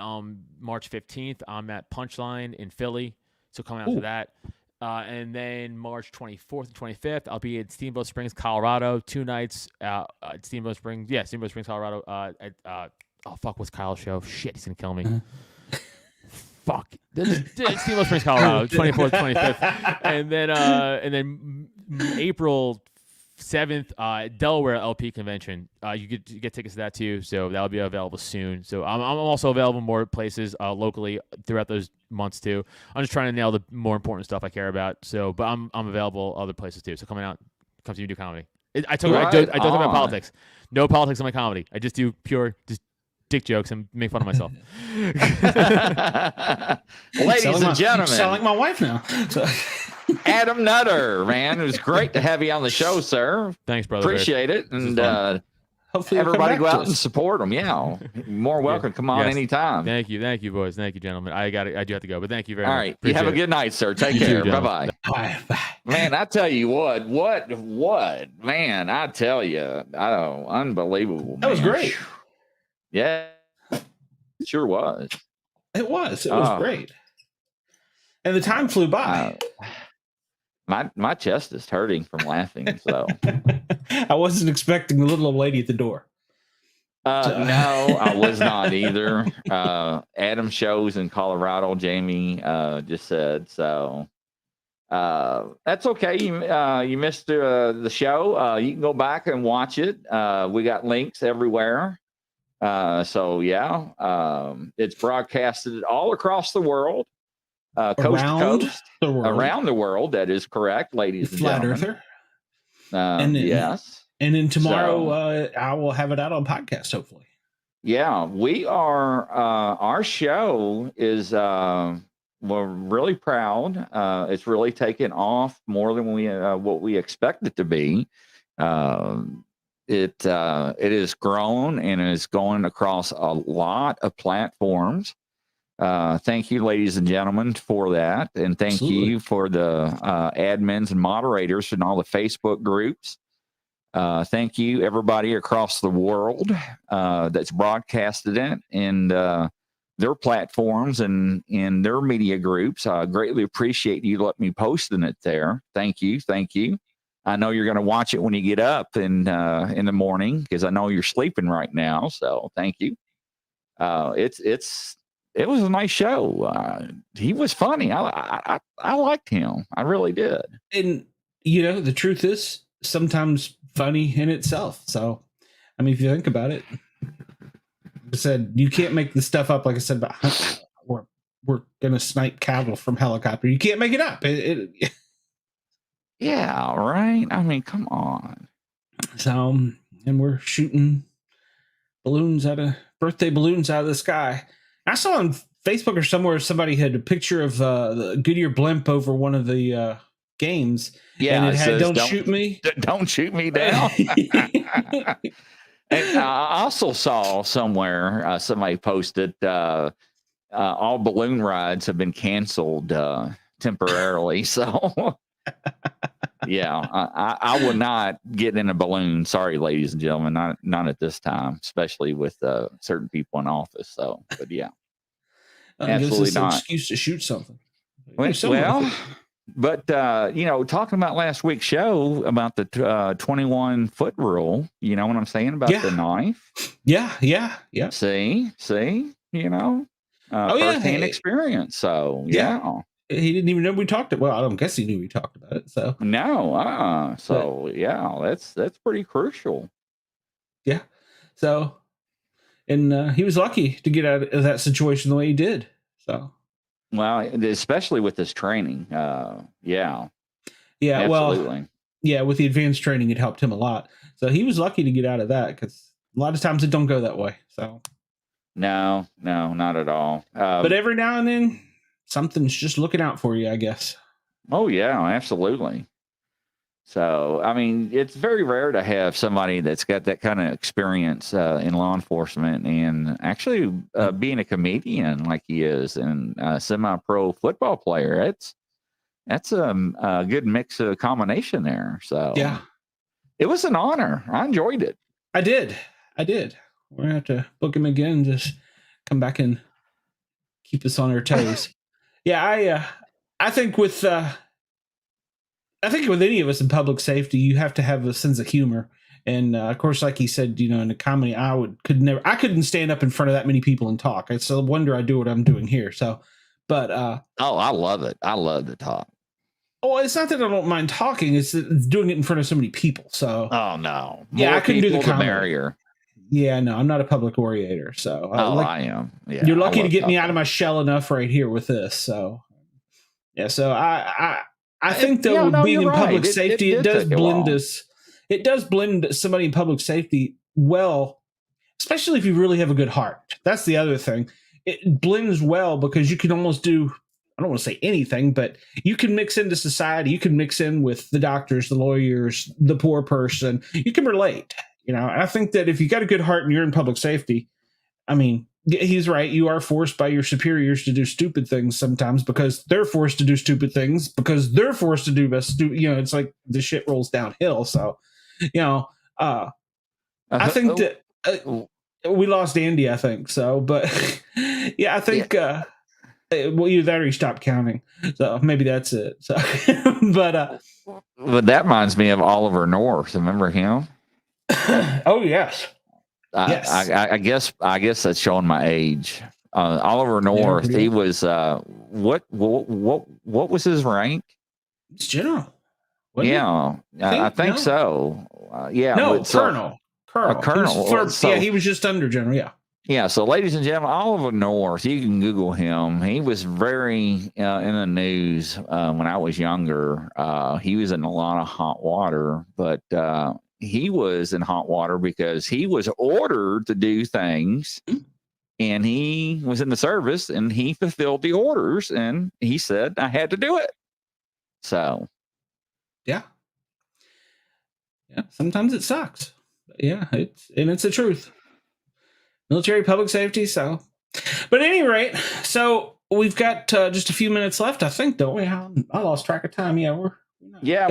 March 15th, I'm at Punchline in Philly. So coming out to that. And then March 24th and 25th, I'll be at Steamboat Springs, Colorado. 2 nights at Steamboat Springs. Yeah, Steamboat Springs, Colorado. What's Kyle's show? Shit, he's going to kill me. Fuck. Steamboat Springs, Colorado, 24th, 25th. And then April 7th, Delaware LP Convention. You get tickets to that too, so that'll be available soon. So I'm also available in more places locally throughout those months too. I'm just trying to nail the more important stuff I care about. So, but I'm available other places too. So come to me do comedy. I don't talk about politics. No politics in my comedy. I just do pure dick jokes and make fun of myself. Ladies and gentlemen, you sound like my wife now. So. Adam Nutter, man, it was great to have you on the show, sir. Thanks, brother. Appreciate it, and hopefully everybody go out and support them. Yeah, more welcome. Come on anytime. Thank you, boys. Thank you, gentlemen. I do have to go, but thank you very much. All right, you have a good night, sir. Take care. Bye bye. Man, I tell you what, man, I tell you, unbelievable. That was great. Yeah, it sure was. It was great, and the time flew by. My chest is hurting from laughing. So I wasn't expecting the little old lady at the door. No, I was not either. Adam shows in Colorado. Jamie just said so. That's okay. You missed the show. You can go back and watch it. We got links everywhere. So yeah, it's broadcasted all across the world. Coast to coast, around the world. That is correct, ladies and gentlemen. Flat Earther. Yes. And then tomorrow, I will have it out on podcast, hopefully. Yeah, we are. Our show is. We're really proud. It's really taken off more than what we expect it to be. It has grown and is going across a lot of platforms. Thank you, ladies and gentlemen, for that. And thank you for the admins and moderators and all the Facebook groups. Thank you, everybody across the world that's broadcasted it and their platforms and in their media groups. I greatly appreciate you letting me posting it there. Thank you. Thank you. I know you're going to watch it when you get up in the morning because I know you're sleeping right now. So thank you. It was a nice show. He was funny. I liked him. I really did. And, the truth is sometimes funny in itself. So, I mean, if you think about it, I said, you can't make the stuff up, like I said, about we're going to snipe cattle from helicopter. You can't make it up. Yeah, right. I mean, come on. So, and we're shooting birthday balloons out of the sky. I saw on Facebook or somewhere somebody had a picture of the Goodyear blimp over one of the games. Yeah, and it had "Don't shoot me, don't shoot me down." And I also saw somewhere somebody posted all balloon rides have been canceled temporarily. So, yeah, I will not get in a balloon. Sorry, ladies and gentlemen, not at this time, especially with certain people in office. So, but yeah, absolutely not. Excuse to shoot something. Well, but talking about last week's show about the 21-foot rule, you know what I'm saying about the knife? Yeah. See, firsthand experience. So yeah. He didn't even know we talked about. Well, I don't guess he knew we talked about it. So no, that's pretty crucial. Yeah. So, and he was lucky to get out of that situation the way he did. So. Well, especially with this training. Yeah. Absolutely. Well, yeah, with the advanced training, it helped him a lot. So he was lucky to get out of that because a lot of times it don't go that way. So. No, not at all. But every now and then, something's just looking out for you, I guess. Oh, yeah, absolutely. So, I mean, it's very rare to have somebody that's got that kind of experience in law enforcement and actually being a comedian like he is and a semi-pro football player. That's a good mix of combination there. So, yeah, it was an honor. I enjoyed it. I did. We're going to have to book him again. Just come back and keep us on our toes. Yeah, I think with any of us in public safety, you have to have a sense of humor. And of course, like he said, in a comedy, I couldn't stand up in front of that many people and talk. It's a wonder I do what I'm doing here. So, but I love it. I love to talk. Oh, it's not that I don't mind talking; it's doing it in front of so many people. So, oh no, yeah, I couldn't do the comedy. Merrier. Yeah, no, I'm not a public orator, so I am. Yeah, you're lucky to get me out of my shell enough right here with this. So, yeah, so I think though being in public safety, it does blend us. It does blend somebody in public safety well, especially if you really have a good heart. That's the other thing. It blends well because you can almost do. I don't want to say anything, but you can mix into society. You can mix in with the doctors, the lawyers, the poor person. You can relate. I think that if you got a good heart and you're in public safety, I mean, he's right. You are forced by your superiors to do stupid things sometimes because they're forced to do stupid things because they're forced to do best. It's like the shit rolls downhill. So, I think that we lost Andy, I think so, but yeah, I think, well, either that or he stopped counting. So maybe that's it. So, but that reminds me of Oliver North. Remember him? Oh yes. Yes. I guess that's showing my age. Oliver North. He was what was his rank? It's general. Yeah, I think so. Yeah. No, colonel. Colonel. He was just under general. Yeah. Yeah, so ladies and gentlemen, Oliver North, you can Google him. He was very in the news when I was younger. He was in a lot of hot water, but he was in hot water because he was ordered to do things, and he was in the service, and he fulfilled the orders, and he said, I had to do it. So. Yeah. Yeah, sometimes it sucks. But yeah, it's the truth. Military public safety. So, but at any rate, so we've got just a few minutes left, I think, don't we? I lost track of time. Yeah,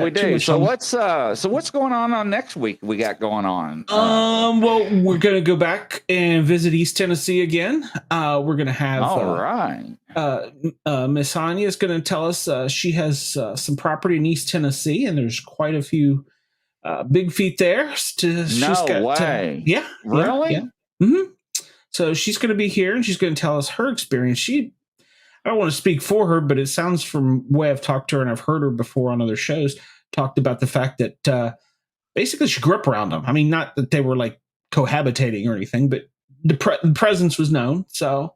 we do. So what's going on next week? We got going on. Well, we're gonna go back and visit East Tennessee again. We're gonna have. All right. Miss Hanya is gonna tell us she has some property in East Tennessee, and there's quite a few big feet there. No way. Yeah. Really? Yeah. Mm-hmm. So she's going to be here and she's going to tell us her experience. I don't want to speak for her, but it sounds from the way I've talked to her and I've heard her before on other shows, talked about the fact that basically she grew up around them. I mean, not that they were like cohabitating or anything, but the presence was known. So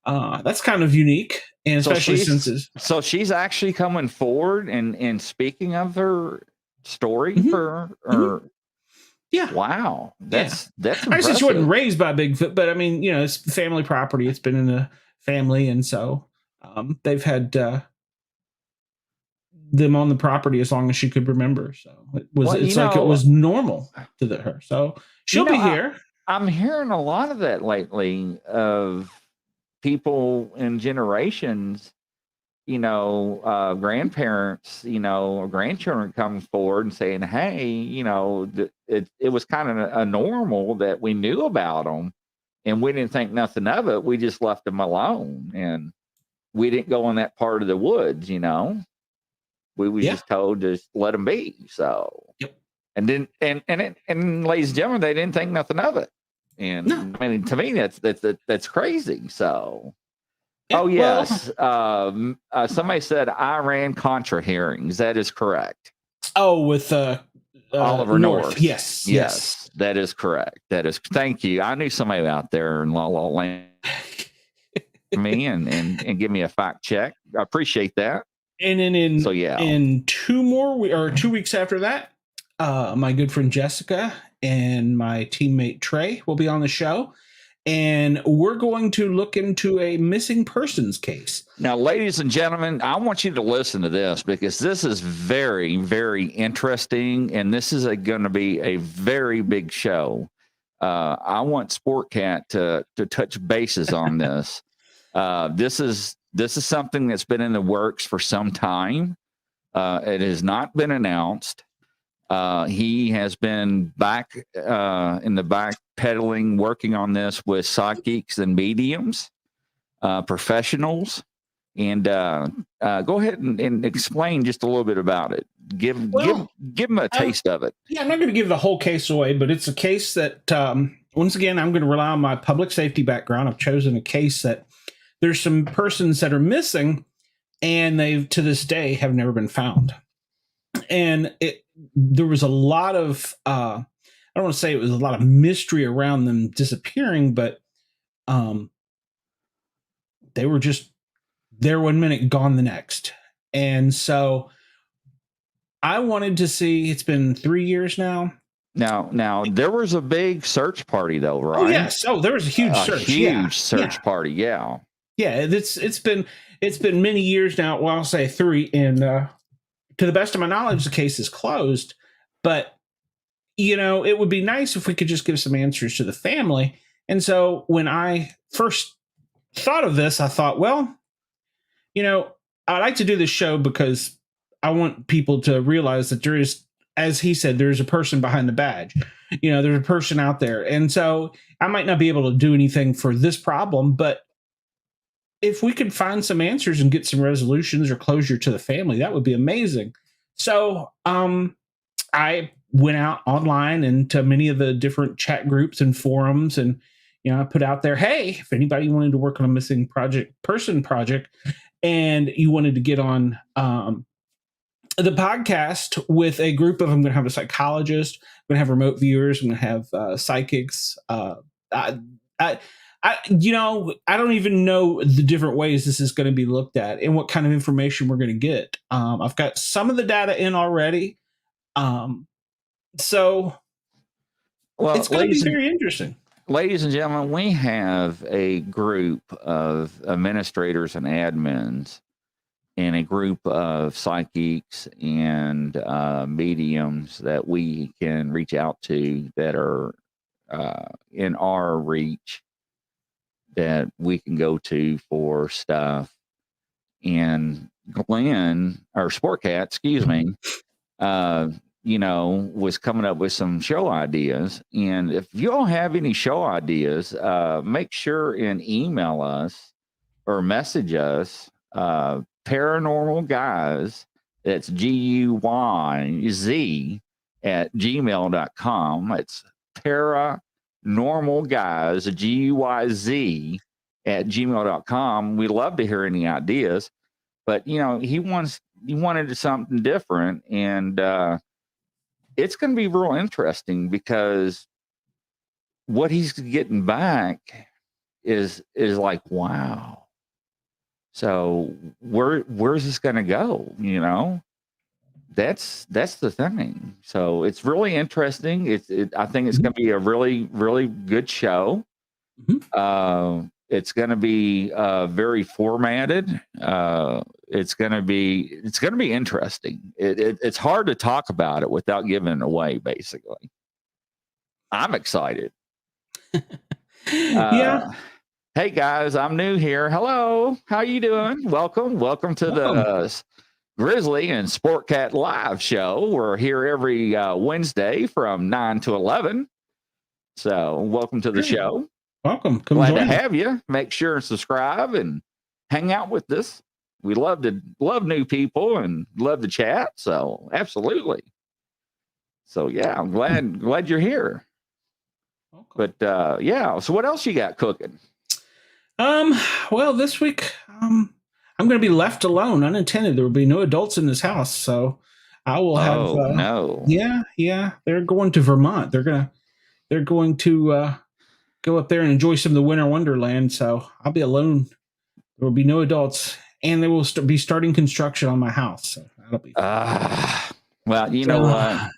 That's kind of unique, and especially since it's so she's actually coming forward and speaking of her story yeah. Wow, that's impressive. I said she wasn't raised by Bigfoot, but I mean, it's family property. It's been in the family, and so they've had them on the property as long as she could remember. So it was it was normal to her. So she'll be here. I'm hearing a lot of that lately of people in generations, grandparents, or grandchildren coming forward and saying, hey, it was kind of a normal that we knew about them and we didn't think nothing of it. We just left them alone and we didn't go in that part of the woods, we were just told to just let them be. So, and then, and ladies and gentlemen, they didn't think nothing of it. And I mean, to me, that's crazy. So, yes. Somebody said Iran Contra hearings. That is correct. Oh, with Oliver North. Yes. That is correct. Thank you. I knew somebody out there in La La Land me and give me a fact check. I appreciate that. And then in 2 weeks after that, my good friend Jessica and my teammate Trey will be on the show, and we're going to look into a missing persons case. Now, ladies and gentlemen, I want you to listen to this because this is very, very interesting, and this is going to be a very big show. I want Sportcat to touch bases on this. This is something that's been in the works for some time. It has not been announced. He has been back in the back pedaling, working on this with psychics and mediums, professionals. And go ahead and explain just a little bit about it. Give them a taste of it. Yeah, I'm not going to give the whole case away, but it's a case that, once again, I'm going to rely on my public safety background. I've chosen a case that there's some persons that are missing, and they, to this day, have never been found. And there was a lot of, I don't want to say it was a lot of mystery around them disappearing, but they were just there one minute, gone the next. And so I wanted to see, it's been 3 years now. Now there was a big search party though, right? Oh, yes. Oh, there was a huge search party. Yeah. Yeah. It's been many years now. Well, I'll say 3. And to the best of my knowledge, the case is closed. But, it would be nice if we could just give some answers to the family. And so when I first thought of this, I thought, well, I like to do this show because I want people to realize that there is, as he said, there's a person behind the badge. There's a person out there. And so I might not be able to do anything for this problem, but if we could find some answers and get some resolutions or closure to the family, that would be amazing. So I went out online and to many of the different chat groups and forums, and I put out there, hey, if anybody wanted to work on a missing person project and you wanted to get on the podcast with a group of, I'm going to have a psychologist, I'm going to have remote viewers, I'm going to have psychics. I don't even know the different ways this is going to be looked at and what kind of information we're going to get. I've got some of the data in already. So it's going to be very interesting. Ladies and gentlemen, we have a group of administrators and admins and a group of psychics and mediums that we can reach out to that are in our reach, that we can go to for stuff. And Glenn, or Sportcat, excuse me, was coming up with some show ideas. And if you all have any show ideas, make sure and email us or message us, paranormal guys, that's GUYZ @gmail.com. It's paranormal guys, GUYZ @gmail.com. We love to hear any ideas, but he wanted something different, and it's going to be real interesting because what he's getting back is like, wow. So where's this going to go? You know, that's the thing. So it's really interesting. I think it's going to be a really, really good show. It's going to be very formatted. It's going to be interesting. It's hard to talk about it without giving it away. Basically, I'm excited. Yeah. Hey guys, I'm new here. Hello, how you doing? Welcome to the Grizzly and Sportcat live show. We're here every Wednesday from 9 to 11. So welcome to the show. Welcome. Come Glad to have you. Make sure and subscribe and hang out with us. We love new people and love to chat. So absolutely. So yeah, I'm glad you're here. Welcome. But yeah, so what else you got cooking? Well, this week, I'm going to be left alone, unintended. There will be no adults in this house, so I will have. Oh no! Yeah. They're going to Vermont. They're going to go up there and enjoy some of the winter wonderland. So I'll be alone. There will be no adults, and they will be starting construction on my house. So that'll be. Well, you know what?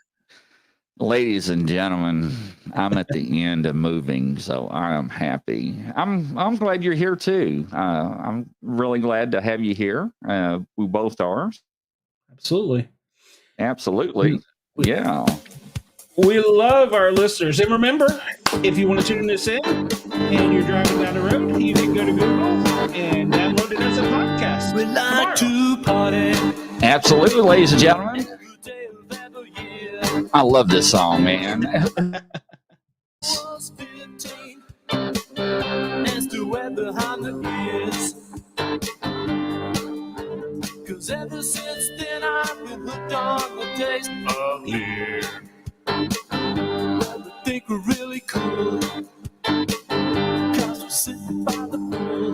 Ladies and gentlemen, I'm at the end of moving, so I am happy. I'm glad you're here too. I'm really glad to have you here. We both are. Absolutely. Yeah. We love our listeners. And remember, if you want to tune this in and you're driving down the road, you can go to Google and download it as a podcast. We like to party. Absolutely, ladies and gentlemen. I love this song, man. Was 15, as to where behind the ears. 'Cause ever since then I've been hooked on the taste of beer. I think we're really cool, 'cause we're sitting by the pool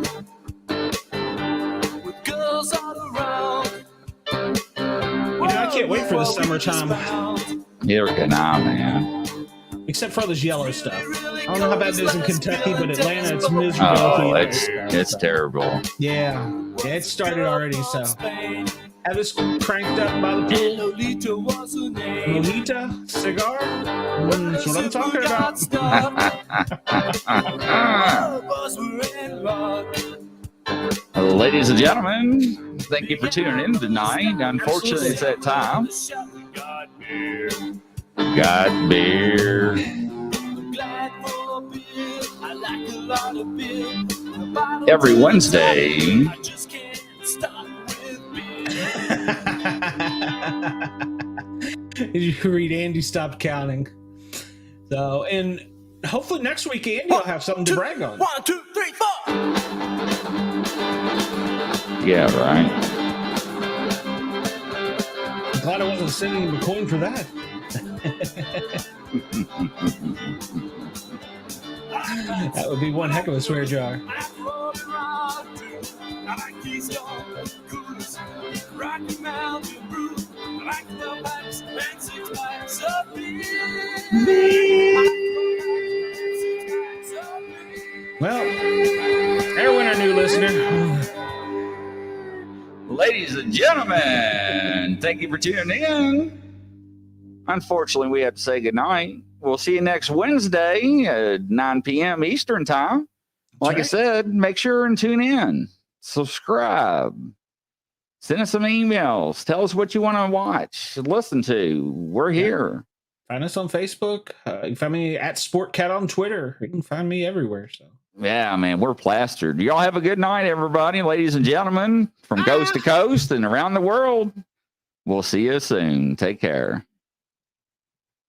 with girls all around. I can't wait for the summertime. Neither can I, man. Except for all this yellow stuff. I don't know how bad it is in Kentucky, but Atlanta, it's miserable. Oh, it's terrible. Yeah, it started already, so. Have this cranked up by the pool. Lolita cigar? That's what I'm talking about. Ladies and gentlemen, thank you for tuning in tonight. Unfortunately, it's that time. Got beer. Every Wednesday. You read Andy stopped counting. So, and hopefully next week Andy will have something to brag on. 1, 2, 3, 4. Yeah, right. I'm glad I wasn't sending him a coin for that. That would be one heck of a swear jar. Well, there went our new listener. Ladies and gentlemen, thank you for tuning in. Unfortunately, we have to say goodnight. We'll see you next Wednesday at 9 p.m. Eastern time. Like I said, make sure and tune in. Subscribe. Send us some emails. Tell us what you want to watch, listen to. We're here. Find us on Facebook. You can find me at Sportcat on Twitter. You can find me everywhere. So. Yeah, man, we're plastered. Y'all have a good night, everybody, ladies and gentlemen, from coast to coast and around the world. We'll see you soon. Take care.